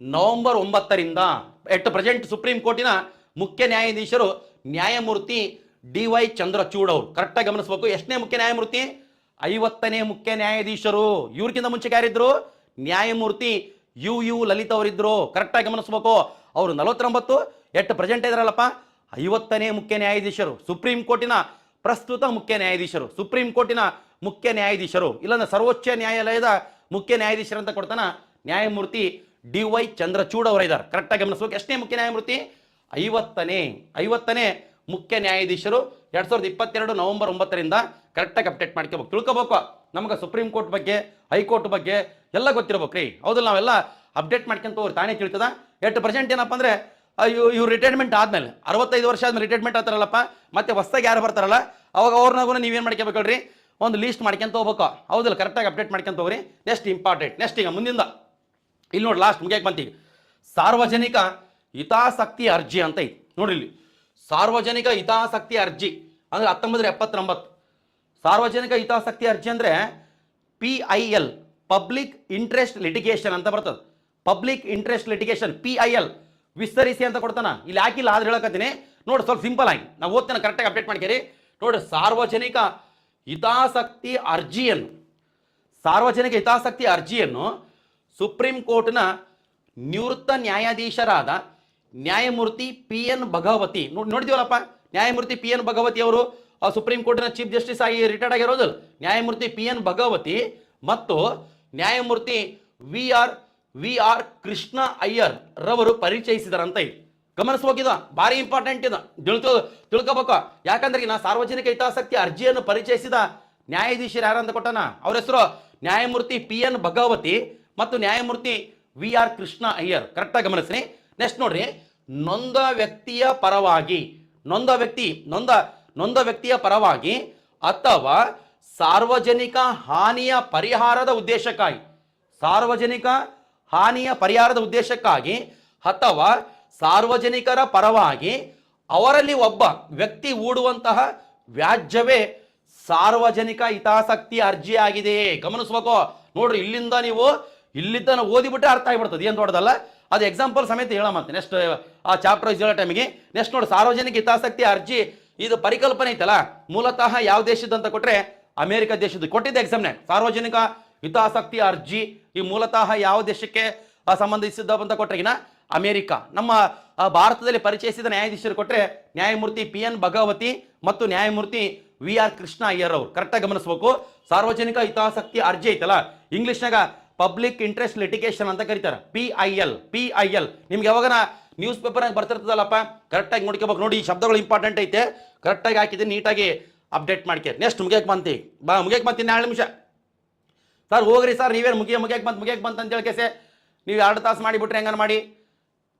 ನವೆಂಬರ್ 9ರಿಂದ ಎಟ್ ಪ್ರೆಸೆಂಟ್ ಸುಪ್ರೀಂ ಕೋರ್ಟಿನ ಮುಖ್ಯ ನ್ಯಾಯಾಧೀಶರು ನ್ಯಾಯಮೂರ್ತಿ ಡಿ.ವೈ. ಚಂದ್ರಚೂಡ್ ಅವರು. ಕರೆಕ್ಟಾಗಿ ಗಮನಿಸ್ಬೇಕು. ಎಷ್ಟನೇ ಮುಖ್ಯ ನ್ಯಾಯಮೂರ್ತಿ? 50ನೇ ಮುಖ್ಯ ನ್ಯಾಯಾಧೀಶರು. ಇವ್ರಿಗಿಂತ ಮುಂಚೆ ಯಾರಿದ್ರು? ನ್ಯಾಯಮೂರ್ತಿ ಯು ಲಲಿತ್ ಅವರಿದ್ರು. ಕರೆಕ್ಟಾಗಿ ಗಮನಿಸ್ಬೇಕು. ಅವರು 49 ಎಟ್ ಪ್ರೆಸೆಂಟ್ ಇದ್ರಲ್ಲಪ್ಪ 50ನೇ ಮುಖ್ಯ ನ್ಯಾಯಾಧೀಶರು, ಸುಪ್ರೀಂ ಕೋರ್ಟಿನ ಪ್ರಸ್ತುತ ಮುಖ್ಯ ನ್ಯಾಯಾಧೀಶರು, ಸುಪ್ರೀಂ ಕೋರ್ಟಿನ ಮುಖ್ಯ ನ್ಯಾಯಾಧೀಶರು, ಇಲ್ಲಂದ್ರೆ ಸರ್ವೋಚ್ಚ ನ್ಯಾಯಾಲಯದ ಮುಖ್ಯ ನ್ಯಾಯಾಧೀಶರು ಅಂತ ಕೊಡ್ತಾನ ನ್ಯಾಯಮೂರ್ತಿ ಡಿ.ವೈ. ಚಂದ್ರಚೂಡ್ ಅವರ ಇದ್ದಾರೆ. ಕರೆಕ್ಟಾಗಿ ಗಮನಿಸ್ಬೇಕು. ಎಷ್ಟನೇ ಮುಖ್ಯ ನ್ಯಾಯಮೂರ್ತಿ? 50ನೇ ಮುಖ್ಯ ನ್ಯಾಯಾಧೀಶರು 2022 ನವೆಂಬರ್ 9ರಿಂದ. ಕರೆಕ್ಟಾಗಿ ಅಪ್ಡೇಟ್ ಮಾಡ್ಕೋಬೇಕು, ತಿಳ್ಕೊಬೇಕು. ನಮಗೆ ಸುಪ್ರೀಂ ಕೋರ್ಟ್ ಬಗ್ಗೆ, ಹೈಕೋರ್ಟ್ ಬಗ್ಗೆ ಎಲ್ಲ ಗೊತ್ತಿರ್ಬೇಕು ರೀ. ಹೌದಲ್ಲ, ನಾವೆಲ್ಲ ಅಪ್ಡೇಟ್ ಮಾಡ್ಕೊಂತ ಹೋಗ್ರಿ, ತಾನೇ ತಿಳ್ತದ. ಎಟ್ ಪ್ರೆಸೆಂಟ್ ಏನಪ್ಪ ಅಂದ್ರೆ ಇವ್ರು ರಿಟೈರ್ಮೆಂಟ್ ಆದ್ಮೇಲೆ 65 ವರ್ಷ ಆದ್ಮೇಲೆ ರಿಟೈರ್ಮೆಂಟ್ ಆಗ್ತಾರಲ್ಲಪ್ಪ, ಮತ್ತೆ ಹೊಸದಾಗಿ ಯಾರು ಬರ್ತಾರಲ್ಲ ಅವಾಗ ಅವ್ರನ್ನಾಗೂ ನೀವೇನು ಮಾಡ್ಕೋಬೇಕಲ್ರಿ, ಒಂದು ಲೀಸ್ಟ್ ಮಾಡ್ಕೊಂತ ಹೋಗ್ಬೇಕು. ಹೌದಲ್ಲ, ಕರೆಕ್ಟಾಗಿ ಅಪ್ಡೇಟ್ ಮಾಡ್ಕೊಂತ ಹೋಗ್ರಿ. Next important. ನೆಕ್ಸ್ಟ್ ಈಗ ಮುಂದಿಂದ ಇಲ್ಲಿ ನೋಡಿ, ಲಾಸ್ಟ್ ಮುಗಿಯಕ್ಕೆ ಬಂತೀಗ ಸಾರ್ವಜನಿಕ ಹಿತಾಸಕ್ತಿ ಅರ್ಜಿ ಅಂತ ಐತಿ ನೋಡ್ರಿ. ಇಲ್ಲಿ ಸಾರ್ವಜನಿಕ ಹಿತಾಸಕ್ತಿ ಅರ್ಜಿ ಅಂದ್ರೆ 1979. ಸಾರ್ವಜನಿಕ ಹಿತಾಸಕ್ತಿ ಅರ್ಜಿ ಅಂದ್ರೆ PIL, ಪಬ್ಲಿಕ್ ಇಂಟ್ರೆಸ್ಟ್ ಲಿಟಿಗೇಷನ್ ಅಂತ ಬರ್ತದೆ. ಪಬ್ಲಿಕ್ ಇಂಟ್ರೆಸ್ಟ್ ಲಿಟಿಗೇಷನ್ PIL ವಿಸ್ತರಿಸಿ ಅಂತ ಕೊಡ್ತಾನ. ಇಲ್ಲಿ ಹಾಕಿಲ್ಲ ಆದ್ರೆ ಹೇಳಕತ್ತೀನಿ ನೋಡಿ, ಸ್ವಲ್ಪ ಸಿಂಪಲ್ ಆಗಿ ನಾವು ಓದ್ತೇನೆ, ಕರೆಕ್ಟಾಗಿ ಅಪ್ಡೇಟ್ ಮಾಡ್ಕೇರಿ ನೋಡಿ. ಸಾರ್ವಜನಿಕ ಹಿತಾಸಕ್ತಿ ಅರ್ಜಿಯನ್ನು ಸುಪ್ರೀಂ ಕೋರ್ಟ್ನ ನಿವೃತ್ತ ನ್ಯಾಯಾಧೀಶರಾದ ನ್ಯಾಯಮೂರ್ತಿ PN ಭಗವತಿ ನೋಡಿದೀವಲ್ಲಪ್ಪ. ನ್ಯಾಯಮೂರ್ತಿ PN ಭಗವತಿ ಅವರು ಸುಪ್ರೀಂ ಕೋರ್ಟಿನ ಚೀಫ್ ಜಸ್ಟಿಸ್ ಆಗಿ ರಿಟೈರ್ಡ್ ಆಗಿರೋದು. ನ್ಯಾಯಮೂರ್ತಿ PN ಭಗವತಿ ಮತ್ತು ನ್ಯಾಯಮೂರ್ತಿ ವಿ ಆರ್ ಕೃಷ್ಣ ಅಯ್ಯರ್ ರವರು ಪರಿಚಯಿಸಿದಾರಂತ. ಗಮನಿಸಬೇಕಿದ, ಭಾರಿ ಇಂಪಾರ್ಟೆಂಟ್ ಇದು, ತಿಳ್ಕೋಬೇಕು. ಯಾಕಂದ್ರೆ ನಾ ಸಾರ್ವಜನಿಕ ಹಿತಾಸಕ್ತಿ ಅರ್ಜಿಯನ್ನು ಪರಿಚಯಿಸಿದ ನ್ಯಾಯಾಧೀಶರು ಯಾರಂತ ಕೊಟ್ಟನ, ಅವ್ರ ಹೆಸರು ನ್ಯಾಯಮೂರ್ತಿ PN ಭಗವತಿ ಮತ್ತು ನ್ಯಾಯಮೂರ್ತಿ ವಿ ಆರ್ ಕೃಷ್ಣ ಅಯ್ಯರ್. ಕರೆಕ್ಟಾಗಿ ಗಮನಿಸ್ರಿ. ನೆಕ್ಸ್ಟ್ ನೋಡ್ರಿ, ನೊಂದ ವ್ಯಕ್ತಿಯ ಪರವಾಗಿ ಅಥವಾ ಸಾರ್ವಜನಿಕ ಹಾನಿಯ ಪರಿಹಾರದ ಉದ್ದೇಶಕ್ಕಾಗಿ ಅಥವಾ ಸಾರ್ವಜನಿಕರ ಪರವಾಗಿ ಅವರಲ್ಲಿ ಒಬ್ಬ ವ್ಯಕ್ತಿ ಹೂಡುವಂತಹ ವ್ಯಾಜ್ಯವೇ ಸಾರ್ವಜನಿಕ ಹಿತಾಸಕ್ತಿ ಅರ್ಜಿ ಆಗಿದೆ. ಗಮನಿಸ್ಬೇಕು ನೋಡ್ರಿ, ಇಲ್ಲಿಂದ ಓದಿಬಿಟ್ಟೆ ಅರ್ಥ ಆಗಿಬಿಡ್ತದೆ, ಏನು ದೊಡ್ಡದಲ್ಲ. ಅದು ಎಕ್ಸಾಂಪಲ್ ಸಮೇತ ಹೇಳ ಮತ್ತೆ ನೆಕ್ಸ್ಟ್ ಆ ಚಾಪ್ಟರ್ ಹೇಳೋ ಟೈಮಿಗೆ. ನೆಕ್ಸ್ಟ್ ನೋಡಿ, ಸಾರ್ವಜನಿಕ ಹಿತಾಸಕ್ತಿ ಅರ್ಜಿ ಇದು ಪರಿಕಲ್ಪನೆ ಐತಲ್ಲ, ಮೂಲತಃ ಯಾವ ದೇಶದ ಅಂತ ಕೊಟ್ರೆ ಅಮೆರಿಕ ದೇಶದ ಕೊಟ್ಟಿದ್ದ ಎಕ್ಸಾಮ್ನೆ. ಸಾರ್ವಜನಿಕ ಹಿತಾಸಕ್ತಿ ಅರ್ಜಿ ಈ ಮೂಲತಃ ಯಾವ ದೇಶಕ್ಕೆ ಸಂಬಂಧಿಸಿದ ಅಂತ ಕೊಟ್ರೆಗಿನ ಅಮೆರಿಕ. ನಮ್ಮ ಭಾರತದಲ್ಲಿ ಪರಿಚಯಿಸಿದ ನ್ಯಾಯಾಧೀಶರು ಕೊಟ್ರೆ ನ್ಯಾಯಮೂರ್ತಿ PN ಭಗವತಿ ಮತ್ತು ನ್ಯಾಯಮೂರ್ತಿ ವಿ ಆರ್ ಕೃಷ್ಣ ಅಯ್ಯರ್ ಅವರು. ಕರೆಕ್ಟಾಗಿ ಗಮನಿಸಬೇಕು. ಸಾರ್ವಜನಿಕ ಹಿತಾಸಕ್ತಿ ಅರ್ಜಿ ಐತಲ್ಲ, ಇಂಗ್ಲಿಷ್ನಾಗ ಪಬ್ಲಿಕ್ ಇಂಟ್ರೆಸ್ಟ್ ಲಿಟಿಗೇಷನ್ ಅಂತ ಕರೀತಾರೆ, PIL. ನಿಮ್ಗೆ ಯಾವಾಗ ನ್ಯೂಸ್ ಪೇಪರ್ನಾಗ ಬರ್ತಿರ್ತದಲ್ಲಪ್ಪ, ಕರೆಕ್ಟಾಗಿ ನೋಡ್ಕೋಬೇಕು. ನೋಡಿ, ಈ ಶಬ್ದಗಳು ಇಂಪಾರ್ಟೆಂಟ್ ಐತೆ, ಕರೆಕ್ಟಾಗಿ ಹಾಕಿದ್ದೀನಿ, ನೀಟಾಗಿ ಅಪ್ಡೇಟ್ ಮಾಡ್ಕೇರಿ. ನೆಕ್ಸ್ಟ್ ಮುಗಿಯಕ್ಕೆ ಬಂತೀವಿ, ಮುಗಿಯಕ್ಕೆ ಬಂತೀನಿ 2 ನಿಮಿಷ. ಸರ್ ಹೋಗ್ರಿ ಸರ್, ನೀವೇನು ಮುಗಿಯಕ್ಕೆ ಬಂತು ಅಂತ ಹೇಳ್ಕೇಸೆ ನೀವು 2 ತಾಸು ಮಾಡಿಬಿಟ್ರೆ ಹೆಂಗನ ಮಾಡಿ.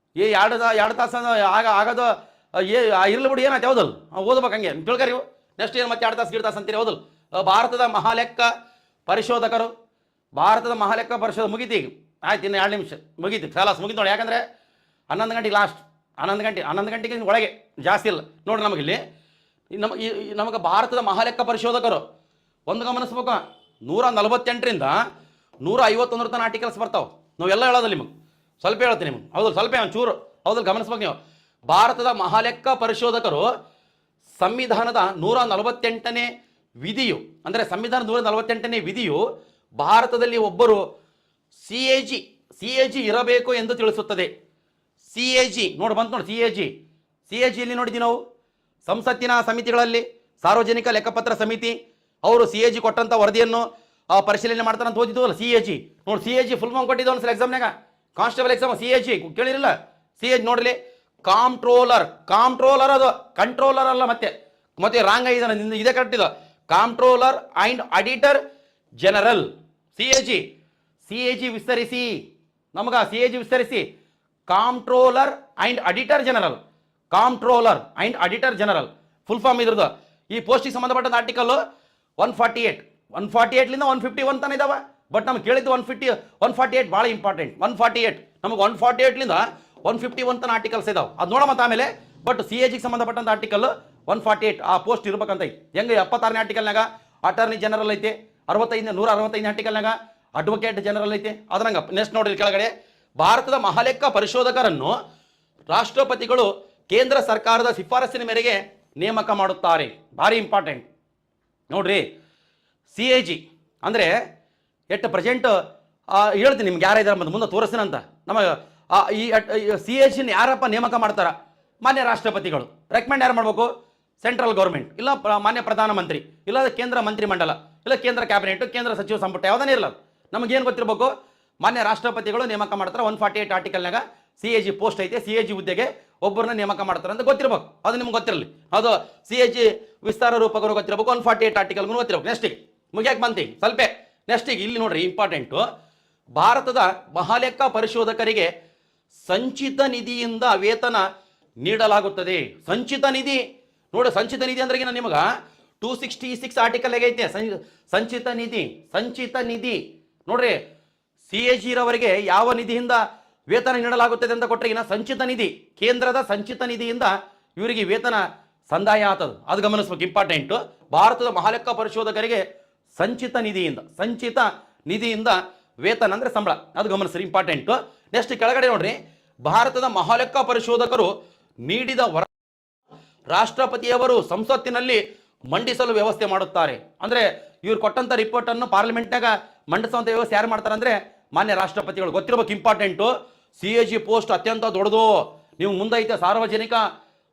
ಎರಡು ತಾಸು ಆಗೋದು ಇರ್ಲಿ ಬಿಡಿ, ಏನಾಯ್ತು ಹೌದಲ್ಲ, ಓದ್ಬೇಕು ಹಂಗೆ ತಿಳ್ಕರಿ. ನೆಕ್ಸ್ಟ್ ಏನು ಮತ್ತೆ 2 ತಾಸು ಅಂತೀರಿ ಹೌದಲ್ಲ. ಭಾರತದ ಮಹಾಲೆಕ್ಕ ಪರಿಶೋಧಕರು ಮುಗೀತಿ ಈಗ, ಆಯ್ತು, ಇನ್ನು 2 ನಿಮಿಷ ಮುಗೀತಿ, ಖಲಾಸ್ ಮುಗೀತು ನೋಡಿ. ಯಾಕಂದರೆ 11 ಗಂಟೆಗೆ ಲಾಸ್ಟ್, 11 ಗಂಟೆಗೆ ಒಳಗೆ ಜಾಸ್ತಿ ಇಲ್ಲ ನೋಡ್ರಿ. ನಮಗಿಲ್ಲಿ ನಮಗೆ ಭಾರತದ ಮಹಾಲೆಕ್ಕ ಪರಿಶೋಧಕರು ಒಂದು ಗಮನಿಸ್ಬೇಕು, 148ರಿಂದ 151 ತನಕ ಆರ್ಟಿಕಲ್ಸ್ ಬರ್ತಾವೆ. ನಾವೆಲ್ಲ ಹೇಳೋದು ನಿಮಗೆ, ಸ್ವಲ್ಪ ಹೇಳ್ತೀನಿ ನಿಮಗೆ. ಹೌದು, ಸ್ವಲ್ಪ ಒಂಚೂರು ಹೌದು ಗಮನಿಸ್ಬೇಕು ನೀವು. ಭಾರತದ ಮಹಾಲೆಕ್ಕ ಪರಿಶೋಧಕರು ಸಂವಿಧಾನದ 148ನೇ ವಿಧಿಯು, ಅಂದರೆ ಸಂವಿಧಾನದ 148ನೇ ವಿಧಿಯು ಭಾರತದಲ್ಲಿ ಒಬ್ಬರು ಸಿ ಎ ಜಿ ಇರಬೇಕು ಎಂದು ತಿಳಿಸುತ್ತದೆ. ಸಿ ಎ ಜಿ ನೋಡಿ ಬಂತು ನೋಡಿ, ಸಿ ಎ ಜಿಯಲ್ಲಿ ನೋಡಿದ್ದೀವಿ ನಾವು ಸಂಸತ್ತಿನ ಸಮಿತಿಗಳಲ್ಲಿ ಸಾರ್ವಜನಿಕ ಲೆಕ್ಕಪತ್ರ ಸಮಿತಿ ಅವರು ಸಿ ಎ ಜಿ ಕೊಟ್ಟಂಥ ವರದಿಯನ್ನು ಪರಿಶೀಲನೆ ಮಾಡ್ತಾರೆ ಅಂತ ಓದಿದ್ವಲ್ಲ. ಸಿ ಎ ಜಿ ನೋಡಿ, C A G full form ಕೊಟ್ಟಿದ್ದು ಒಂದ್ಸಲ ಎಕ್ಸಾಮ್ನಾಗ, constable exam C A G ಕೇಳಿರಲ್ಲ. ಸಿ ಎ ಜಿ ನೋಡ್ರಿ, ಕಾಂಟ್ರೋಲರ್ ಅದು ಕಂಟ್ರೋಲರ್ ಅಲ್ಲ, ಮತ್ತೆ ರಾಂಗ್ ಆಗಿದೆ, ಇದೇ ಕರೆಕ್ಟ್ ಇದು. Controller and auditor general C A G ವಿಸ್ತರಿಸಿ ನಮಗ, ಸಿ ಎ ಜಿ ವಿಸ್ತರಿಸಿ controller and auditor general full form ಇದ್ರದ್ದು. ಈ ಪೋಸ್ಟಿಗೆ ಸಂಬಂಧಪಟ್ಟ ಆರ್ಟಿಕಲ್ 148ಲಿಂದ 151 ತನ ಇದಾವೆ. ಬಟ್ ನಮ್ಗೆ ಕೇಳಿದ್ದು 148 ಭಾಳ ಇಂಪಾರ್ಟೆಂಟ್. 148 ನಮಗೆ 148ಲಿಂದ 151 ತನ ಆರ್ಟಿಕಲ್ಸ್ ಇದಾವೆ, ಅದು ನೋಡ ಮತ್ತೆ ಆಮೇಲೆ. ಬಟ್ ಸಿ ಎ ಜಿಗೆ ಸಂಬಂಧಪಟ್ಟಂತ ಆರ್ಟಿಕಲ್ 148 ಆ ಪೋಸ್ಟ್ ಇರ್ಬೇಕಂತ ಐತಿ. ಹೆಂಗೆ 76ನೇ ಆರ್ಟಿಕಲ್ನಾಗ ಅಟಾರ್ನಿ ಜನರಲ್ ಐತೆ, 165ನೇ ಆರ್ಟಿಕಲ್ನಾಗ ಅಡ್ವೊಕೇಟ್ ಜನರಲ್ ಐತೆ. ಅದ್ರಂಗ ನೆಕ್ಸ್ಟ್ ನೋಡ್ರಿ ಕೆಳಗಡೆ, ಭಾರತದ ಮಹಾಲೆಕ್ಕ ಪರಿಶೋಧಕರನ್ನು ರಾಷ್ಟ್ರಪತಿಗಳು ಕೇಂದ್ರ ಸರ್ಕಾರದ ಶಿಫಾರಸಿನ ಮೇರೆಗೆ ನೇಮಕ ಮಾಡುತ್ತಾರೆ. ಭಾರಿ ಇಂಪಾರ್ಟೆಂಟ್ ನೋಡ್ರಿ. ಸಿ ಎ ಜಿ ಅಂದರೆ ಎಷ್ಟು ಪ್ರೆಸೆಂಟ್ ಹೇಳ್ತೀನಿ ನಿಮ್ಗೆ ಯಾರ ಇದ್ದಾರೆ ಮುಂದೆ ತೋರಿಸ್ತೀನಿ ಅಂತ. ನಮಗೆ ಈ ಸಿ ಎ ಜಿನ ಯಾರಪ್ಪ ನೇಮಕ ಮಾಡ್ತಾರ? ಮಾನ್ಯ ರಾಷ್ಟ್ರಪತಿಗಳು. ರೆಕಮೆಂಡ್ ಯಾರು ಮಾಡಬೇಕು? ಸೆಂಟ್ರಲ್ ಗೌರ್ಮೆಂಟ್, ಇಲ್ಲ ಮಾನ್ಯ ಪ್ರಧಾನಮಂತ್ರಿ, ಇಲ್ಲ ಕೇಂದ್ರ ಮಂತ್ರಿಮಂಡಲ, ಇಲ್ಲ ಕೇಂದ್ರ ಕ್ಯಾಬಿನೆಟ್, ಕೇಂದ್ರ ಸಚಿವ ಸಂಪುಟ, ಯಾವುದನ್ನೇ ಇರಲ್ಲ. ನಮಗೇನು ಗೊತ್ತಿರಬೇಕು? ಮಾನ್ಯ ರಾಷ್ಟ್ರಪತಿಗಳು ನೇಮಕ ಮಾಡ್ತಾರೆ. 148 ಆರ್ಟಿಕಲ್ನಾಗ ಸಿ ಎ ಜಿ ಪೋಸ್ಟ್ ಐತೆ, ಸಿ ಎ ಜಿ ಹುದ್ದೆಗೆ ಒಬ್ಬರನ್ನ ನೇಮಕ ಮಾಡ್ತಾರೆ ಅಂತ ಗೊತ್ತಿರಬೇಕು. ಅದು ನಿಮ್ಗೆ ಗೊತ್ತಿರಲಿ. ಅದು ಸಿ ಎ ಜಿ ವಿಸ್ತಾರ ರೂಪಕರು ಗೊತ್ತಿರಬೇಕು, 148 ಆರ್ಟಿಕಲ್ಗೂ ಗೊತ್ತಿರಬೇಕು. ನೆಕ್ಸ್ಟಿಗೆ ಮುಗಿಯಾಕೆ ಬಂತೀವಿ ಸ್ವಲ್ಪ. ನೆಕ್ಸ್ಟಿಗೆ ಇಲ್ಲಿ ನೋಡ್ರಿ ಇಂಪಾರ್ಟೆಂಟು, ಭಾರತದ ಮಹಾಲೆಕ್ಕ ಪರಿಶೋಧಕರಿಗೆ ಸಂಚಿತ ನಿಧಿಯಿಂದ ವೇತನ ನೀಡಲಾಗುತ್ತದೆ. ಸಂಚಿತ ನಿಧಿ ನೋಡಿ, ಸಂಚಿತ ನಿಧಿ ಅಂದ್ರೆ ನಿಮಗೆ 266 ಆರ್ಟಿಕಲ್ ಐತೆ ಸಂಚಿತ ನಿಧಿ ನೋಡ್ರಿ. ಸಿ ಎ ಜಿ ರವರಿಗೆ ಯಾವ ನಿಧಿಯಿಂದ ವೇತನ ನೀಡಲಾಗುತ್ತದೆ ಅಂತ ಕೊಟ್ಟರೆ ಸಂಚಿತ ನಿಧಿ, ಕೇಂದ್ರದ ಸಂಚಿತ ನಿಧಿಯಿಂದ ಇವರಿಗೆ ವೇತನ ಸಂದಾಯ ಆಗ್ತದೆ. ಅದು ಗಮನಿಸ್ಬೇಕು, ಇಂಪಾರ್ಟೆಂಟ್. ಭಾರತದ ಮಹಾಲೆಕ್ಕ ಪರಿಶೋಧಕರಿಗೆ ಸಂಚಿತ ನಿಧಿಯಿಂದ ವೇತನ ಅಂದ್ರೆ ಸಂಬಳ, ಅದು ಗಮನಿಸ್ರಿ, ಇಂಪಾರ್ಟೆಂಟ್. ನೆಕ್ಸ್ಟ್ ಕೆಳಗಡೆ ನೋಡ್ರಿ, ಭಾರತದ ಮಹಾಲೆಕ್ಕ ಪರಿಶೋಧಕರು ನೀಡಿದ ರಾಷ್ಟ್ರಪತಿಯವರು ಸಂಸತ್ತಿನಲ್ಲಿ ಮಂಡಿಸಲು ವ್ಯವಸ್ಥೆ ಮಾಡುತ್ತಾರೆ. ಅಂದ್ರೆ ಇವ್ರು ಕೊಟ್ಟಂತ ರಿಪೋರ್ಟ್ ಅನ್ನು ಪಾರ್ಲಿಮೆಂಟ್ನಾಗ ಮಂಡಿಸುವಂತ ವ್ಯವಸ್ಥೆ ಯಾರು ಮಾಡ್ತಾರೆ ಅಂದ್ರೆ ಮಾನ್ಯ ರಾಷ್ಟ್ರಪತಿಗಳು. ಗೊತ್ತಿರಬೇಕು, important. C A G post ಅತ್ಯಂತ ದೊಡ್ಡದು. ನೀವು ಮುಂದೈತೆ ಸಾರ್ವಜನಿಕ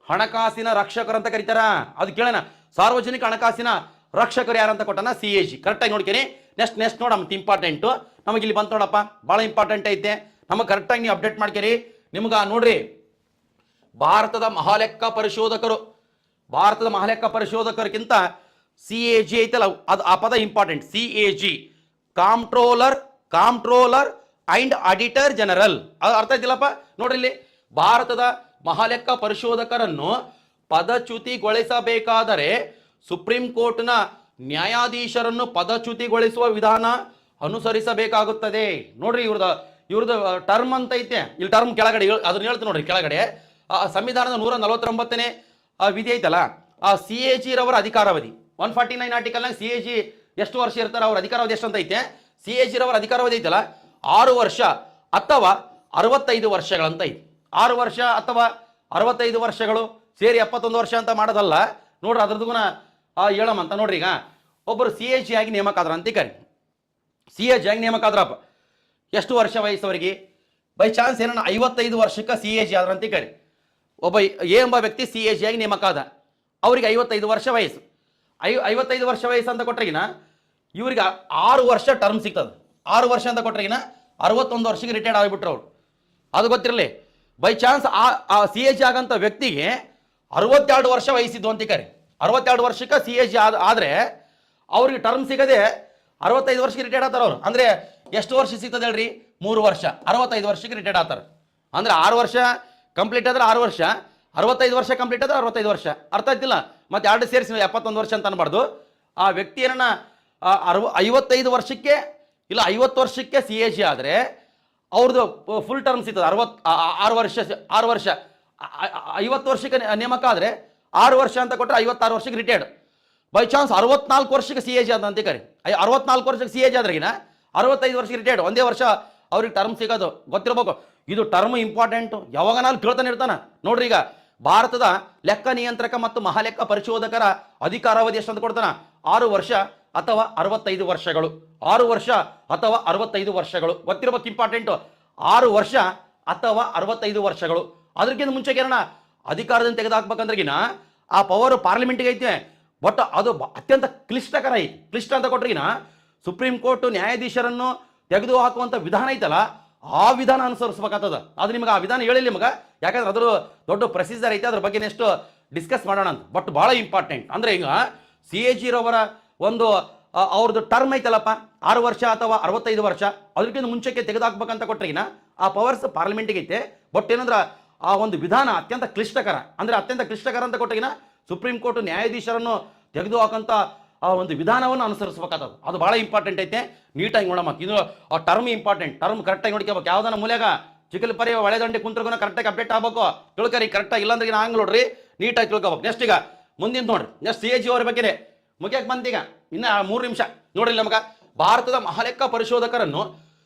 ಹಣಕಾಸಿನ ರಕ್ಷಕರು ಅಂತ ಕರೀತಾರ, ಅದು ಕೇಳೋಣ. ಸಾರ್ವಜನಿಕ ಹಣಕಾಸಿನ ರಕ್ಷಕರು ಯಾರಂತ ಕೊಟ್ಟನ? C A G. ಕರೆಕ್ಟಾಗಿ ನೋಡ್ತೀನಿ. ನೆಕ್ಸ್ಟ್ ನೋಡಮ್ಮ, ಇಂಪಾರ್ಟೆಂಟು ನಮಗೆ ಇಲ್ಲಿ ಬಂತು ನೋಡಪ್ಪ, ಭಾಳ ಇಂಪಾರ್ಟೆಂಟ್ ಐತೆ. ನಮಗೆ ಕರೆಕ್ಟಾಗಿ ನೀವು ಅಪ್ಡೇಟ್ ಮಾಡ್ಕೇರಿ. ನಿಮ್ಗೆ ನೋಡ್ರಿ, ಭಾರತದ ಮಹಾಲೆಕ್ಕ ಪರಿಶೋಧಕರಿಗಿಂತ ಸಿ ಎ ಜಿ ಐತಲ್ಲ, ಅದು ಆ ಪದ important. C A G controller and auditor general, ಅದು ಅರ್ಥ ಐತಿಲ್ಲಪ್ಪ. ನೋಡ್ರಿ, ಇಲ್ಲಿ ಭಾರತದ ಮಹಾಲೆಕ್ಕ ಪರಿಶೋಧಕರನ್ನು ಪದಚ್ಯುತಿಗೊಳಿಸಬೇಕಾದರೆ ಸುಪ್ರೀಂ ಕೋರ್ಟ್ನ ನ್ಯಾಯಾಧೀಶರನ್ನು ಪದಚ್ಯುತಿಗೊಳಿಸುವ ವಿಧಾನ ಅನುಸರಿಸಬೇಕಾಗುತ್ತದೆ. ನೋಡ್ರಿ, ಇವ್ರದ್ದು ಟರ್ಮ್ ಅಂತ ಐತೆ ಇಲ್ಲಿ. ಟರ್ಮ್ ಕೆಳಗಡೆ ಅದನ್ನ ಹೇಳ್ತೀನಿ ನೋಡ್ರಿ. ಕೆಳಗಡೆ ಸಂವಿಧಾನದ 149ನೇ ವಿಧಿ ಐತಲ್ಲ, ಆ ಸಿ ಎ ಜಿ ರವರ ಅಧಿಕಾರಾವಧಿ 149 ಆರ್ಟಿಕಲ್ನಾಗ ಸಿ ಎ ಜಿ ಎಷ್ಟು ವರ್ಷ ಇರ್ತಾರೆ, ಅವ್ರ ಅಧಿಕಾರಾವಧಿ ಎಷ್ಟು ಅಂತ ಐತೆ. ಸಿ ಎ ಜಿ ರವರ ಅಧಿಕಾರಾವಧಿ ಐತಲ್ಲ 6 ವರ್ಷ ಅಥವಾ 65 ವರ್ಷಗಳಂತ ಐತಿ. 6 ವರ್ಷ ಅಥವಾ 65 ವರ್ಷಗಳು ಸೇರಿ 71 ವರ್ಷ ಅಂತ ಮಾಡೋದಲ್ಲ. ನೋಡ್ರಿ, ಅದ್ರದ್ದು ಹೇಳಮಂತ ನೋಡ್ರಿ. ಈಗ ಒಬ್ಬರು ಸಿ ಎ ಜಿ ಆಗಿ ನೇಮಕ ಆದ್ರ ಅಂತ ಕರಿ. ಸಿ ಎ ಜಿ ಆಗಿ ನೇಮಕ ಆದ್ರಪ್ಪ, ಎಷ್ಟು ವರ್ಷ ವಯಸ್ಸವರಿಗೆ? ಬೈ ಚಾನ್ಸ್ ಏನನ್ನ 55 ವರ್ಷಕ್ಕೆ ಸಿ ಎ ಜಿ ಆದ್ರಂತ ಕರಿ. ಒಬ್ಬ ಎ ಎಂಬ ವ್ಯಕ್ತಿ ಸಿ ಎ ಜಿ ಆಗಿ ನೇಮಕ ಆದ, ಅವ್ರಿಗೆ 55 ವರ್ಷ ವಯಸ್ಸು. 55 ವರ್ಷ ವಯಸ್ಸು ಅಂತ ಕೊಟ್ರೆಗಿನ ಇವ್ರಿಗೆ 6 ವರ್ಷ ಟರ್ಮ್ ಸಿಗ್ತದೆ. 6 ವರ್ಷ ಅಂತ ಕೊಟ್ರೆಗಿನ 61 ವರ್ಷಕ್ಕೆ ರಿಟೈರ್ಡ್ ಆಗಿಬಿಟ್ರು ಅವ್ರು. ಅದು ಗೊತ್ತಿರಲಿ. ಬೈ ಚಾನ್ಸ್ ಆ ಸಿ ಎ ಜಿ ಆಗಂತ ವ್ಯಕ್ತಿಗೆ 62 ವರ್ಷ ವಯಸ್ಸಿದ್ದು ಅಂತ ಕರಿ. 62 ವರ್ಷಕ್ಕೆ ಸಿ ಎ ಜಿ ಆದರೆ ಅವ್ರಿಗೆ ಟರ್ಮ್ ಸಿಗದೆ 65 ವರ್ಷಕ್ಕೆ ರಿಟೈರ್ಡ್ ಆಗ್ತಾರೆ ಅವ್ರು. ಅಂದರೆ ಎಷ್ಟು ವರ್ಷ ಸಿಗ್ತದೆ ಹೇಳ್ರಿ? 3 ವರ್ಷ. 65 ವರ್ಷಕ್ಕೆ ರಿಟೈರ್ಡ್ ಆಗ್ತಾರೆ. ಅಂದರೆ 6 ವರ್ಷ ಕಂಪ್ಲೀಟ್ ಆದ್ರೆ 6 ವರ್ಷ, 65 ವರ್ಷ ಕಂಪ್ಲೀಟ್ ಆದ್ರೆ 65 ವರ್ಷ. ಅರ್ಥ ಆಯ್ತಿಲ್ಲ? ಮತ್ತೆ 2 ಸೇರಿಸಿ 71 ವರ್ಷ ಅಂತ ಅನ್ಬಾರ್ದು. ಆ ವ್ಯಕ್ತಿ ಏನನ್ನ 55 ವರ್ಷಕ್ಕೆ ಇಲ್ಲ 50 ವರ್ಷಕ್ಕೆ ಸಿ ಎ ಜಿ ಆದರೆ ಅವ್ರದ್ದು ಫುಲ್ ಟರ್ಮ್ ಸಿಗ್ತದೆ. 6 ವರ್ಷ 50 ವರ್ಷಕ್ಕೆ ನೇಮಕ ಆದರೆ 6 ವರ್ಷ ಅಂತ ಕೊಟ್ಟರೆ 56 ವರ್ಷಕ್ಕೆ ರಿಟೈರ್ಡ್. ಬೈ ಚಾನ್ಸ್ 64 ವರ್ಷಕ್ಕೆ ಸಿ ಎ ಜಿ ಅಂತ ಕರಿ. 64 ವರ್ಷಕ್ಕೆ ಸಿ ಎ ಜಿ ಆದ್ರೆಗಿನ 65 ವರ್ಷ ರಿಟೈರ್ಡ್, ಒಂದೇ ವರ್ಷ ಅವ್ರಿಗೆ ಟರ್ಮ್ ಸಿಗೋದು ಗೊತ್ತಿರಬೇಕು. ಇದು ಟರ್ಮ್ ಇಂಪಾರ್ಟೆಂಟ್, ಯಾವಾಗ ನಾನು ಕೇಳ್ತಾನೆ ಇರ್ತಾನ ನೋಡ್ರಿ. ಈಗ ಭಾರತದ ಲೆಕ್ಕ ನಿಯಂತ್ರಕ ಮತ್ತು ಮಹಾಲೆಕ್ಕ ಪರಿಶೋಧಕರ ಅಧಿಕಾರಾವಧಿ ಎಷ್ಟು ಅಂತ ಕೊಡ್ತಾನ? 6 ವರ್ಷ ಅಥವಾ 65 ವರ್ಷಗಳು. 6 ವರ್ಷ ಅಥವಾ 65 ವರ್ಷಗಳು ಗೊತ್ತಿರಬೇಕು, ಇಂಪಾರ್ಟೆಂಟ್. 6 ವರ್ಷ ಅಥವಾ 65 ವರ್ಷಗಳು. ಅದಕ್ಕಿಂತ ಮುಂಚೆಗೆ ಏನಣ್ಣ ಅಧಿಕಾರದಿಂದ ತೆಗೆದುಹಾಕ್ಬೇಕಂದ್ರೆಗಿನ ಆ ಪವರ್ ಪಾರ್ಲಿಮೆಂಟ್ಗೆ ಐತೆ, ಬಟ್ ಅದು ಅತ್ಯಂತ ಕ್ಲಿಷ್ಟಕರ ಐತಿ. ಕ್ಲಿಷ್ಟ ಅಂತ ಕೊಟ್ರಿಗಿನ ಸುಪ್ರೀಂ ಕೋರ್ಟ್ ನ್ಯಾಯಾಧೀಶರನ್ನು ತೆಗೆದು ಹಾಕುವಂಥ ವಿಧಾನ ಐತಲ್ಲ, ಆ ವಿಧಾನ ಅನುಸರಿಸಬೇಕಾಗ್ತದ. ಅದು ನಿಮಗೆ ಆ ವಿಧಾನ ಹೇಳಿಲ್ಲ ನಿಮಗೆ, ಯಾಕಂದ್ರೆ ಅದ್ರ ದೊಡ್ಡ ಪ್ರೊಸೀಜರ್ ಐತೆ, ಅದ್ರ ಬಗ್ಗೆ ನೆಕ್ಸ್ಟ್ ಡಿಸ್ಕಸ್ ಮಾಡೋಣ ಅಂತ. ಬಟ್ ಭಾಳ ಇಂಪಾರ್ಟೆಂಟ್ ಅಂದರೆ ಈಗ CAG ರವರ ಒಂದು ಅವ್ರದ್ದು ಟರ್ಮ್ ಐತಲ್ಲಪ್ಪ 6 ವರ್ಷ ಅಥವಾ 65 ವರ್ಷ, ಅದಕ್ಕಿಂತ ಮುಂಚೆಗೆ ತೆಗೆದುಹಾಕ್ಬೇಕಂತ ಕೊಟ್ರಿಗಿನ ಆ ಪವರ್ಸ್ ಪಾರ್ಲಿಮೆಂಟ್ಗೆ ಐತೆ. ಬಟ್ ಏನಂದ್ರೆ ಆ ಒಂದು ವಿಧಾನ ಅತ್ಯಂತ ಕ್ಲಿಷ್ಟಕರ, ಅಂದರೆ ಅತ್ಯಂತ ಕ್ಲಿಷ್ಟಕರ ಅಂತ ಕೊಟ್ರಿಗಿನ ಸುಪ್ರೀಂ ಕೋರ್ಟ್ ನ್ಯಾಯಾಧೀಶರನ್ನು ತೆಗೆದು ಹಾಕಂತ ಆ ಒಂದು ವಿಧಾನವನ್ನು ಅನುಸರಿಸಬೇಕಾಗ್ತದೆ. ಅದು ಭಾಳ ಇಂಪಾರ್ಟೆಂಟ್ ಐತೆ, ನೀಟಾಗಿ ನೋಡಮ್ಮ. ಇದು ಆ ಟರ್ಮ್ ಇಂಪಾರ್ಟೆಂಟ್, ಟರ್ಮ್ ಕರೆಕ್ಟಾಗಿ ನೋಡ್ಕೋಬೇಕು. ಯಾವ್ದಾನ ಮೂಲೆಗ ಚಿಕ್ಕಲ್ ಪರಿ ಒಳೆದಂಡೆ ಕುಂತ್ರಗುನ ಕರೆಕ್ಟಾಗಿ ಅಪ್ಡೇಟ್ ಆಗಬೇಕು, ತಿಳ್ಕರಿ ಕರೆಕ್ಟಾಗಿ. ಇಲ್ಲಾಂದ್ರೆ ಹಂಗೆ ನೋಡ್ರಿ, ನೀಟಾಗಿ ತಿಳ್ಕೊಬೇಕು. ನೆಕ್ಸ್ಟ್ ಈಗ ಮುಂದಿನ ನೋಡ್ರಿ, ನೆಕ್ಸ್ಟ್ CAG ಅವ್ರ ಬಗ್ಗೆ ಮುಗಿಯಕ್ಕೆ ಬಂತೀಗ ಇನ್ನು 3 ನಿಮಿಷ ನೋಡ್ರಿ. ನಮಗ ಭಾರತದ ಮಹಾಲೆಕ್ಕ ಪರಿಶೋಧಕರನ್ನು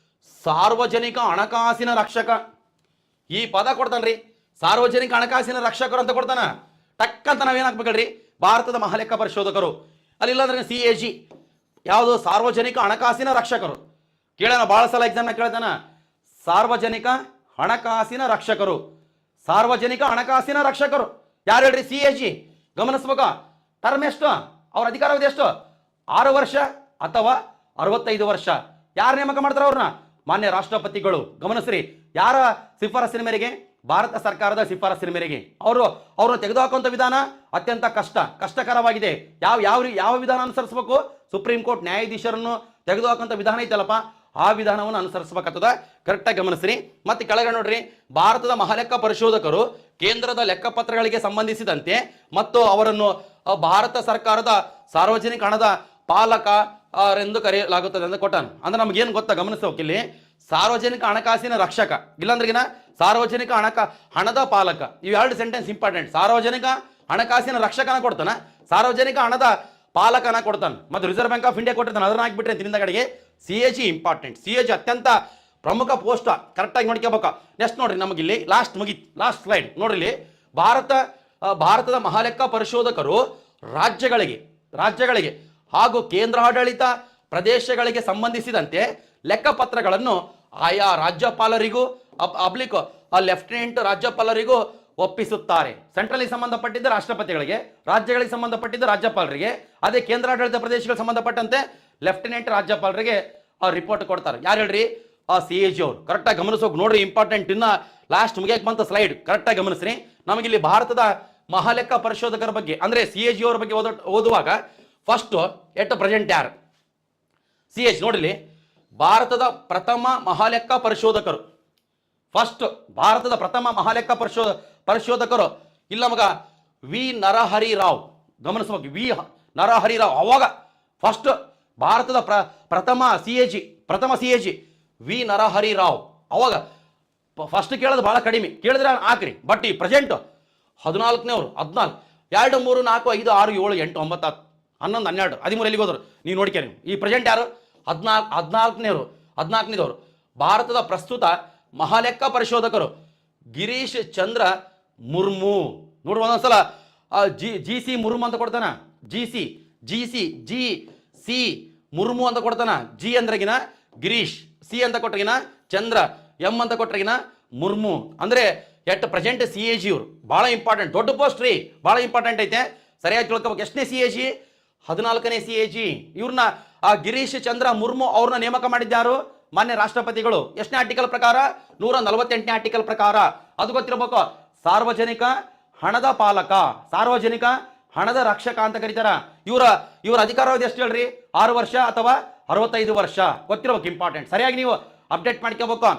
ಸಾರ್ವಜನಿಕ ಹಣಕಾಸಿನ ರಕ್ಷಕ ಈ ಪದ ಕೊಡ್ತಾನ್ರಿ. ಸಾರ್ವಜನಿಕ ಹಣಕಾಸಿನ ರಕ್ಷಕರು ಅಂತ ಕೊಡ್ತಾನ. ಟಕ್ಕಂತ ನಾವೇನು ಹಾಕ್ಬೇಕಲ್ರಿ, ಭಾರತದ ಮಹಾಲೆಕ್ಕ ಪರಿಶೋಧಕರು. ಅಲ್ಲಿಲ್ಲಾಂದ್ರೆ CAG ಯಾವುದು ಸಾರ್ವಜನಿಕ ಹಣಕಾಸಿನ ರಕ್ಷಕರು. ಕೇಳೋಣ, ಭಾಳ ಸಲ ಎಕ್ಸಾಮ್ನ ಕೇಳ್ತಾನ, ಸಾರ್ವಜನಿಕ ಹಣಕಾಸಿನ ರಕ್ಷಕರು. ಸಾರ್ವಜನಿಕ ಹಣಕಾಸಿನ ರಕ್ಷಕರು ಯಾರು ಹೇಳ್ರಿ? CAG. ಗಮನಿಸ್ಬೇಕ, ಟರ್ಮ್ ಎಷ್ಟು, ಅವ್ರ ಅಧಿಕಾರಾವಧಿ ಎಷ್ಟು? 6 ವರ್ಷ ಅಥವಾ 65 ವರ್ಷ. ಯಾರು ನೇಮಕ ಮಾಡ್ತಾರೆ ಅವ್ರನ್ನ? ಮಾನ್ಯ ರಾಷ್ಟ್ರಪತಿಗಳು. ಗಮನಿಸ್ರಿ, ಯಾರ ಶಿಫಾರಸಿನ ಮೇರೆಗೆ? ಭಾರತ ಸರ್ಕಾರದ ಶಿಫಾರಸಿನ ಮೇರೆಗೆ ಅವ್ರನ್ನ ತೆಗೆದುಹಾಕುವಂಥ ವಿಧಾನ ಅತ್ಯಂತ ಕಷ್ಟಕರವಾಗಿದೆ. ಯಾವ ವಿಧಾನ ಅನುಸರಿಸಬೇಕು? ಸುಪ್ರೀಂ ಕೋರ್ಟ್ ನ್ಯಾಯಾಧೀಶರನ್ನು ತೆಗೆದುಹಾಕುವಂಥ ವಿಧಾನ ಐತಲ್ಲಪ್ಪ, ಆ ವಿಧಾನವನ್ನು ಅನುಸರಿಸಬೇಕಾಗ್ತದ. ಕರೆಕ್ಟಾಗಿ ಗಮನಿಸ್ರಿ. ಮತ್ತೆ ಕೆಳಗಡೆ ನೋಡ್ರಿ, ಭಾರತದ ಮಹಾಲೆಕ್ಕ ಪರಿಶೋಧಕರು ಕೇಂದ್ರದ ಲೆಕ್ಕಪತ್ರಗಳಿಗೆ ಸಂಬಂಧಿಸಿದಂತೆ ಮತ್ತು ಅವರನ್ನು ಭಾರತ ಸರ್ಕಾರದ ಸಾರ್ವಜನಿಕ ಹಣದ ಪಾಲಕ ಎಂದು ಕರೆಯಲಾಗುತ್ತದೆ ಅಂತ ಕೊಟ್ಟಾನ. ಅಂದ್ರೆ ನಮ್ಗೇನು ಗೊತ್ತಾ, ಗಮನಿಸೋಕೆ ಇಲ್ಲಿ ಸಾರ್ವಜನಿಕ ಹಣಕಾಸಿನ ರಕ್ಷಕ, ಇಲ್ಲಾಂದ್ರಿಗಿನ ಸಾರ್ವಜನಿಕ ಹಣದ ಪಾಲಕ. ಇವು 2 ಸೆಂಟೆನ್ಸ್ ಇಂಪಾರ್ಟೆಂಟ್. ಸಾರ್ವಜನಿಕ ಹಣಕಾಸಿನ ರಕ್ಷಕನ ಕೊಡ್ತಾನ, ಸಾರ್ವಜನಿಕ ಹಣದ ಪಾಲಕನ ಕೊಡ್ತಾನೆ. ಮತ್ತು ರಿಸರ್ವ್ ಬ್ಯಾಂಕ್ ಆಫ್ ಇಂಡಿಯಾ ಕೊಟ್ಟಿರ್ತಾನೆ, ಅದನ್ನ ಹಾಕ್ಬಿಟ್ರೆ ತಿಂದ ಕಡೆಗೆ CAG ಇಂಪಾರ್ಟೆಂಟ್. CAG ಅತ್ಯಂತ ಪ್ರಮುಖ ಪೋಸ್ಟ್, ಕರೆಕ್ಟಾಗಿ ನೋಡ್ಕೋಬೇಕು. ನೆಕ್ಸ್ಟ್ ನೋಡ್ರಿ, ನಮಗಿಲ್ಲಿ ಲಾಸ್ಟ್ ಸ್ಲೈಡ್ ನೋಡ್ರಿ. ಇಲ್ಲಿ ಭಾರತದ ಮಹಾಲೆಕ್ಕ ಪರಿಶೋಧಕರು ರಾಜ್ಯಗಳಿಗೆ ಹಾಗೂ ಕೇಂದ್ರಾಡಳಿತ ಪ್ರದೇಶಗಳಿಗೆ ಸಂಬಂಧಿಸಿದಂತೆ ಲೆಕ್ಕಪತ್ರಗಳನ್ನು ಆಯಾ ರಾಜ್ಯಪಾಲರಿಗೂ ಲೆಫ್ಟಿನೆಂಟ್ ರಾಜ್ಯಪಾಲರಿಗೂ ಒಪ್ಪಿಸುತ್ತಾರೆ. ಸೆಂಟ್ರಲ್ಗೆ ಸಂಬಂಧಪಟ್ಟಿದ್ದ ರಾಷ್ಟ್ರಪತಿಗಳಿಗೆ, ರಾಜ್ಯಗಳಿಗೆ ಸಂಬಂಧಪಟ್ಟಿದ್ದ ರಾಜ್ಯಪಾಲರಿಗೆ, ಅದೇ ಕೇಂದ್ರಾಡಳಿತ ಪ್ರದೇಶಗಳಿಗೆ ಸಂಬಂಧಪಟ್ಟಂತೆ ಲೆಫ್ಟಿನೆಂಟ್ ರಾಜ್ಯಪಾಲರಿಗೆ ರಿಪೋರ್ಟ್ ಕೊಡ್ತಾರೆ. ಯಾರು ಹೇಳ್ರಿ? CAG ಅವರು. ಕರೆಕ್ಟಾಗಿ ಗಮನಿಸೋಕೆ ನೋಡ್ರಿ, ಇಂಪಾರ್ಟೆಂಟ್. ಇನ್ನ ಲಾಸ್ಟ್ ಮುಗಿಯಕ್ಕೆ ಬಂತ ಸ್ಲೈಡ್, ಕರೆಕ್ಟಾಗಿ ಗಮನಿಸ್ರಿ. ನಮಗಿಲ್ಲಿ ಭಾರತದ ಮಹಾಲೆಕ್ಕ ಪರಿಶೋಧಕರ ಬಗ್ಗೆ ಅಂದ್ರೆ CAG ಅವರ ಬಗ್ಗೆ ಓದುವಾಗ ಫಸ್ಟ್ ಎಟ್ ಪ್ರೆಸೆಂಟ್ ಯಾರು? CAG ನೋಡಿಲಿ, ಭಾರತದ ಪ್ರಥಮ ಮಹಾಲೆಕ್ಕ ಪರಿಶೋಧಕರು. ಫಸ್ಟ್ ಭಾರತದ ಪ್ರಥಮ ಮಹಾಲೆಕ್ಕ ಪರಿಶೋಧಕರು ಇಲ್ಲ ಮಗ ವಿ ನರಹರಿ ರಾವ್. ಗಮನಿಸಬೇಕು, ವಿ ನರಹರಿ ರಾವ್. ಅವಾಗ ಫಸ್ಟ್ ಭಾರತದ ಪ್ರಥಮ CAG ವಿ ನರಹರಿ ರಾವ್. ಅವಾಗ ಫಸ್ಟ್ ಕೇಳೋದು ಭಾಳ ಕಡಿಮೆ, ಕೇಳಿದ್ರೆ ಹಾಕ್ರಿ. ಬಟ್ ಈ ಪ್ರೆಸೆಂಟ್ 14ನೇವ್ರು 14 2 3 4 5 6 7 8 9 10 11 12 13 ಎಲ್ಲಿಗೆ ಹೋದ್ರು ನೀವು ನೋಡ್ಕೇರಿ. ಈ ಪ್ರೆಸೆಂಟ್ ಯಾರು? 14ನೇದವರು. ಭಾರತದ ಪ್ರಸ್ತುತ ಮಹಾಲೆಕ್ಕ ಪರಿಶೋಧಕರು ಗಿರೀಶ್ ಚಂದ್ರ ಮುರ್ಮು. ನೋಡ್ರಿ, ಒಂದೊಂದ್ಸಲ GC ಮುರ್ಮು ಅಂತ ಕೊಡ್ತಾನ, GC ಮುರ್ಮು ಅಂತ ಕೊಡ್ತಾನ. G ಅಂದ್ರೆಗಿನ ಗಿರೀಶ್, C ಅಂತ ಕೊಟ್ರಗಿನ ಚಂದ್ರ, M ಅಂತ ಕೊಟ್ರಗಿನ ಮುರ್ಮು. ಅಂದ್ರೆ ಎಟ್ ಪ್ರೆಸೆಂಟ್ CAG ಇವರು ಭಾಳ ಇಂಪಾರ್ಟೆಂಟ್, ದೊಡ್ಡ ಪೋಸ್ಟ್ ರೀ, ಭಾಳ ಇಂಪಾರ್ಟೆಂಟ್ ಐತೆ. ಸರಿಯಾಗಿ ತಿಳ್ಕೊಬೇಕು. ಎಷ್ಟನೇ CAG? 14ನೇ CAG. ಇವ್ರನ್ನ ಗಿರೀಶ್ ಚಂದ್ರ ಮುರ್ಮು ಅವ್ರನ್ನ ನೇಮಕ ಮಾಡಿದ್ಯಾರು? ಮಾನ್ಯ ರಾಷ್ಟ್ರಪತಿಗಳು. ಎಷ್ಟನೇ ಆರ್ಟಿಕಲ್ ಪ್ರಕಾರ? 148ನೇ ಆರ್ಟಿಕಲ್ ಪ್ರಕಾರ. ಅದು ಗೊತ್ತಿರಬೇಕು. ಸಾರ್ವಜನಿಕ ಹಣದ ಪಾಲಕ, ಸಾರ್ವಜನಿಕ ಹಣದ ರಕ್ಷಕ ಅಂತ ಕರೀತಾರ. ಇವರ ಅಧಿಕಾರಾವಧಿ ಎಷ್ಟು ಹೇಳ್ರಿ? 6 ವರ್ಷ ಅಥವಾ 65 ವರ್ಷ. ಗೊತ್ತಿರಬೇಕು, ಇಂಪಾರ್ಟೆಂಟ್. ಸರಿಯಾಗಿ ನೀವು ಅಪ್ಡೇಟ್ ಮಾಡ್ಕೋಬೇಕು.